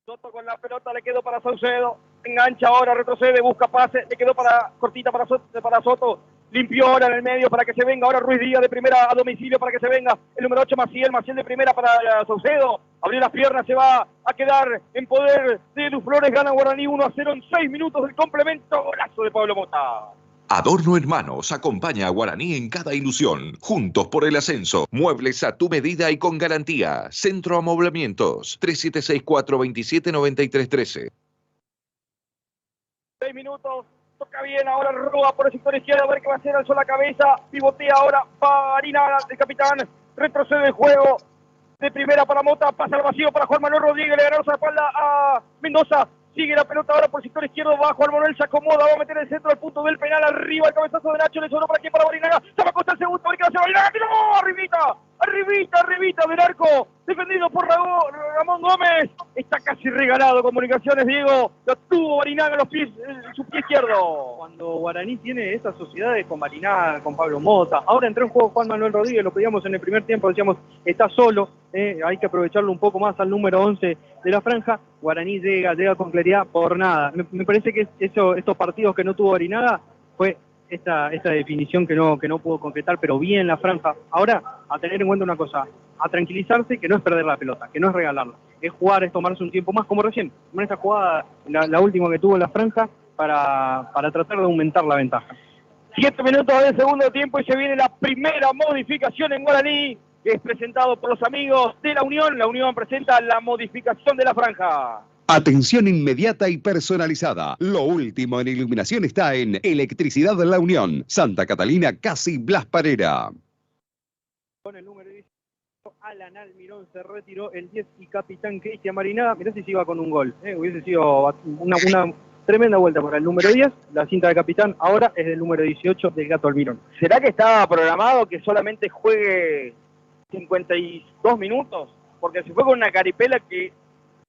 Soto con la pelota, le quedó para Saucedo. Engancha ahora, retrocede, busca pase. Le quedó para cortita para Soto. Limpió ahora en el medio para que se venga. Ahora Ruiz Díaz de primera a domicilio para que se venga. El número 8 Maciel de primera para Saucedo. Abrió las piernas, se va a quedar en poder de Edu Flores. Gana Guaraní 1-0 en 6 minutos del complemento. Golazo de Pablo Mota. Adorno Hermanos acompaña a Guaraní en cada ilusión. Juntos por el ascenso. Muebles a tu medida y con garantía. Centro Amoblamientos. 3764279313. 6 minutos. Toca bien, ahora roba por el sector izquierdo, a ver qué va a hacer, alzó la cabeza, pivotea ahora, Barinaga, el capitán, retrocede el juego, de primera para Mota, pasa al vacío para Juan Manuel Rodríguez, le ganó la espalda a Mendoza, Sigue la pelota ahora por el sector izquierdo, va Juan Manuel, se acomoda, va a meter el centro al punto del penal, arriba el cabezazo de Nacho, le sobró para aquí para Barinaga, se va a costar el segundo, a ver qué hace Barinaga, tiró, arribita del arco, defendido por Ramón Gómez, está casi regalado Comunicaciones, Diego, lo tuvo Barinaga en los pies, en su pie izquierdo. Cuando Guaraní tiene esas sociedades con Barinaga, con Pablo Mota, ahora entró en juego Juan Manuel Rodríguez, lo pedíamos en el primer tiempo, decíamos, está solo, hay que aprovecharlo un poco más al número 11 de la franja. Guaraní llega con claridad por nada. Me parece que estos partidos que no tuvo Barinaga fue esta definición que no pudo concretar, pero bien la franja. Ahora, a tener en cuenta una cosa, a tranquilizarse, que no es perder la pelota, que no es regalarla, es jugar, es tomarse un tiempo más, como recién, con esta jugada, la última que tuvo en la franja, para tratar de aumentar la ventaja. 7 minutos del segundo tiempo y se viene la primera modificación en Guaraní, que es presentado por los amigos de La Unión. La Unión presenta la modificación de la franja. Atención inmediata y personalizada. Lo último en iluminación está en Electricidad La Unión. Santa Catalina, casi Blas Parera. Con el número 10, Alan Almirón se retiró, el 10 y capitán Cristian Barinaga. Mirá si se iba con un gol. Hubiese sido una tremenda vuelta para el número 10. La cinta de capitán ahora es del número 18 del Gato Almirón. ¿Será que estaba programado que solamente juegue 52 minutos? Porque se fue con una caripela que...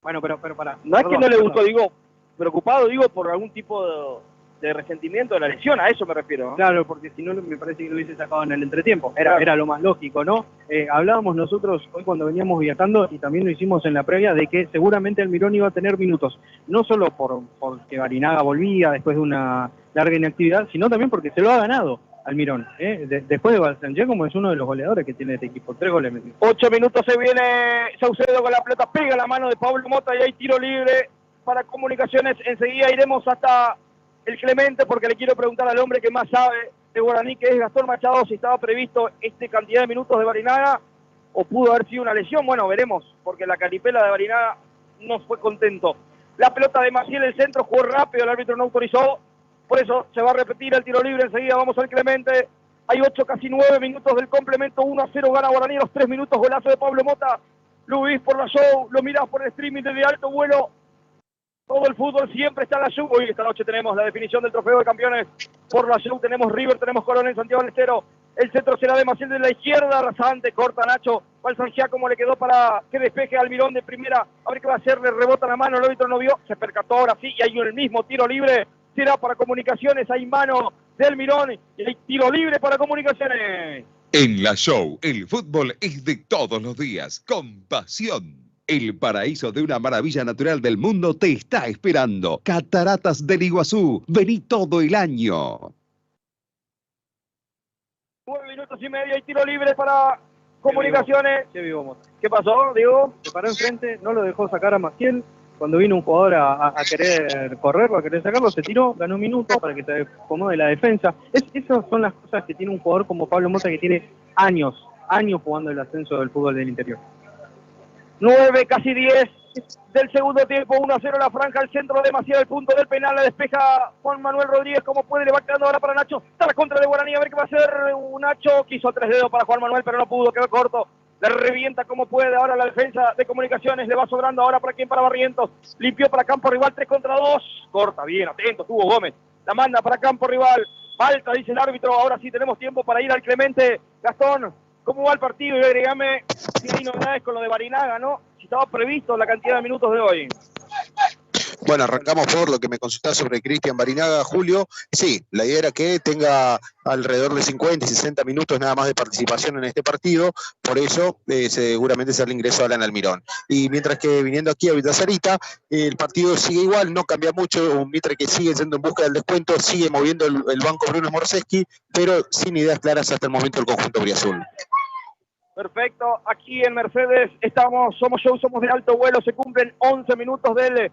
Bueno, pero para... No es que no le gustó, digo, preocupado, digo, por algún tipo de resentimiento de la lesión, a eso me refiero, ¿no? Claro, porque si no me parece que lo hubiese sacado en el entretiempo, era lo más lógico, ¿no? Hablábamos nosotros hoy cuando veníamos viajando, y también lo hicimos en la previa, de que seguramente Almirón iba a tener minutos, no solo porque Barinaga volvía después de una larga inactividad, sino también porque se lo ha ganado Almirón, después de Balsanger, como es uno de los goleadores que tiene este equipo, 3 goles metidos. 8 minutos se viene Saucedo con la pelota, pega la mano de Pablo Mota y hay tiro libre para Comunicaciones. Enseguida iremos hasta el Clemente porque le quiero preguntar al hombre que más sabe de Guaraní, que es Gastón Machado, si estaba previsto cantidad de minutos de Barinaga o pudo haber sido una lesión. Bueno, veremos, porque la caripela de Barinaga no fue contento. La pelota de Maciel, el centro, jugó rápido, el árbitro no autorizó. Por eso se va a repetir el tiro libre. Enseguida vamos al Clemente. Hay 8, casi 9 minutos del complemento. 1-0 gana Guaraní a los 3 minutos. Golazo de Pablo Mota. Luis por la show. Lo mirás por el streaming desde alto vuelo. Todo el fútbol siempre está en la show. Hoy esta noche tenemos la definición del trofeo de campeones. Por la show tenemos River, tenemos Coronel, Santiago del Estero. El centro será de Maciel de la izquierda. Rasante, corta Nacho. Balsangiá como le quedó para que despeje Almirón de primera. A ver qué va a hacer. Le rebota la mano. El árbitro no vio. Se percató ahora sí. Y hay el mismo tiro libre. Será para Comunicaciones, hay mano de Almirón y hay tiro libre para Comunicaciones. En la show, el fútbol es de todos los días, con pasión. El paraíso de una maravilla natural del mundo te está esperando. Cataratas del Iguazú, vení todo el año. 9 minutos y medio, hay tiro libre para Comunicaciones. ¿Qué pasó, Diego? Se paró enfrente, no lo dejó sacar a Maciel. Cuando vino un jugador a querer correrlo, a querer sacarlo, se tiró, ganó un minuto para que se acomode la defensa. Esas son las cosas que tiene un jugador como Pablo Mota, que tiene años jugando el ascenso del fútbol del interior. 9, casi 10 del segundo tiempo, 1-0 la franja, al centro demasiado el punto del penal, la despeja Juan Manuel Rodríguez, como puede, le va quedando ahora para Nacho, está la contra de Guaraní, a ver qué va a hacer Nacho, quiso 3 dedos para Juan Manuel, pero no pudo, quedó corto. Le revienta como puede ahora la defensa de Comunicaciones, le va sobrando ahora para quien, para Barrientos, limpió para campo rival, 3 contra 2, corta bien, atento, tuvo Gómez, la manda para campo rival, falta, dice el árbitro, ahora sí tenemos tiempo para ir al Clemente. Gastón, ¿cómo va el partido? Y agregame si hay novedades con lo de Barinaga, ¿no? Si estaba previsto la cantidad de minutos de hoy. Bueno, arrancamos por lo que me consultás sobre Cristian Barinaga, Julio. Sí, la idea era que tenga alrededor de 50 y 60 minutos nada más de participación en este partido, por eso seguramente será el ingreso de Alan Almirón. Y mientras que viniendo aquí a Villa Sarita, el partido sigue igual, no cambia mucho, mientras que sigue yendo en busca del descuento, sigue moviendo el banco Bruno Morseski, pero sin ideas claras hasta el momento el conjunto briazul. Perfecto, aquí en Mercedes somos show, somos de alto vuelo, se cumplen 11 minutos del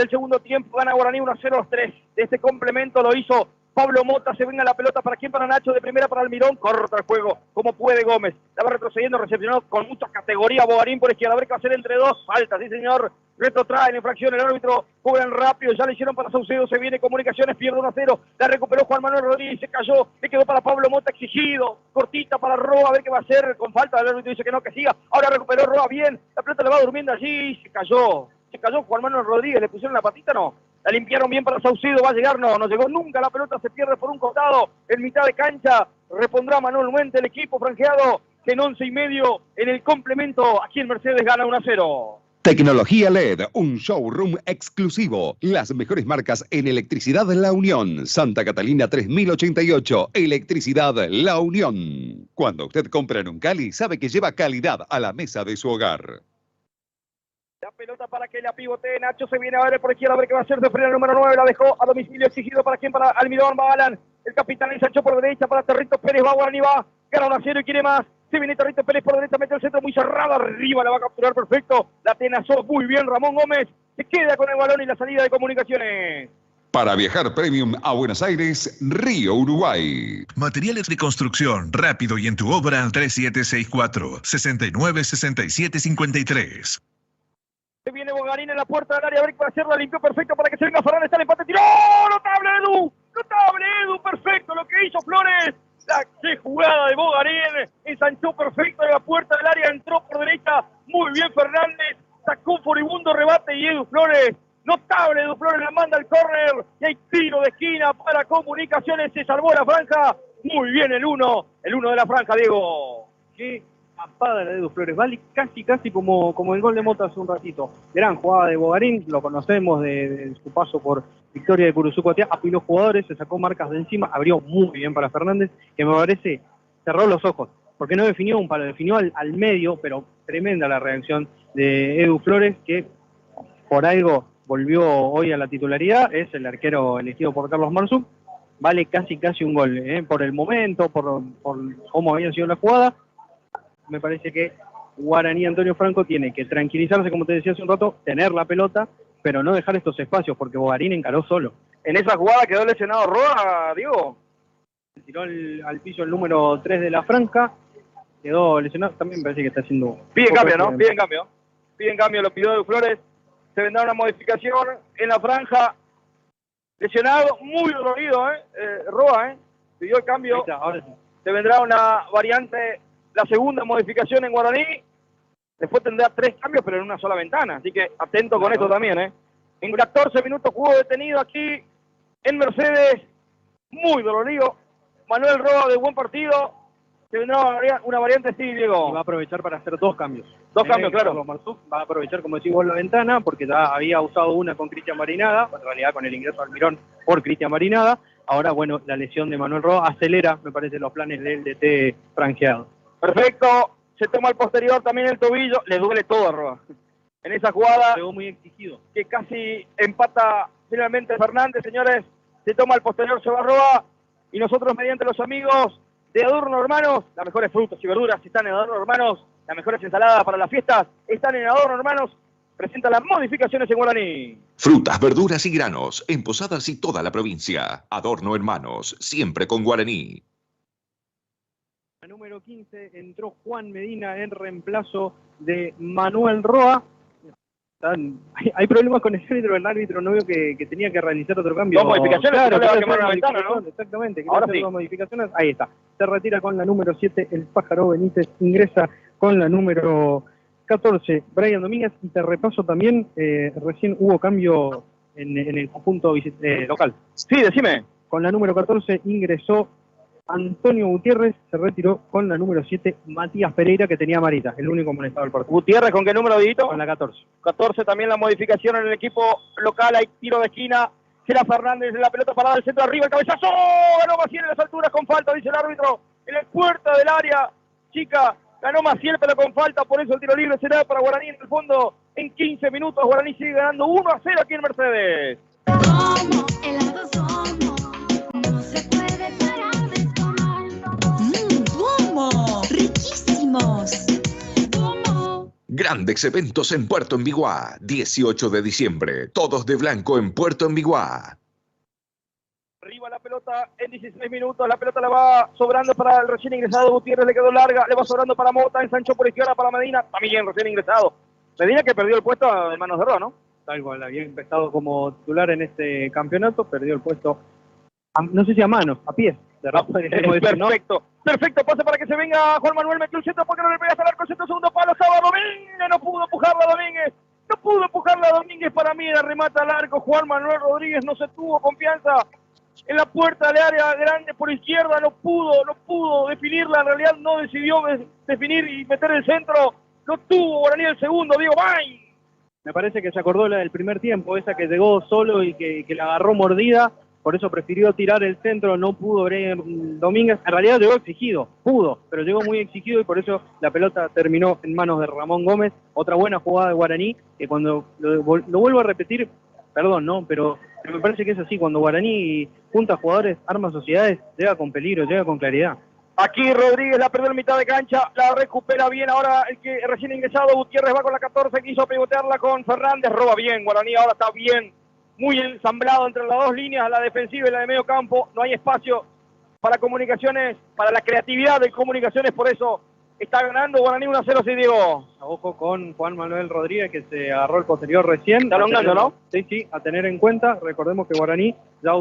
segundo tiempo, gana Guaraní 1-0 los 3. De este complemento lo hizo Pablo Mota, se venga la pelota para quién, para Nacho, de primera para Almirón, corta el juego, como puede Gómez, la va retrocediendo, recepcionado con mucha categoría, Bogarín por izquierda, a ver qué va a hacer entre dos, falta, sí señor, retrotrae en infracción, el árbitro cobran rápido, ya le hicieron para Saucedo, se viene Comunicaciones, pierde 1-0, la recuperó Juan Manuel Rodríguez, se cayó, le quedó para Pablo Mota exigido, cortita para Roa, a ver qué va a hacer, con falta, el árbitro dice que no, que siga, ahora recuperó Roa bien, la pelota le va durmiendo allí, se cayó Se cayó Juan Manuel Rodríguez, le pusieron la patita, no. La limpiaron bien para Saucedo, va a llegar, no llegó nunca, la pelota se pierde por un costado, en mitad de cancha, repondrá manualmente el equipo franjeado, que en 11:30 en el complemento, aquí en Mercedes gana 1-0. Tecnología LED, un showroom exclusivo. Las mejores marcas en electricidad La Unión. Santa Catalina 3088, Electricidad La Unión. Cuando usted compra en Uncali, sabe que lleva calidad a la mesa de su hogar. La pelota para que la pivotee, Nacho se viene a ver por izquierda, a ver qué va a hacer de freno el número 9, la dejó a domicilio exigido para quién, para Almirón, va Alan, el capitán ensanchó por derecha para Territo Pérez, va Guaraní, va, gana 1-0 y quiere más, se viene Territo Pérez por derecha, mete el centro muy cerrado, arriba la va a capturar perfecto, la tenazó muy bien Ramón Gómez, se queda con el balón y la salida de Comunicaciones. Para viajar premium a Buenos Aires, Río Uruguay. Materiales de construcción, rápido y en tu obra al 3764-696753. Se viene Bogarín en la puerta del área, a ver qué va a hacer, la limpió perfecto para que se venga Fernández, está el empate, tiró, notable Edu, perfecto lo que hizo Flores, la qué jugada de Bogarín, ensanchó perfecto en la puerta del área, entró por derecha, muy bien Fernández, sacó un furibundo rebate y Edu Flores, notable Edu Flores, la manda al córner, y hay tiro de esquina para Comunicaciones, se salvó la franja, muy bien el uno de la franja, Diego. Qué tapada la de Edu Flores, vale casi como el gol de Mota hace un ratito. Gran jugada de Bogarín, lo conocemos de su paso por Victoria de Curuzucoatea, apiló jugadores, se sacó marcas de encima, abrió muy bien para Fernández, que me parece cerró los ojos, porque no definió un palo, definió al medio, pero tremenda la reacción de Edu Flores, que por algo volvió hoy a la titularidad, es el arquero elegido por Carlos Marzú, vale casi un gol, por el momento, por cómo había sido la jugada. Me parece que Guaraní Antonio Franco tiene que tranquilizarse, como te decía hace un rato, tener la pelota, pero no dejar estos espacios, porque Bogarín encaró solo. En esa jugada quedó lesionado Roa, Diego. Tiró al piso el número 3 de la franja, quedó lesionado, también me parece que está haciendo... Piden cambio, ¿no? Piden cambio, lo pidió Edu Flores, se vendrá una modificación en la franja, lesionado, muy dolorido, Roa, pidió el cambio, ahora sí. Se vendrá una variante... La segunda modificación en Guaraní, después tendrá 3 cambios, pero en una sola ventana. Así que atento con eso también, En 14 minutos jugó detenido aquí en Mercedes, muy dolorido. Manuel Roa de buen partido. Se vendrá una variante, sí, Diego. Y va a aprovechar para hacer 2 cambios. 2 cambios, claro. Va a aprovechar, como decís vos, la ventana, porque ya había usado una con Cristian Marinada, en realidad con el ingreso al Almirón por Cristian Marinada. Ahora, bueno, la lesión de Manuel Roa acelera, me parece, los planes del DT franjeado. Perfecto, se toma el posterior también el tobillo, le duele todo a Roa. En esa jugada, quedó muy exigido, que casi empata finalmente Fernández, señores, se toma el posterior, se va Roa, y nosotros mediante los amigos de Adorno Hermanos, las mejores frutas y verduras están en Adorno Hermanos, las mejores ensaladas para las fiestas están en Adorno Hermanos, presenta las modificaciones en Guaraní. Frutas, verduras y granos, en Posadas y toda la provincia. Adorno Hermanos, siempre con Guaraní. Número 15 entró Juan Medina en reemplazo de Manuel Roa. Hay problemas con el árbitro no veo que tenía que realizar otro cambio. 2 modificaciones, claro, le va a quemar una ventana, ¿no? Exactamente, ahora sí. 2 modificaciones, ahí está. Se retira con la número 7 el Pájaro Benítez, ingresa con la número 14 Brian Domínguez, y te repaso también, recién hubo cambio en el conjunto local. Sí, decime. Con la número 14 ingresó Antonio Gutiérrez, se retiró con la número 7 Matías Pereira, que tenía Marita, el único molestado del partido. Gutiérrez, ¿con qué número, Dito? Con la 14. 14 también la modificación en el equipo local, hay tiro de esquina, será Fernández en la pelota parada del centro arriba, el cabezazo, ganó Maciel en las alturas con falta, dice el árbitro, en la puerta del área chica, ganó Maciel pero con falta, por eso el tiro libre será para Guaraní en el fondo, en 15 minutos Guaraní sigue ganando 1-0 aquí en Mercedes. Como helados somos, no se puede parar de tomar. ¡Gomo! ¡Riquísimos! Como Grandes eventos en Puerto Envigua, 18 de diciembre, todos de blanco en Puerto Envigua. Arriba la pelota en 16 minutos, la pelota la va sobrando para el recién ingresado Gutiérrez, le quedó larga, le va sobrando para Mota, ensanchó por izquierda para Medina, también recién ingresado. Medina que perdió el puesto en manos de Roa, ¿no? Tal cual, había empezado como titular en este campeonato, perdió el puesto, no sé si a manos, a pies. De perfecto, perfecto, pase para que se venga Juan Manuel, metió el centro porque no le pega hasta el arco, centro, segundo palo, estaba Domínguez, no pudo empujarla Domínguez, no pudo empujarla a Domínguez, para mí la remata al arco. Juan Manuel Rodríguez no se tuvo confianza en la puerta del área grande por izquierda, no pudo definirla, en realidad no decidió definir y meter el centro, no tuvo Guaraní el segundo, Diego May. Me parece que se acordó la del primer tiempo, esa que llegó solo y que la agarró mordida, por eso prefirió tirar el centro, no pudo Brian Domínguez, en realidad llegó exigido, pudo, pero llegó muy exigido y por eso la pelota terminó en manos de Ramón Gómez. Otra buena jugada de Guaraní, que cuando lo vuelvo a repetir, perdón, ¿no? Pero me parece que es así, cuando Guaraní junta jugadores, arma sociedades, llega con peligro, llega con claridad. Aquí Rodríguez la perdió en mitad de cancha, la recupera bien ahora el que recién ingresado, Gutiérrez va con la 14, quiso pivotearla con Fernández, roba bien, Guaraní ahora está bien, muy ensamblado entre las dos líneas, la defensiva y la de medio campo, no hay espacio para Comunicaciones, para la creatividad de Comunicaciones, por eso está ganando Guaraní 1-0, sí, Diego. Ojo con Juan Manuel Rodríguez, que se agarró el posterior recién. Está alongando, ¿no? Sí, a tener en cuenta. Recordemos que Guaraní ya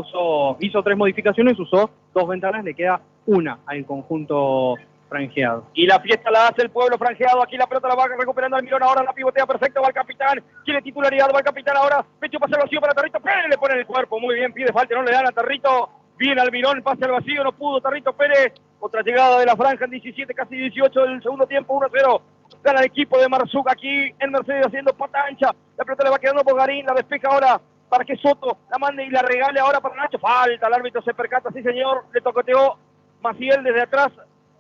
hizo 3 modificaciones, usó 2 ventanas, le queda una al conjunto franjeado. Y la fiesta la hace el pueblo franjeado, aquí la pelota la va recuperando Almirón, ahora la pivotea perfecto, va el capitán, tiene titularidad, va el capitán ahora, metió pase al vacío para Tarrito Pérez, le pone el cuerpo, muy bien, pide falta, no le dan a Tarrito, bien Almirón, pase al vacío, no pudo Tarrito Pérez, otra llegada de la franja en 17, casi 18 del segundo tiempo, 1-0, gana el equipo de Marzuca aquí en Mercedes haciendo pata ancha, la pelota le va quedando por Garín, la despeja ahora para que Soto la mande y la regale ahora para Nacho, falta, el árbitro se percata, sí señor, le tocoteó Maciel desde atrás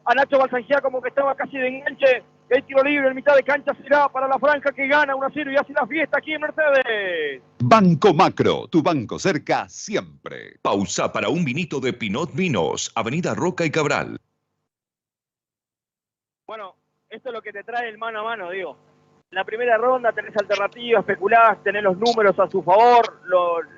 a Nacho Balsangía como que estaba casi de enganche, el tiro libre en mitad de cancha será para la franja que gana 1-0 y hace la fiesta aquí en Mercedes. Banco Macro, tu banco cerca siempre. Pausa para un vinito de Pinot Vinos, Avenida Roca y Cabral. Bueno, esto es lo que te trae el mano a mano, digo. En la primera ronda tenés alternativas, especulás, tenés los números a su favor,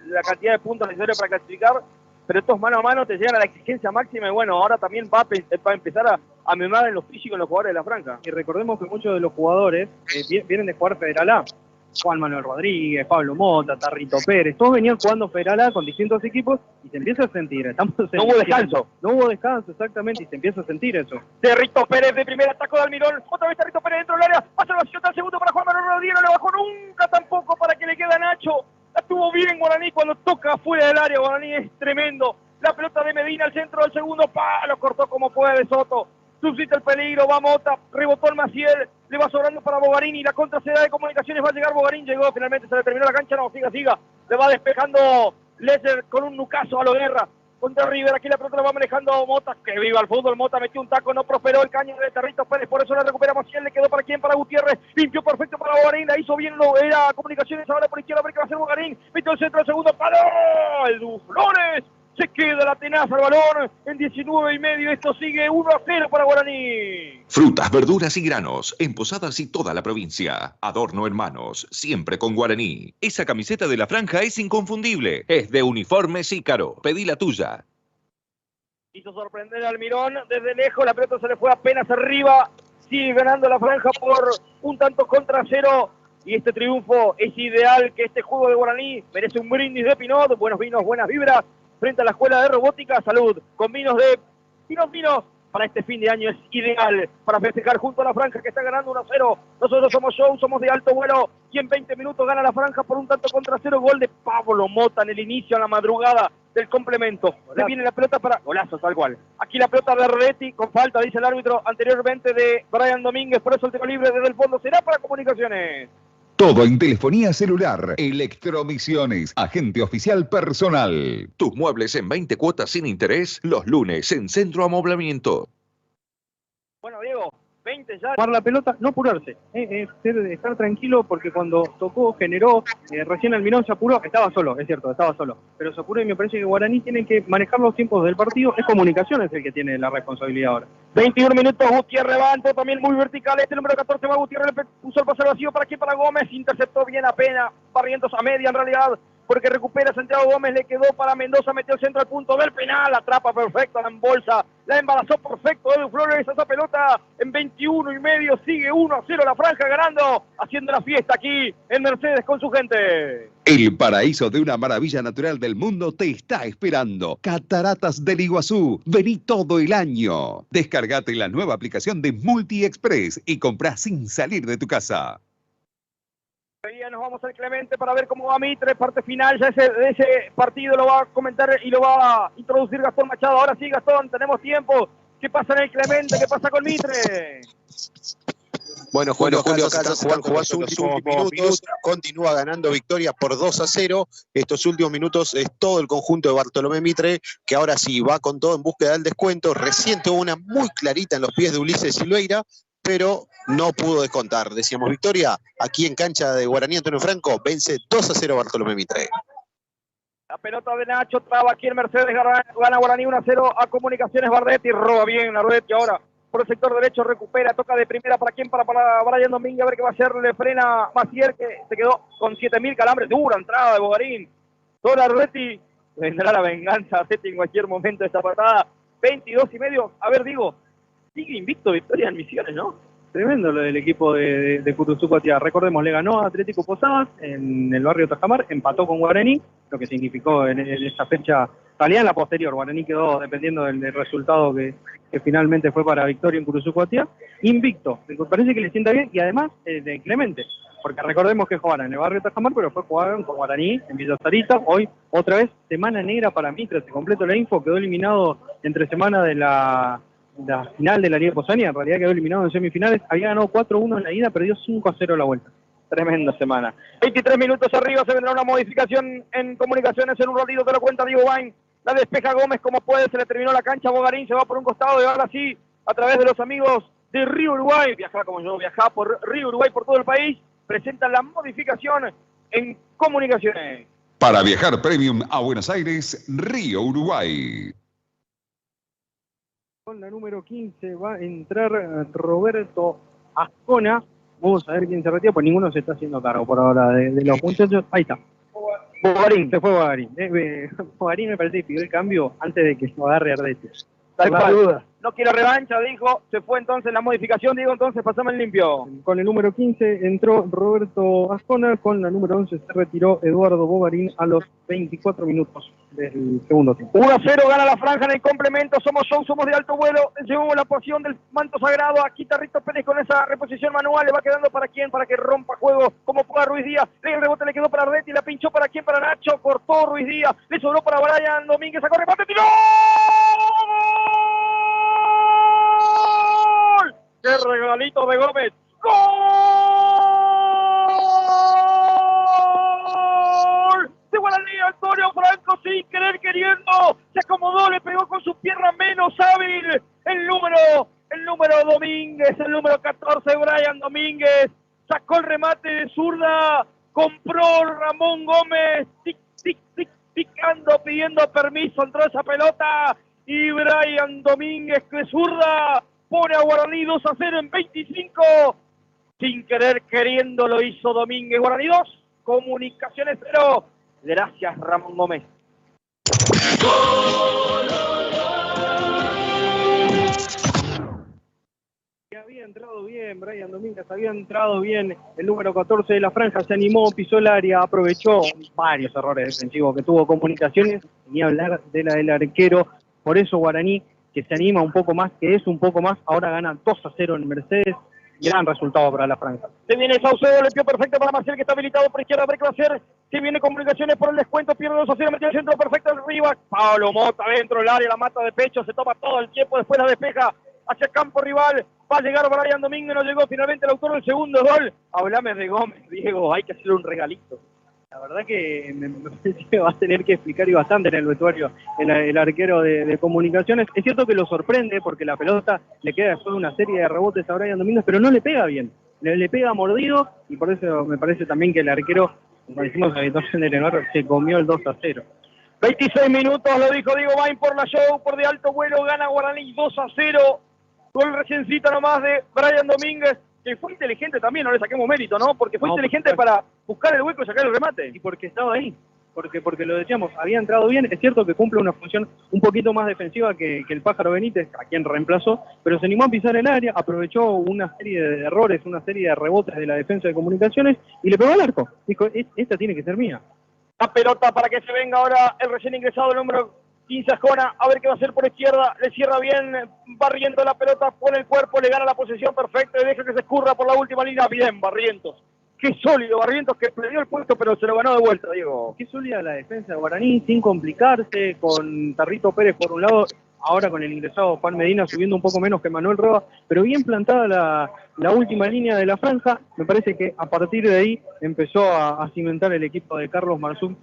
la cantidad de puntos necesarios para clasificar, pero estos mano a mano te llegan a la exigencia máxima y bueno, ahora también va a empezar a memar en los físicos en los jugadores de la franja. Y recordemos que muchos de los jugadores vienen de jugar Federal A. Juan Manuel Rodríguez, Pablo Mota, Tarrito Pérez, todos venían jugando Federal A con distintos equipos y se empieza a sentir. No hubo descanso. No hubo descanso, exactamente, y se empieza a sentir eso. Tarrito Pérez de primer ataco de Almirón, otra vez Tarrito Pérez dentro del área, pasa el vacío, está el segundo para Juan Manuel Rodríguez, no le bajó nunca tampoco para que le quede a Nacho. La tuvo bien Guaraní cuando toca fuera del área, Guaraní es tremendo. La pelota de Medina al centro del segundo palo, cortó como puede Soto. Suscita el peligro, va Mota, rebotó el Maciel, le va sobrando para Bogarín y la contra se da de Comunicaciones, va a llegar Bogarín, llegó, finalmente se le terminó la cancha, no, siga, le va despejando Lesser con un nucazo a lo Guerra, contra River, aquí la pelota la va manejando Mota, que viva el fútbol, Mota metió un taco, no prosperó el caño de Tarrito Pérez, por eso la recupera Maciel, le quedó para quién, para Gutiérrez, limpió perfecto para Bogarín, la hizo bien, era Comunicaciones, ahora por izquierda, a ver qué va a hacer Bogarín, metió el centro del segundo palo, el Flores. Se queda la tenaza al balón en 19 y medio. Esto sigue 1-0 para Guaraní. Frutas, verduras y granos en Posadas y toda la provincia. Adorno en manos, siempre con Guaraní. Esa camiseta de la franja es inconfundible. Es de Uniformes Ícaro. Pedí la tuya. Quiso sorprender al Almirón desde lejos. La pelota se le fue apenas arriba. Sigue ganando la franja por 1-0. Y este triunfo es ideal, que este juego de Guaraní merece un brindis de Pinot. Buenos vinos, buenas vibras. Frente a la Escuela de Robótica, salud, con vinos de Vinos, para este fin de año es ideal, para festejar junto a la franja que está ganando 1-0, nosotros somos show, somos de alto vuelo, y en 20 minutos gana la franja por 1-0, gol de Pablo Mota en el inicio, a la madrugada del complemento, le viene la pelota para, golazo tal cual, aquí la pelota de Redetti, con falta, dice el árbitro, anteriormente de Brian Domínguez, por eso el tiro libre desde el fondo será para Comunicaciones. Todo en telefonía celular. Electromisiones, agente oficial personal. Tus muebles en 20 cuotas sin interés, los lunes en Centro Amoblamiento. Bueno, Diego, 20 ya. Jugar la pelota, no apurarse. Estar tranquilo porque cuando tocó, generó, recién Almirón se apuró, estaba solo, es cierto, estaba solo. Pero se apuró y me parece que Guaraní tiene que manejar los tiempos del partido. Es Comunicaciones el que tiene la responsabilidad ahora. 21 minutos, Gutiérrez va, también muy vertical, este número 14 va Gutiérrez, le puso el pase vacío para aquí, para Gómez, interceptó bien apenas, barrientos a media en realidad, porque recupera Santiago Gómez, le quedó para Mendoza, metió el centro al punto del penal, atrapa perfecto, la embolsa, la embarazó perfecto Edu Flores, esa pelota en 21 y medio, sigue 1-0 la franja ganando, haciendo la fiesta aquí en Mercedes con su gente. El paraíso de una maravilla natural del mundo te está esperando. Cataratas del Iguazú. Vení todo el año. Descargate la nueva aplicación de Multi Express y comprá sin salir de tu casa. Bien, nos vamos al Clemente para ver cómo va Mitre, parte final, ya ese partido lo va a comentar y lo va a introducir Gastón Machado. Ahora sí, Gastón, tenemos tiempo. ¿Qué pasa en el Clemente? ¿Qué pasa con Mitre? Bueno, Julio, acá se están jugando los últimos minutos, continúa ganando Victoria por 2-0. Estos últimos minutos es todo el conjunto de Bartolomé Mitre, que ahora sí va con todo en búsqueda del descuento. Recién tuvo una muy clarita en los pies de Ulises Silveira, pero no pudo descontar. Decíamos Victoria, aquí en cancha de Guaraní Antonio Franco, vence 2-0 Bartolomé Mitre. La pelota de Nacho traba aquí en Mercedes, gana Guaraní 1-0 a Comunicaciones. Bardetti roba bien la Bardetti ahora. Por el sector derecho recupera, toca de primera para quién, para Brian Domínguez, a ver qué va a hacer, le frena Macier, que se quedó con 7.000 calambres, dura entrada de Bogarín. Dora Arretti, vendrá la venganza, Arretti en cualquier momento de esta patada, 22.5, a ver, digo, sigue invicto Victoria en Misiones, ¿no? Tremendo lo del equipo de Curuzú Cotiá. Recordemos, le ganó a Atlético Posadas en el barrio Tajamar, empató con Guaraní, lo que significó en esa fecha, salía en la posterior, Guaraní quedó dependiendo del resultado que finalmente fue para Victoria en Curuzú Cotiá, invicto, me parece que le sienta bien y además de Clemente, porque recordemos que jugaron en el barrio Tajamar, pero jugaron con Guaraní en Villa Sarita. Hoy otra vez semana negra para Mitre, te completo la info, quedó eliminado entre semana de la final de la Liga Posaña, en realidad quedó eliminado en semifinales, había ganado 4-1 en la ida, perdió 5-0 la vuelta. Tremenda semana. 23 minutos arriba, se vendrá una modificación en Comunicaciones, en un ratito te lo cuenta Diego Bain. La despeja Gómez como puede, se le terminó la cancha, Bogarín se va por un costado y ahora sí, a través de los amigos de Río Uruguay, viajá como yo, viajá por Río Uruguay, por todo el país, presentan la modificación en Comunicaciones. Para viajar premium a Buenos Aires, Río Uruguay. Con la número 15 va a entrar Roberto Ascona. Vamos a ver quién se retira, pues ninguno se está haciendo cargo por ahora de los muchachos. Ahí está. Bogarín, se fue Bogarín. Bogarín me parece que pidió el cambio antes de que lo agarre Ardetti. Tal cual. No quiero revancha, dijo. Se fue entonces la modificación, digo, entonces pasamos el limpio. Con el número 15 entró Roberto Ascona, con la número 11 se retiró Eduardo Bogarín a los 24 minutos del segundo tiempo. 1-0 gana la franja en el complemento. Somos show, somos de alto vuelo. Llevamos la porción del manto sagrado. Aquí Tarrito Pérez con esa reposición manual. Le va quedando para quién, para que rompa juego como pueda Ruiz Díaz. El rebote le quedó para Ardetti, la pinchó para quién, para Nacho. Cortó Ruiz Díaz. Le sobró para Brian Domínguez. Sacó remate, tiró. ¡Qué regalito de Gómez! ¡Gol! De Guaraní, Antonio Franco sin querer queriendo. Se acomodó, le pegó con sus piernas menos hábil. El número Domínguez, el número 14, Brian Domínguez. Sacó el remate de zurda. Compró Ramón Gómez. Tic, tic, tic, picando, pidiendo permiso. Entró esa pelota. Y Brian Domínguez, que zurda, pone a Guaraní 2-0 en 25. Sin querer queriendo lo hizo Domínguez. Guaraní 2, Comunicaciones 0. Gracias, Ramón Gómez. Había entrado bien Brian Domínguez, había entrado bien el número 14 de la franja, se animó, pisó el área, aprovechó varios errores defensivos que tuvo Comunicaciones, ni hablar de la del arquero. Por eso Guaraní, que se anima un poco más, que es un poco más, ahora gana 2-0 en Mercedes. Gran resultado para la franja. Se viene Saucedo, le pio perfecto para Marcial, que está habilitado por izquierda, a ver qué va a hacer. Se viene Comunicaciones por el descuento, pierde 2-0, metió el centro perfecto arriba. Pablo Mota dentro del área, la mata de pecho, se toma todo el tiempo, después la despeja hacia el campo rival. Va a llegar Brian Domínguez, no llegó finalmente el autor del segundo gol. Hablame de Gómez, Diego, hay que hacerle un regalito. La verdad que me parece que va a tener que explicar y bastante en el vestuario el arquero de Comunicaciones. Es cierto que lo sorprende porque la pelota le queda después de una serie de rebotes a Brian Domínguez, pero no le pega bien. Le pega mordido y por eso me parece también que el arquero, como decimos en la habitación del barrio, se comió el 2-0. 26 minutos, lo dijo Diego Bain por la show, por de alto vuelo, gana Guaraní 2-0. Gol reciencita nomás de Brian Domínguez, que fue inteligente también, no le saquemos mérito, ¿no? Porque fue inteligente para buscar el hueco y sacar el remate. Y porque estaba ahí, porque lo decíamos, había entrado bien. Es cierto que cumple una función un poquito más defensiva que el Pájaro Benítez, a quien reemplazó, pero se animó a pisar el área, aprovechó una serie de errores, una serie de rebotes de la defensa de Comunicaciones y le pegó al arco. Dijo, esta tiene que ser mía. La pelota para que se venga ahora el recién ingresado, el número 15 Ascona, a ver qué va a hacer por izquierda, le cierra bien, Barrientos la pelota, pone el cuerpo, le gana la posesión perfecta y deja que se escurra por la última línea, bien Barrientos, Qué sólido Barrientos, que perdió el puesto, pero se lo ganó de vuelta, Diego. Qué sólida la defensa de Guaraní, sin complicarse, con Tarrito Pérez por un lado, ahora con el ingresado Juan Medina subiendo un poco menos que Manuel Roa, pero bien plantada la última línea de la franja. Me parece que a partir de ahí empezó a cimentar el equipo de Carlos Marzuk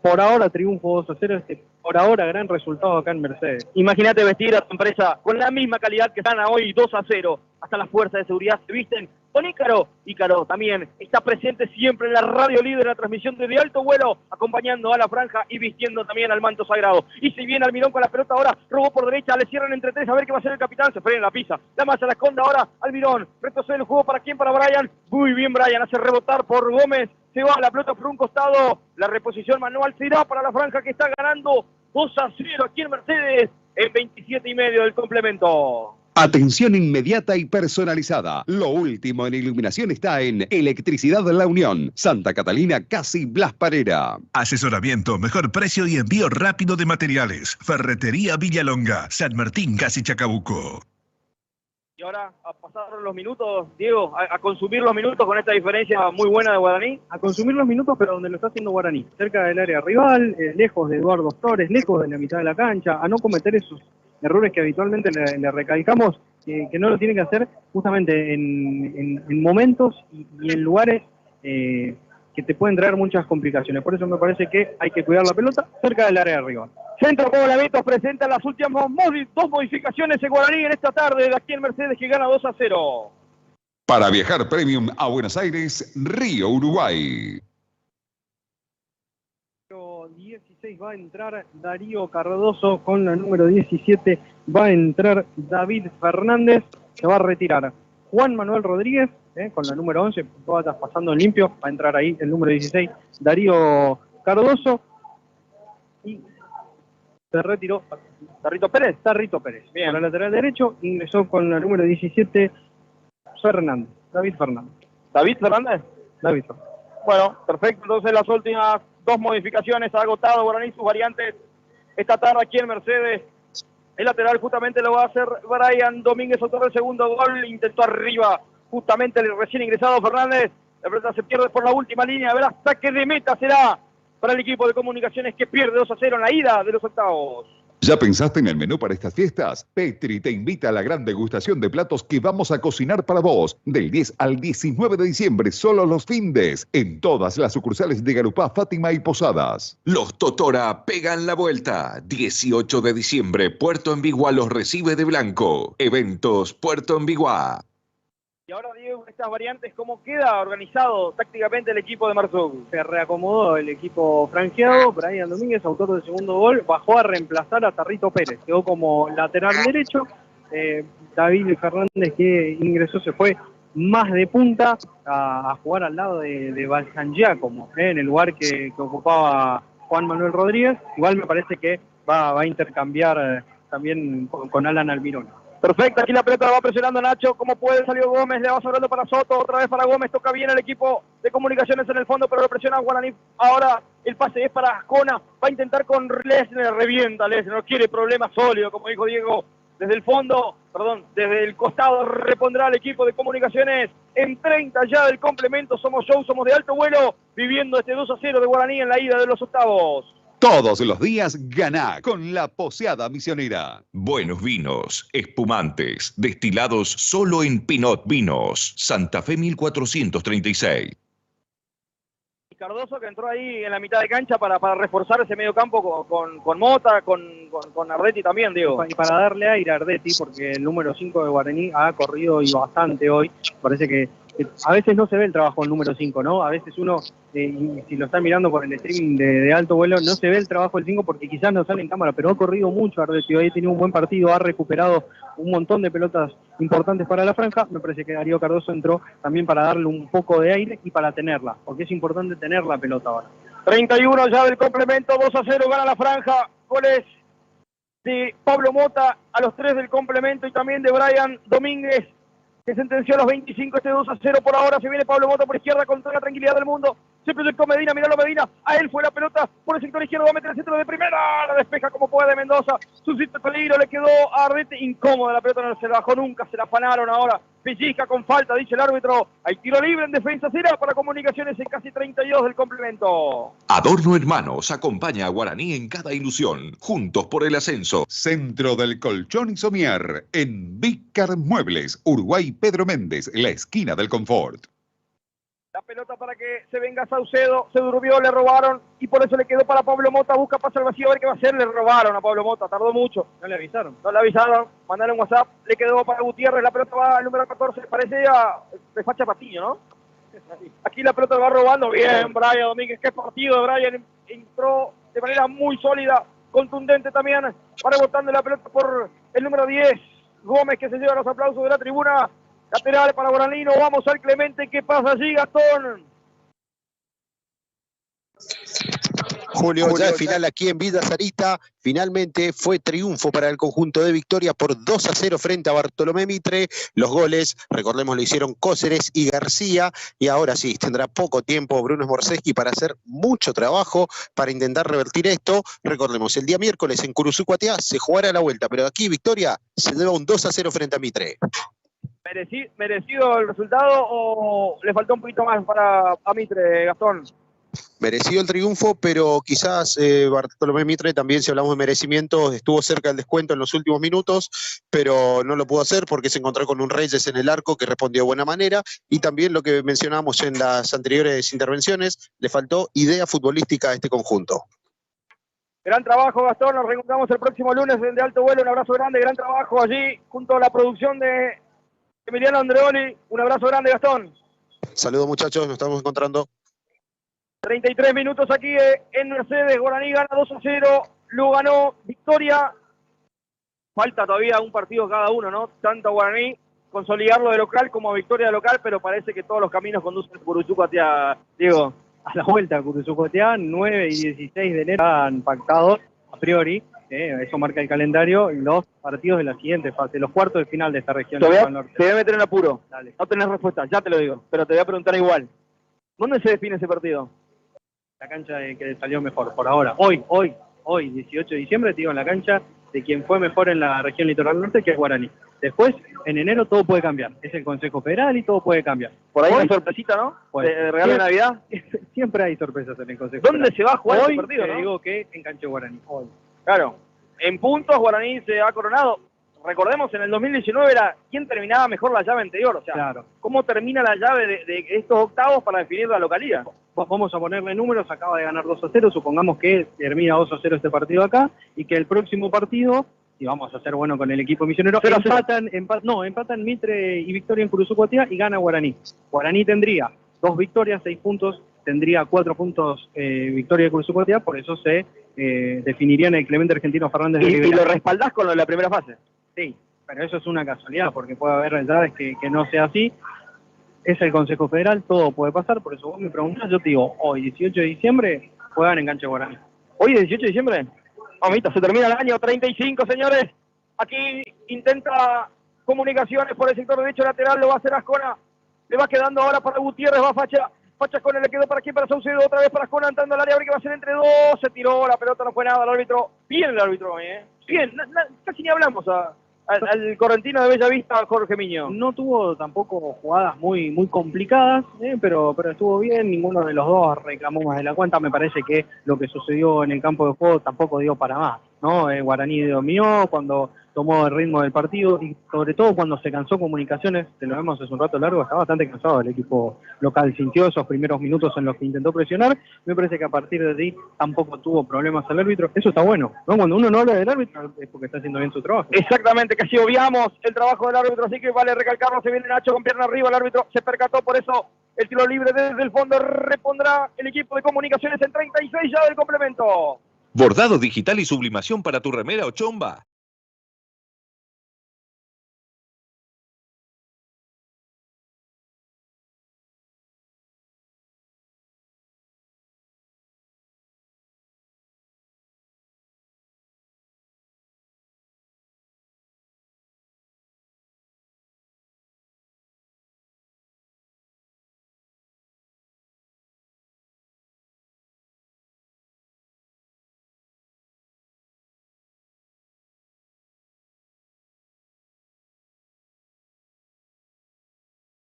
por ahora triunfo 2-0, por ahora gran resultado acá en Mercedes. Imagínate vestir a tu empresa con la misma calidad que gana hoy 2-0. Hasta las fuerzas de seguridad se visten con Ícaro. Ícaro también está presente siempre en la radio líder, en la transmisión de alto vuelo, acompañando a la franja y vistiendo también al manto sagrado. Y si viene Almirón con la pelota ahora, robó por derecha, le cierran entre tres, a ver qué va a hacer el capitán, se frena la pisa. La masa la esconde ahora Almirón, retrocede el juego para quién, para Brian. Muy bien Brian, hace rebotar por Gómez, se va la pelota por un costado, la reposición manual será para la franja que está ganando 2-0 aquí en Mercedes, en 27 y medio del complemento. Atención inmediata y personalizada. Lo último en iluminación está en Electricidad La Unión. Santa Catalina, casi Blas Parera. Asesoramiento, mejor precio y envío rápido de materiales. Ferretería Villalonga, San Martín, casi Chacabuco. Y ahora a pasar los minutos, Diego, a consumir los minutos con esta diferencia muy buena de Guaraní. A consumir los minutos, pero donde lo está haciendo Guaraní, cerca del área rival, lejos de Eduardo Torres, lejos de la mitad de la cancha, a no cometer esos errores que habitualmente le recalcamos, que no lo tiene que hacer justamente en momentos y en lugares que te pueden traer muchas complicaciones. Por eso me parece que hay que cuidar la pelota cerca del área de arriba. Centro Poblamientos presenta las últimas dos modificaciones en Guaraní en esta tarde de aquí en Mercedes, que gana 2-0. Para viajar premium a Buenos Aires, Río, Uruguay. 16 va a entrar Darío Cardoso, con la número 17 va a entrar David Fernández, se va a retirar Juan Manuel Rodríguez, con la número 11, todas pasando en limpio, va a entrar ahí el número 16 Darío Cardoso, y se retiró Tarrito Pérez. Bien. Para el lateral derecho ingresó con la número 17 David Fernández. Bueno, perfecto, entonces las últimas dos modificaciones ha agotado Guaraní sus variantes esta tarde aquí en Mercedes. El lateral justamente lo va a hacer Brian Domínguez, autor del segundo gol, intentó arriba justamente el recién ingresado Fernández, la pelota se pierde por la última línea, a ver, saque de meta será para el equipo de Comunicaciones, que pierde 2-0 en la ida de los octavos. ¿Ya pensaste en el menú para estas fiestas? Petri te invita a la gran degustación de platos que vamos a cocinar para vos del 10 al 19 de diciembre, solo los findes, en todas las sucursales de Garupá, Fátima y Posadas. Los Totora pegan la vuelta. 18 de diciembre, Puerto Envigua los recibe de blanco. Eventos Puerto Envigua. Y ahora, Diego, estas variantes, ¿cómo queda organizado tácticamente el equipo de Marzuk? Se reacomodó el equipo franqueado, Brian Domínguez, autor del segundo gol, bajó a reemplazar a Tarrito Pérez, quedó como lateral derecho. David Fernández, que ingresó, se fue más de punta a jugar al lado de Balsan Giacomo, en el lugar que ocupaba Juan Manuel Rodríguez. Igual me parece que va a intercambiar también con Alan Almirón. Perfecto, aquí la pelota la va presionando Nacho, como puede, salió Gómez, le va sobrando para Soto, otra vez para Gómez, toca bien el equipo de Comunicaciones en el fondo, pero lo presiona Guaraní. Ahora el pase es para Ascona, va a intentar con Lesner, revienta Lesner, no quiere problemas sólidos, como dijo Diego, desde el fondo, desde el costado repondrá el equipo de Comunicaciones en 30 ya del complemento. Somos show, somos de alto vuelo, viviendo este 2-0 de Guaraní en la ida de los octavos. Todos los días ganá con la Poseada Misionera. Buenos vinos, espumantes, destilados solo en Pinot Vinos. Santa Fe 1436. Cardoso, que entró ahí en la mitad de cancha para reforzar ese medio campo con Mota, con Ardetti también, Diego. Y para darle aire a Ardetti, porque el número 5 de Guaraní ha corrido y bastante hoy. Parece que a veces no se ve el trabajo del número 5, ¿no? A veces uno, y si lo están mirando por el streaming de alto vuelo, no se ve el trabajo del 5 porque quizás no sale en cámara, pero ha corrido mucho Ardetti, hoy ha tenido un buen partido, ha recuperado un montón de pelotas importantes para la franja. Me parece que Darío Cardoso entró también para darle un poco de aire y para tenerla, porque es importante tener la pelota ahora. 31 ya del complemento, 2-0 gana la franja, goles de Pablo Mota a los 3 del complemento y también de Brian Domínguez, que sentenció a los 25 este 2-0 por ahora. Se viene Pablo Mota por izquierda con toda la tranquilidad del mundo. Se proyectó Medina, miralo Medina. A él fue la pelota por el sector izquierdo. Va a meter el centro de primera. La despeja como puede Mendoza. Suscita peligro. Le quedó a Ardete. Incómoda la pelota. No se la bajó nunca. Se la afanaron ahora. Pellizca con falta, dice el árbitro. Hay tiro libre en defensa. Será para Comunicaciones en casi 32 del complemento. Adorno Hermanos acompaña a Guaraní en cada ilusión. Juntos por el ascenso. Centro del Colchón y Somier, en Vícar Muebles, Uruguay Pedro Méndez, la esquina del confort. La pelota para que se venga Saucedo, se durmió, le robaron y por eso le quedó para Pablo Mota, busca pase al vacío, a ver qué va a hacer, le robaron a Pablo Mota, tardó mucho. No le avisaron. No le avisaron, mandaron WhatsApp, le quedó para Gutiérrez, la pelota va al número 14, parece de facha Patiño, ¿no? Aquí la pelota va robando, bien Brian Domínguez, qué partido de Brian, entró de manera muy sólida, contundente también, para botando la pelota por el número 10, Gómez que se lleva los aplausos de la tribuna. Lateral para Guaraní, vamos al Clemente, ¿qué pasa allí, Gastón? Julio, ya el final aquí en Villa Sarita, finalmente fue triunfo para el conjunto de Victoria por 2-0 frente a Bartolomé Mitre. Los goles, recordemos, lo hicieron Cóceres y García, y ahora sí, tendrá poco tiempo Bruno Smorseschi para hacer mucho trabajo para intentar revertir esto. Recordemos, el día miércoles en Curuzú-Cuatiá se jugará la vuelta, pero aquí Victoria se lleva un 2-0 frente a Mitre. ¿Merecido el resultado o le faltó un poquito más para a Mitre, Gastón? Merecido el triunfo, pero quizás Bartolomé Mitre también, si hablamos de merecimiento, estuvo cerca del descuento en los últimos minutos, pero no lo pudo hacer porque se encontró con un Reyes en el arco que respondió de buena manera, y también lo que mencionábamos en las anteriores intervenciones, le faltó idea futbolística a este conjunto. Gran trabajo, Gastón, nos reencontramos el próximo lunes de Alto Vuelo, un abrazo grande, gran trabajo allí, junto a la producción de Emiliano Andreoli, un abrazo grande, Gastón. Saludos muchachos, nos estamos encontrando. 33 minutos aquí en Mercedes, Guaraní gana 2-0, lo ganó Victoria. Falta todavía un partido cada uno, ¿no? Tanto a Guaraní consolidarlo de local como a Victoria de local, pero parece que todos los caminos conducen por Curuzú-Cuatiá, Diego. A la vuelta a Curuzú-Cuatiá, 9 y 16 de enero han pactado a priori, eso marca el calendario, los partidos de la siguiente fase, los cuartos de final de esta región. Te voy a meter en apuro. Dale. No tenés respuesta, ya te lo digo, pero te voy a preguntar igual. ¿Dónde se define ese partido? La cancha que salió mejor por ahora. Hoy, 18 de diciembre, te digo, en la cancha de quien fue mejor en la región litoral norte, que es Guaraní. Después, en enero, todo puede cambiar. Es el Consejo Federal y todo puede cambiar. Por ahí una sorpresita, ¿no? Pues, ¿De regalo de Navidad? Siempre hay sorpresas en el Consejo ¿Dónde Federal. se va a jugar hoy, ese partido, te no? digo que en cancha de Guaraní. Hoy. Claro. En puntos, Guaraní se ha coronado. Recordemos, en el 2019 era quién terminaba mejor la llave anterior. O sea, claro. ¿Cómo termina la llave de estos octavos para definir la localidad? Vamos a ponerle números, acaba de ganar 2-0, supongamos que termina 2-0 este partido acá, y que el próximo partido, y vamos a ser bueno con el equipo misionero, empatan Mitre y Victoria en Curuzú-Cuatiá y gana Guaraní. Guaraní tendría 2 victorias, 6 puntos, tendría 4 puntos Victoria de Curuzú-Cuatiá, por eso se definiría en el Clemente Argentino Fernández de Rivera. ¿Y lo respaldás con lo de la primera fase? Sí, pero eso es una casualidad, porque puede haber llaves que no sea así. Es el Consejo Federal, todo puede pasar, por eso vos me preguntás, yo te digo, hoy, 18 de diciembre, juegan en cancha Guaraní. ¿Hoy, 18 de diciembre? Mamita, se termina el año 35, señores. Aquí intenta Comunicaciones por el sector derecho lateral, lo va a hacer Ascona. Le va quedando ahora para Gutiérrez, va Facha. Facha Ascona, le quedó para aquí, para Saucedo, otra vez para Ascona, entrando al área, a ver qué va a hacer entre dos. Se tiró, la pelota no fue nada, el árbitro. Bien el árbitro, Bien, casi ni hablamos al correntino de Bellavista, Jorge Miño. No tuvo tampoco jugadas muy complicadas, pero estuvo bien, ninguno de los dos reclamó más de la cuenta. Me parece que lo que sucedió en el campo de juego tampoco dio para más, ¿no? Guaraní dominó cuando tomó el ritmo del partido y sobre todo cuando se cansó Comunicaciones, te lo vemos hace un rato largo, está bastante cansado el equipo local, sintió esos primeros minutos en los que intentó presionar. Me parece que a partir de ahí tampoco tuvo problemas el árbitro, eso está bueno, ¿no? Cuando uno no habla del árbitro es porque está haciendo bien su trabajo. Exactamente, casi obviamos el trabajo del árbitro, así que vale recalcarlo, se viene Nacho con pierna arriba, el árbitro se percató, por eso el tiro libre desde el fondo repondrá el equipo de Comunicaciones en 36 ya del complemento. Bordado digital y sublimación para tu remera o chomba.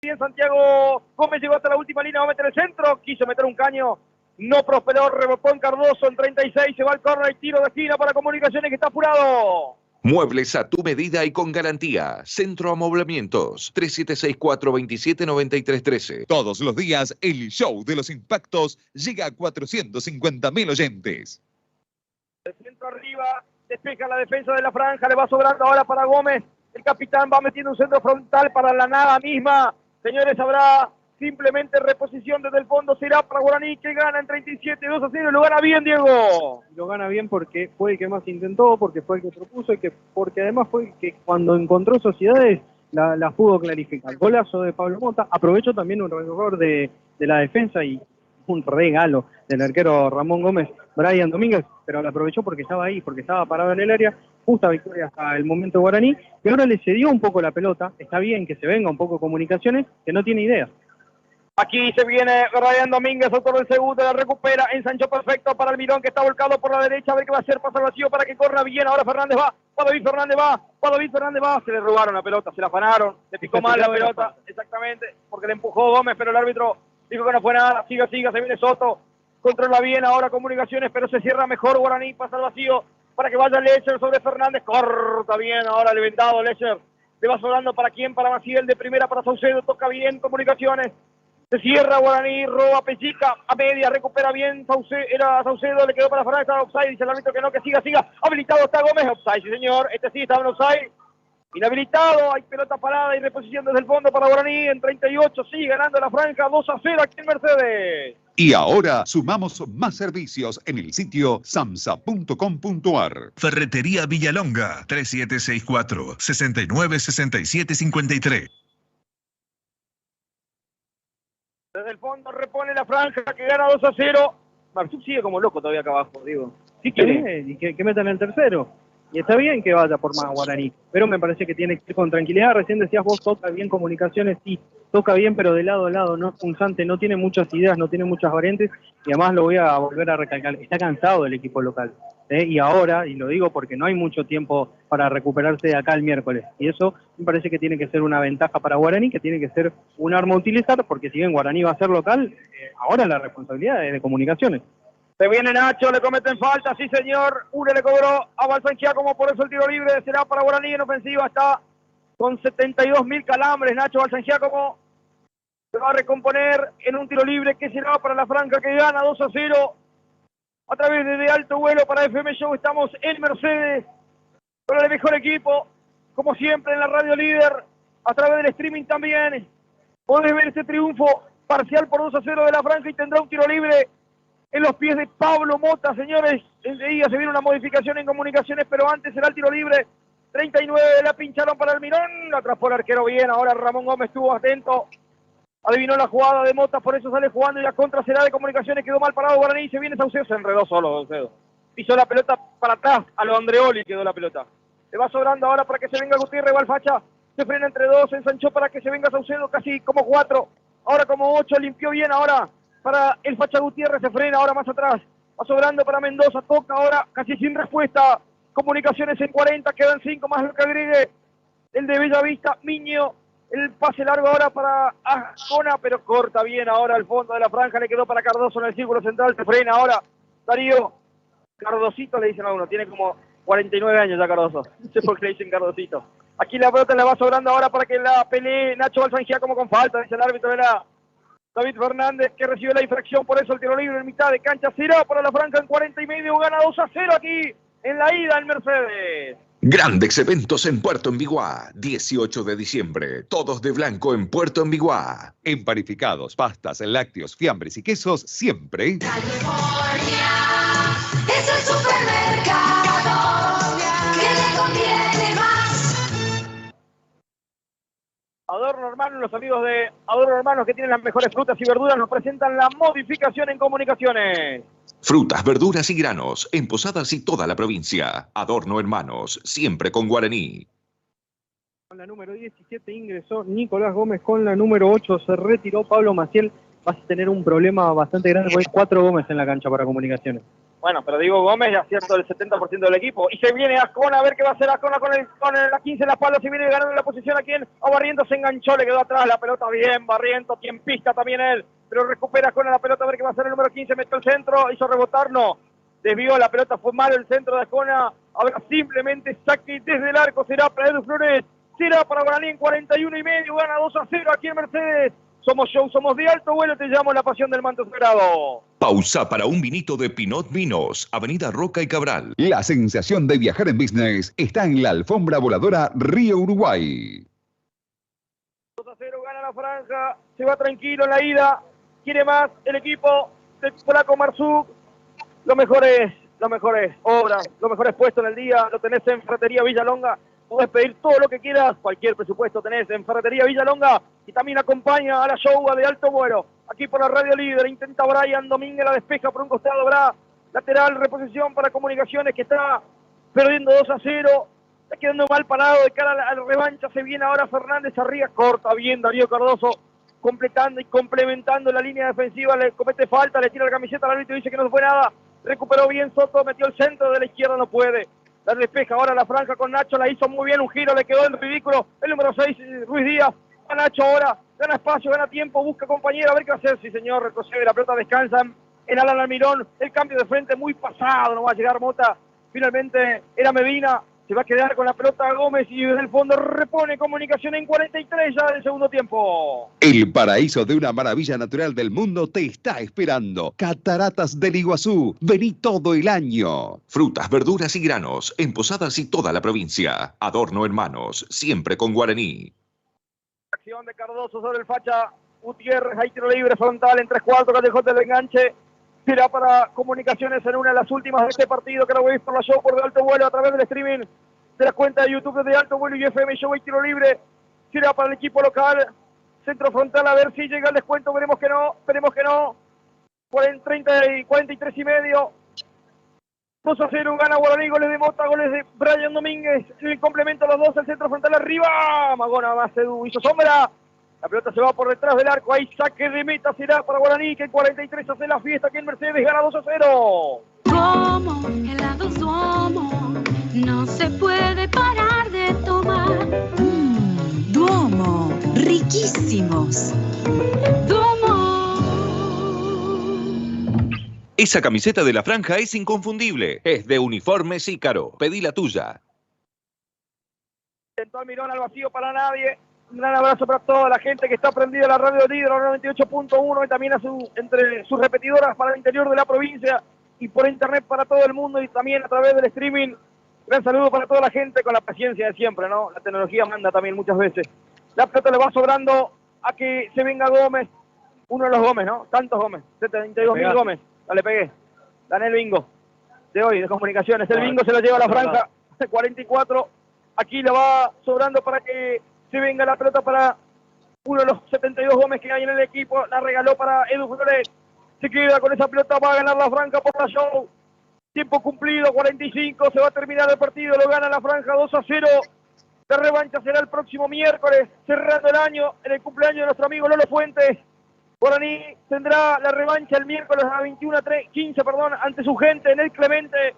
Bien, Santiago Gómez llegó hasta la última línea, va a meter el centro, quiso meter un caño, no prosperó, rebotó en Cardoso en 36, se va al córner y tiro de esquina para Comunicaciones que está apurado. Muebles a tu medida y con garantía. Centro Amoblamientos. 3764-279313. Todos los días, el show de los impactos llega a 450.000 oyentes. El centro arriba, despeja la defensa de la franja, le va sobrando ahora para Gómez. El capitán va metiendo un centro frontal para la nada misma. Señores, habrá simplemente reposición desde el fondo. Será para Guaraní que gana en 37-2-0 y lo gana bien, Diego. Lo gana bien porque fue el que más intentó, porque fue el que propuso y porque además fue el que cuando encontró sociedades las pudo clarificar. Golazo de Pablo Mota. Aprovechó también un error de la defensa y un regalo del arquero Ramón Gómez, Brian Domínguez, pero lo aprovechó porque estaba ahí, porque estaba parado en el área. Justa victoria hasta el momento Guaraní, que ahora le cedió un poco la pelota. Está bien que se venga un poco Comunicaciones, que no tiene idea. Aquí se viene Brian Domínguez, autor del segundo, la recupera, ensanchó perfecto para Almirón que está volcado por la derecha, a ver qué va a hacer, pasa al vacío para que corra bien, ahora Fernández va, David Fernández va, se le robaron la pelota, se la afanaron, le picó mal la pelota, exactamente, porque le empujó Gómez, pero el árbitro dijo que no fue nada, siga, se viene Soto, controla bien ahora Comunicaciones, pero se cierra mejor Guaraní, pasa al vacío para que vaya Lecher sobre Fernández, corta bien ahora el vendado Lecher, le va sobrando para quién, para Maciel, de primera para Saucedo, toca bien Comunicaciones. Se cierra Guaraní, roba Pechica, a media, recupera bien Saucedo, le quedó para Fernández, está offside, dice el árbitro que no, que siga, habilitado está Gómez, offside, sí señor, este sí estaba en offside, inhabilitado, hay pelota parada y reposición desde el fondo para Guaraní, en 38, sigue ganando la franja, 2-0 aquí en Mercedes. Y ahora sumamos más servicios en el sitio samsa.com.ar. Ferretería Villalonga, 3764-696753. Desde el fondo repone la franja que gana 2-0. Marsuk sigue como loco todavía acá abajo, digo. Sí quiere, y que metan el tercero. Y está bien que vaya por más Guaraní, pero me parece que tiene que ir con tranquilidad. Recién decías vos, toca bien Comunicaciones, sí, toca bien, pero de lado a lado, no es punzante, no tiene muchas ideas, no tiene muchas variantes, y además lo voy a volver a recalcar, está cansado el equipo local. Y ahora, y lo digo porque no hay mucho tiempo para recuperarse de acá el miércoles, y eso me parece que tiene que ser una ventaja para Guaraní, que tiene que ser un arma a utilizar, porque si bien Guaraní va a ser local, ahora la responsabilidad es de Comunicaciones. Se viene Nacho, le cometen falta, sí señor, Ure le cobró a Balsanchia, como por eso el tiro libre será para Guaraní en ofensiva, está con 72.000 calambres, Nacho Balsanchia como se va a recomponer en un tiro libre que será para la franja que gana 2-0 a través de alto vuelo para FM Show. Estamos en Mercedes con el mejor equipo, como siempre en la radio líder, a través del streaming también. Podés ver este triunfo parcial por 2-0 de la franja y tendrá un tiro libre en los pies de Pablo Mota, señores. Enseguida se viene una modificación en Comunicaciones, pero antes será el tiro libre. 39 la pincharon para Almirón, la atrapó el arquero bien, ahora Ramón Gómez estuvo atento, adivinó la jugada de Mota, por eso sale jugando y la contra será de Comunicaciones, quedó mal parado Guaraní, se viene Saucedo, se enredó solo Saucedo. Pisó la pelota para atrás, a lo Andreoli quedó la pelota. Le va sobrando ahora para que se venga Gutiérrez, va al facha, se frena entre dos, se ensanchó para que se venga Saucedo, casi como 4, ahora como 8, limpió bien ahora. Para el facha Gutiérrez, se frena ahora más atrás, va sobrando para Mendoza, toca ahora casi sin respuesta, Comunicaciones en 40, quedan 5 más lo que agregue el de Bellavista, Miño, el pase largo ahora para Ascona, pero corta bien ahora al fondo de la franja, le quedó para Cardoso en el círculo central, se frena ahora Darío, Cardosito le dicen a uno, tiene como 49 años ya Cardoso, no sé por qué le dicen Cardosito. Aquí la pelota le va sobrando ahora para que la pelee Nacho Balsanchia como con falta, dice el árbitro de la David Fernández, que recibe la infracción, por eso el tiro libre en mitad de cancha será para la franja en 40 y medio, gana 2-0 aquí en la ida en Mercedes. Grandes eventos en Puerto Envigua, 18 de diciembre, todos de blanco en Puerto Envigua. En panificados, pastas, lácteos, fiambres y quesos, siempre. California es el supermercado que le conviene más. Adorno Hermanos, los amigos de Adorno Hermanos que tienen las mejores frutas y verduras nos presentan la modificación en Comunicaciones. Frutas, verduras y granos en Posadas y toda la provincia. Adorno Hermanos, siempre con Guaraní. Con la número 17 ingresó Nicolás Gómez, con la número 8 se retiró Pablo Maciel vas a tener un problema bastante grande porque hay 4 Gómez en la cancha para Comunicaciones. Bueno, pero digo, Gómez ya acierto del 70% del equipo. Y se viene Ascona, a ver qué va a hacer Ascona con la 15 en la espalda. Se viene ganando la posición aquí a Barrientos, se enganchó, le quedó atrás la pelota bien, Barrientos, quien pista también él. Pero recupera Ascona la pelota, a ver qué va a hacer el número 15, metió el centro, hizo rebotar, no. Desvió la pelota, fue mal el centro de Ascona. Ahora simplemente saque desde el arco, será para Edu Flores, será para Guaraní en 41,5, gana 2-0 aquí en Mercedes. Somos show, somos de alto vuelo, te llamo la pasión del manto sagrado. Pausa para un vinito de Pinot Vinos, Avenida Roca y Cabral. La sensación de viajar en business está en la alfombra voladora Río Uruguay. 2-0, gana la franja, se va tranquilo en la ida, quiere más el equipo del polaco Marzuk. Lo mejor es obras, lo mejor es puesto en el día, lo tenés en Ferretería Villalonga. Podés pedir todo lo que quieras, cualquier presupuesto tenés en Ferretería Villalonga y también acompaña a la show de alto vuelo. Aquí por la Radio Líder, intenta Brian Domínguez, la despeja por un costado, habrá lateral, reposición para Comunicaciones que está perdiendo 2-0, está quedando mal parado de cara a la revancha, se viene ahora Fernández arriba, corta bien Darío Cardoso, completando y complementando la línea defensiva, le comete falta, le tira la camiseta al árbitro y dice que no fue nada, recuperó bien Soto, metió el centro de la izquierda, no puede. La despeja ahora la franja con Nacho, la hizo muy bien, un giro, le quedó en ridículo. El número 6, Ruiz Díaz, a Nacho ahora, gana espacio, gana tiempo, busca compañero, a ver qué va a hacer. Sí, señor, retrocede, la pelota descansa en Alan Almirón. El cambio de frente muy pasado, no va a llegar Mota. Finalmente era Medina, se va a quedar con la pelota Gómez y desde el fondo repone Comunicación en 43 ya del segundo tiempo. El paraíso de una maravilla natural del mundo te está esperando. Cataratas del Iguazú. Vení todo el año. Frutas, verduras y granos en Posadas y toda la provincia. Adorno en manos, siempre con Guaraní. Acción de Cardoso sobre el facha Gutiérrez, hay tiro libre frontal en 3/4, Callejón del enganche. Será para Comunicaciones en una de las últimas de este partido que lo veis por la show por de alto vuelo a través del streaming de la cuenta de YouTube de alto vuelo y FM Show y tiro libre. Será para el equipo local. Centro frontal, a ver si llega el descuento, veremos que no. 43,5. 2-0, gana Guaraní, goles de Mota, goles de Brian Domínguez. Se complementa los dos, el centro frontal arriba. Magona más Edu, hizo sombra. La pelota se va por detrás del arco, ahí saque de meta será para Guaraní, que en 43 hace la fiesta aquí en Mercedes, gana 2-0. Como helados Duomo, no se puede parar de tomar. Duomo, riquísimos. Duomo. Esa camiseta de la franja es inconfundible. Es de Uniformes Ícaro. Pedí la tuya. Intentó Almirón al vacío para nadie. Un gran abrazo para toda la gente que está prendida a la Radio Líder, 98.1 y también entre sus repetidoras para el interior de la provincia y por internet para todo el mundo y también a través del streaming. Gran saludo para toda la gente con la paciencia de siempre, ¿no? La tecnología manda también muchas veces. La pelota le va sobrando a que se venga Gómez. Uno de los Gómez, ¿no? Tantos Gómez. 72.000 Gómez. Dale, pegué. Gané el bingo de hoy, de Comunicaciones. El bingo se lo lleva a la franja. 44. Aquí le va sobrando para que se venga la pelota para uno de los 72 Gómez que hay en el equipo. La regaló para Edu Flores. Se queda con esa pelota, va a ganar la franja por la show. Tiempo cumplido, 45. Se va a terminar el partido, lo gana la franja 2-0. La revancha será el próximo miércoles, cerrando el año, en el cumpleaños de nuestro amigo Lolo Fuentes. Guaraní tendrá la revancha el miércoles a 21:15, ante su gente en el Clemente,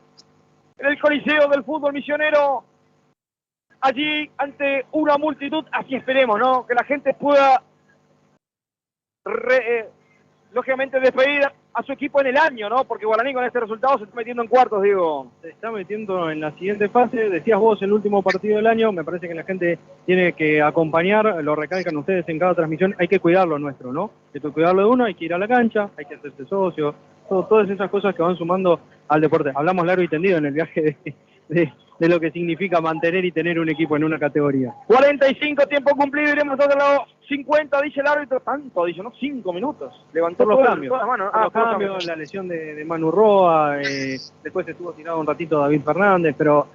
en el Coliseo del Fútbol Misionero. Allí, ante una multitud, así esperemos, ¿no? Que la gente pueda, lógicamente, despedir a su equipo en el año, ¿no? Porque Guaraní con este resultado se está metiendo en cuartos, digo. Se está metiendo en la siguiente fase. Decías vos, el último partido del año. Me parece que la gente tiene que acompañar, lo recalcan ustedes en cada transmisión. Hay que cuidar lo nuestro, ¿no? Hay que cuidarlo de uno, hay que ir a la cancha, hay que hacerse socio. Todas esas cosas que van sumando al deporte. Hablamos largo y tendido en el viaje de lo que significa mantener y tener un equipo en una categoría. 45, tiempo cumplido, iremos a los 50, dice el árbitro. Tanto, dice, ¿no? 5 minutos. Levantó Por los toda cambios. la mano. Los cambios, la lesión de Manu Roa, después estuvo tirado un ratito David Fernández, pero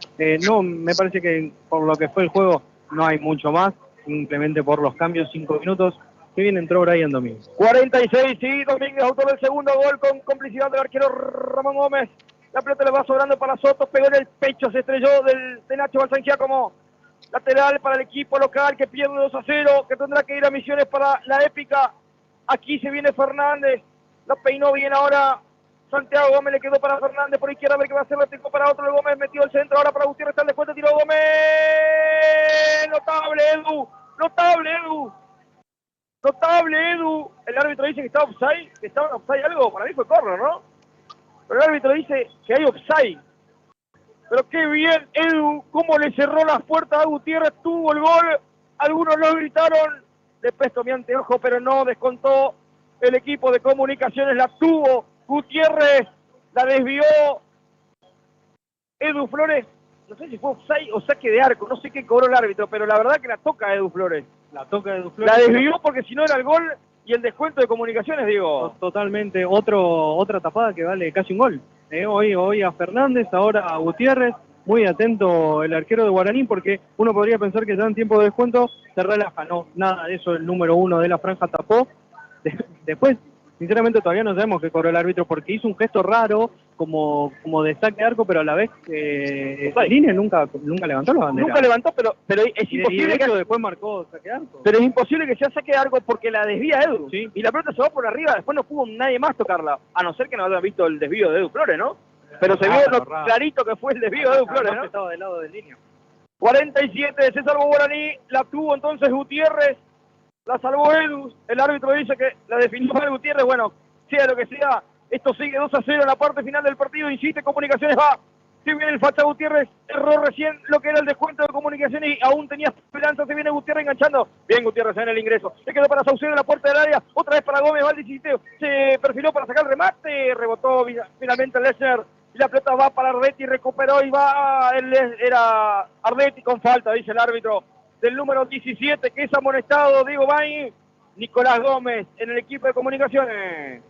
no, me parece que por lo que fue el juego no hay mucho más, simplemente por los cambios, 5 minutos. Que bien entró Brian Domínguez. 46, sí, Domínguez, autor del segundo gol con complicidad del arquero Ramón Gómez. La pelota le va sobrando para Soto, pegó en el pecho, se estrelló de Nacho Balsanquía como lateral para el equipo local que pierde 2-0, que tendrá que ir a Misiones para la épica Aquí se viene Fernández. La peinó bien ahora. Santiago Gómez le quedó para Fernández por izquierda. A ver qué va a hacer. Le tocó para otro. Gómez metió el centro. Ahora para Gutiérrez. Está el descuento. Tiró Gómez. Notable, Edu. Notable, Edu. Notable, Edu. El árbitro dice que está offside. Que estaba offside algo. Para mí fue corner, ¿no? Pero el árbitro dice que hay offside. Pero qué bien, Edu. Cómo le cerró las puertas a Gutiérrez. Tuvo el gol. Algunos lo gritaron. Le presto mi anteojo, pero no descontó. El equipo de Comunicaciones la tuvo. Gutiérrez la desvió. Edu Flores, no sé si fue offside o saque de arco, no sé qué cobró el árbitro, pero la verdad que la toca Edu Flores. La toca Edu Flores. La desvió porque si no era el gol y el descuento de Comunicaciones, digo. Totalmente, otra tapada que vale casi un gol. Hoy a Fernández, ahora a Gutiérrez. Muy atento el arquero de Guaraní porque uno podría pensar que ya en tiempo de descuento se relaja. No, nada de eso, el número 1 de la franja tapó. Después, sinceramente todavía no sabemos qué cobró el árbitro porque hizo un gesto raro como de saque de arco, pero a la vez línea nunca levantó la bandera. Nunca levantó, pero es imposible que después marcó saque de arco. Pero es imposible que sea saque de arco porque la desvía Edu. Sí. Y la pelota se va por arriba, después no pudo nadie más tocarla, a no ser que no hayan visto el desvío de Edu Flores, ¿no? Pero se vio lo clarito que fue el desvío de Edu Flores, ¿no? Estaba del lado del línea. 47, se salvó Guaraní, la tuvo entonces Gutiérrez, la salvó Edu, el árbitro dice que la definió mal Gutiérrez, bueno, sea lo que sea, esto sigue 2-0 en la parte final del partido, insiste Comunicaciones, va, si viene el facha Gutiérrez, erró recién lo que era el descuento de Comunicaciones y aún tenía esperanza, se viene Gutiérrez enganchando, bien Gutiérrez en el ingreso, se quedó para Saucedo en la puerta del área, otra vez para Gómez, va el 17, se perfiló para sacar el remate, rebotó finalmente el Lesser, y la pelota va para Ardetti, recuperó y va, era Ardetti con falta, dice el árbitro del número 17, que es amonestado, Diego Bain, Nicolás Gómez en el equipo de Comunicaciones.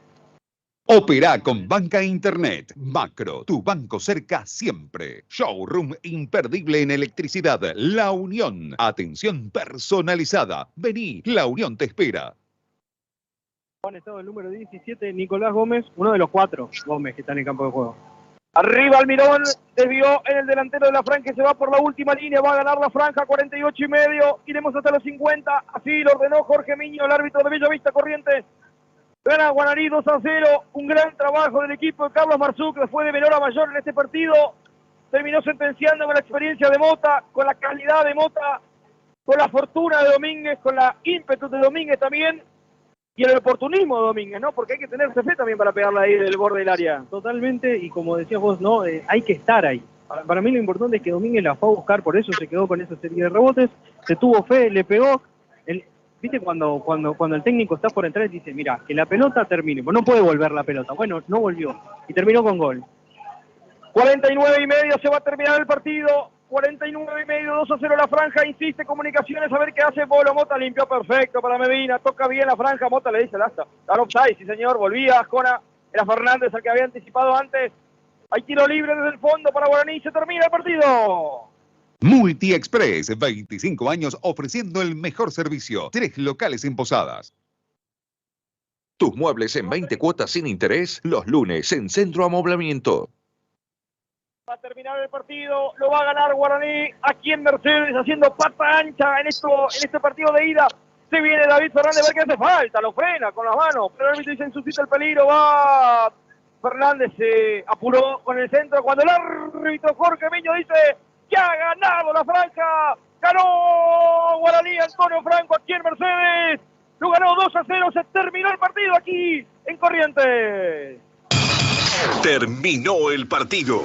Opera con Banca Internet. Macro, tu banco cerca siempre. Showroom imperdible en electricidad. La Unión. Atención personalizada. Vení, La Unión te espera. Amonestado el número 17, Nicolás Gómez, uno de los 4 Gómez que están en el campo de juego. Arriba Almirón, desvió en el delantero de la franja, se va por la última línea, va a ganar la franja, 48,5, iremos hasta los 50, así lo ordenó Jorge Miño, el árbitro de Bellavista Corrientes. Gana Guaraní 2-0, un gran trabajo del equipo de Carlos Marzú, que fue de menor a mayor en este partido, terminó sentenciando con la experiencia de Mota, con la calidad de Mota, con la fortuna de Domínguez, con la ímpetu de Domínguez también, y el oportunismo de Domínguez, ¿no? Porque hay que tenerse fe también para pegarla ahí del borde del área. Totalmente, y como decías vos, ¿no? Hay que estar ahí. Para mí lo importante es que Domínguez la fue a buscar, por eso se quedó con esa serie de rebotes, se tuvo fe, le pegó. ¿Viste cuando el técnico está por entrar y dice, mira, que la pelota termine, pues no puede volver la pelota? Bueno, no volvió, y terminó con gol. 49,5 se va a terminar el partido. 49,5, 2-0 la franja, insiste Comunicaciones, a ver qué hace Pablo Mota, limpió perfecto para Medina, toca bien la franja, Mota le dice el asta, está offside, sí señor, volvía Ascona, era Fernández el que había anticipado antes, hay tiro libre desde el fondo para Guaraní, se termina el partido. Multi-Express, 25 años ofreciendo el mejor servicio, 3 locales en Posadas. Tus muebles en 20 cuotas sin interés, los lunes en Centro Amoblamiento. Va a terminar el partido, lo va a ganar Guaraní aquí en Mercedes, haciendo pata ancha en este partido de ida. Se viene David Fernández, a ver qué hace falta, lo frena con las manos, pero el árbitro dice, suscita el peligro, va Fernández, se apuró con el centro, cuando el árbitro Jorge Miño dice, ya ha ganado la franja, ganó Guaraní, Antonio Franco aquí en Mercedes, lo ganó 2-0, se terminó el partido aquí en Corrientes. Terminó el partido.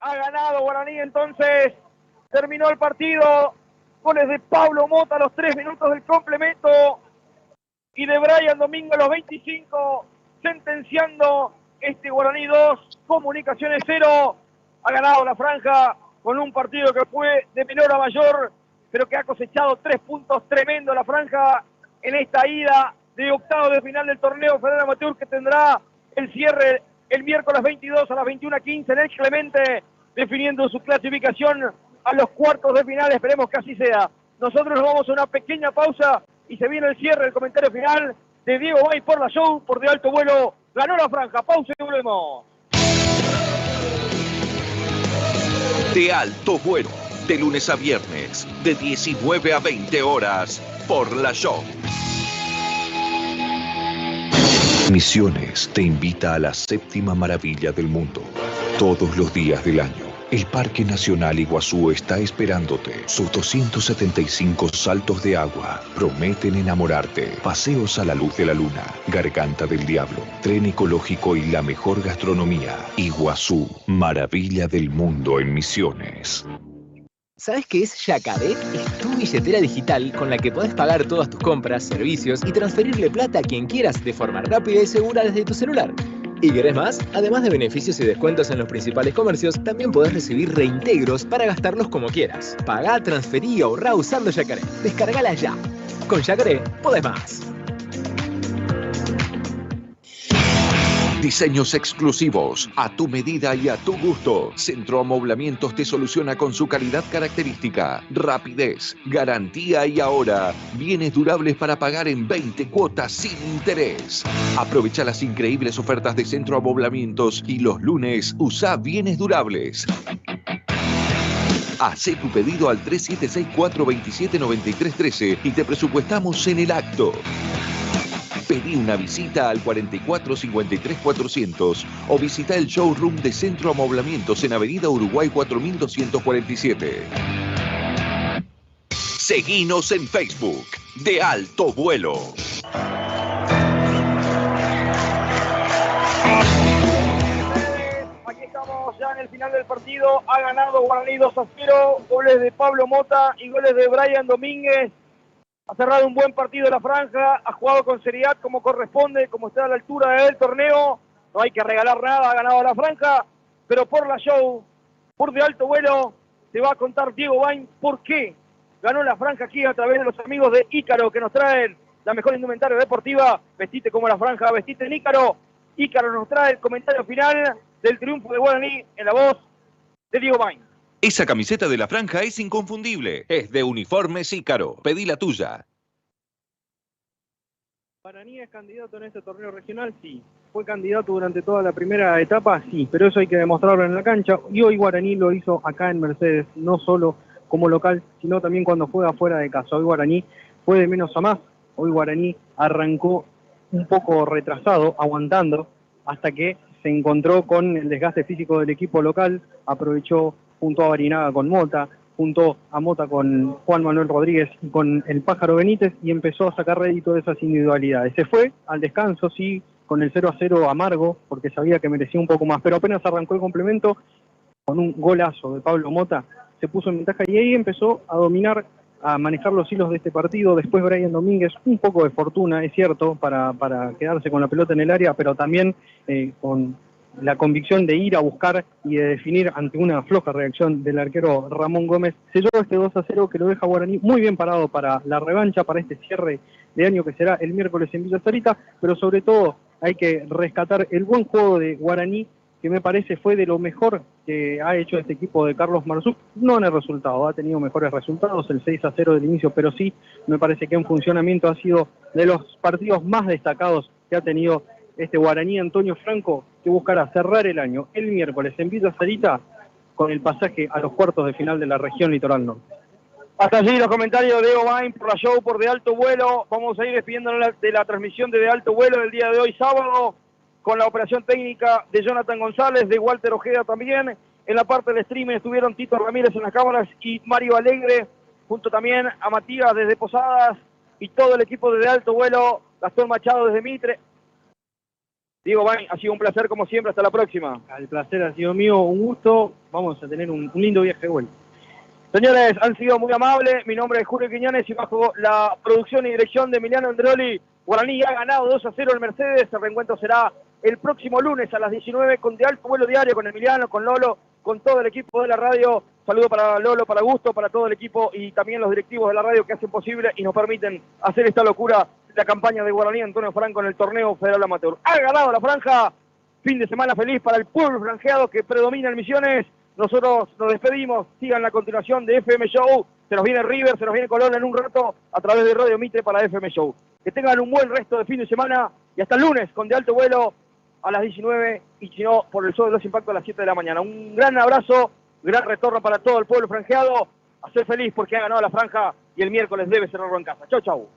Ha ganado Guaraní, entonces terminó el partido. Goles de Pablo Mota a los 3 minutos del complemento y de Brian Domingo a los 25, sentenciando este Guaraní 2, Comunicaciones 0. Ha ganado la franja con un partido que fue de menor a mayor, pero que ha cosechado 3 puntos tremendo la franja en esta ida de octavos de final del torneo Federal Amateur, que tendrá el cierre el miércoles 22 a las 21:15 en el Clemente, definiendo su clasificación a los cuartos de final. Esperemos que así sea. Nosotros nos vamos a una pequeña pausa y se viene el cierre, el comentario final de Diego Bay por la show, por De Alto Vuelo. Ganó la franja, pausa y volvemos. De Alto Vuelo, De lunes a viernes, de 19 a 20 horas, por La Show. Misiones te invita a la séptima maravilla del mundo. Todos los días del año, el Parque Nacional Iguazú está esperándote. Sus 275 saltos de agua prometen enamorarte. Paseos a la luz de la luna, Garganta del Diablo, tren ecológico y la mejor gastronomía. Iguazú, maravilla del mundo en Misiones. ¿Sabes qué es Yacaré? Es tu billetera digital con la que podés pagar todas tus compras, servicios y transferirle plata a quien quieras de forma rápida y segura desde tu celular. ¿Y querés más? Además de beneficios y descuentos en los principales comercios, también podés recibir reintegros para gastarlos como quieras. Pagá, transferí y ahorrá usando Yacaré. Descargala ya. Con Yacaré podés más. Diseños exclusivos, a tu medida y a tu gusto. Centro Amoblamientos te soluciona con su calidad característica, rapidez, garantía y ahora bienes durables para pagar en 20 cuotas sin interés. Aprovecha las increíbles ofertas de Centro Amoblamientos y los lunes usa bienes durables. Hacé tu pedido al 3764279313 y te presupuestamos en el acto. Pedí una visita al 4453-400 o visita el showroom de Centro Amoblamientos en Avenida Uruguay 4247. Seguinos en Facebook, De Alto Vuelo. Aquí estamos ya en el final del partido. Ha ganado Guaraní 2-0. Goles de Pablo Mota y goles de Brian Domínguez. Ha cerrado un buen partido de la franja, ha jugado con seriedad como corresponde, como está a la altura del torneo. No hay que regalar nada, ha ganado la franja, pero por La Show, por De Alto Vuelo, te va a contar Diego Bain por qué ganó la franja aquí a través de los amigos de Ícaro, que nos traen la mejor indumentaria deportiva. Vestite como la franja, vestite en Ícaro. Ícaro nos trae el comentario final del triunfo de Guaraní en la voz de Diego Bain. Esa camiseta de la franja es inconfundible. Es de Uniformes Ícaro. Pedí la tuya. ¿Guaraní es candidato en este torneo regional? Sí. ¿Fue candidato durante toda la primera etapa? Sí, pero eso hay que demostrarlo en la cancha. Y hoy Guaraní lo hizo acá en Mercedes, no solo como local, sino también cuando juega fuera de casa. Hoy Guaraní fue de menos a más. Hoy Guaraní arrancó un poco retrasado, aguantando, hasta que se encontró con el desgaste físico del equipo local, aprovechó junto a Barinaga con Mota, junto a Mota con Juan Manuel Rodríguez y con el Pájaro Benítez y empezó a sacar rédito de esas individualidades. Se fue al descanso, sí, con el 0-0 amargo, porque sabía que merecía un poco más, pero apenas arrancó el complemento, con un golazo de Pablo Mota, se puso en ventaja y ahí empezó a dominar, a manejar los hilos de este partido. Después Brian Domínguez, un poco de fortuna, es cierto, para quedarse con la pelota en el área, pero también con la convicción de ir a buscar y de definir ante una floja reacción del arquero Ramón Gómez, selló este 2-0 que lo deja Guaraní muy bien parado para la revancha, para este cierre de año que será el miércoles en Villa Sarita, pero sobre todo hay que rescatar el buen juego de Guaraní, que me parece fue de lo mejor que ha hecho este equipo de Carlos Marzú, no en el resultado, ha tenido mejores resultados, el 6-0 del inicio, pero sí, me parece que en funcionamiento ha sido de los partidos más destacados que ha tenido este Guaraní Antonio Franco, que buscará cerrar el año el miércoles en Villa Sarita con el pasaje a los cuartos de final de la región Litoral Norte. Hasta allí los comentarios de Diego Bain por La Show, por De Alto Vuelo. Vamos a ir despidiéndonos de la transmisión de Alto Vuelo del día de hoy, sábado, con la operación técnica de Jonathan González, de Walter Ojeda también. En la parte del streaming estuvieron Tito Ramírez en las cámaras y Mario Alegre, junto también a Matías desde Posadas y todo el equipo de Alto Vuelo, Gastón Machado desde Mitre. Diego Bain, ha sido un placer como siempre, hasta la próxima. El placer ha sido mío, un gusto, vamos a tener un lindo viaje de vuelta. Señores, han sido muy amables, mi nombre es Julio Quiñones y bajo la producción y dirección de Emiliano Androli, Guaraní ha ganado 2-0 el Mercedes. El reencuentro será el próximo lunes a las 19 con De Alto Vuelo Diario, con Emiliano, con Lolo, con todo el equipo de la radio. Saludo para Lolo, para Gusto, para todo el equipo y también los directivos de la radio que hacen posible y nos permiten hacer esta locura, la campaña de Guaraní Antonio Franco en el torneo federal amateur. Ha ganado la franja, fin de semana feliz para el pueblo franjeado que predomina en Misiones. Nosotros nos despedimos, sigan la continuación de FM Show, se nos viene River, se nos viene Colón en un rato a través de Radio Mitre para FM Show. Que tengan un buen resto de fin de semana y hasta el lunes con De Alto Vuelo a las 19 y si no por el show de los impactos a las 7 de la mañana. Un gran abrazo gran retorno para todo el pueblo franjeado. A ser feliz porque ha ganado la franja y el miércoles debe cerrarlo en casa. Chau, chau.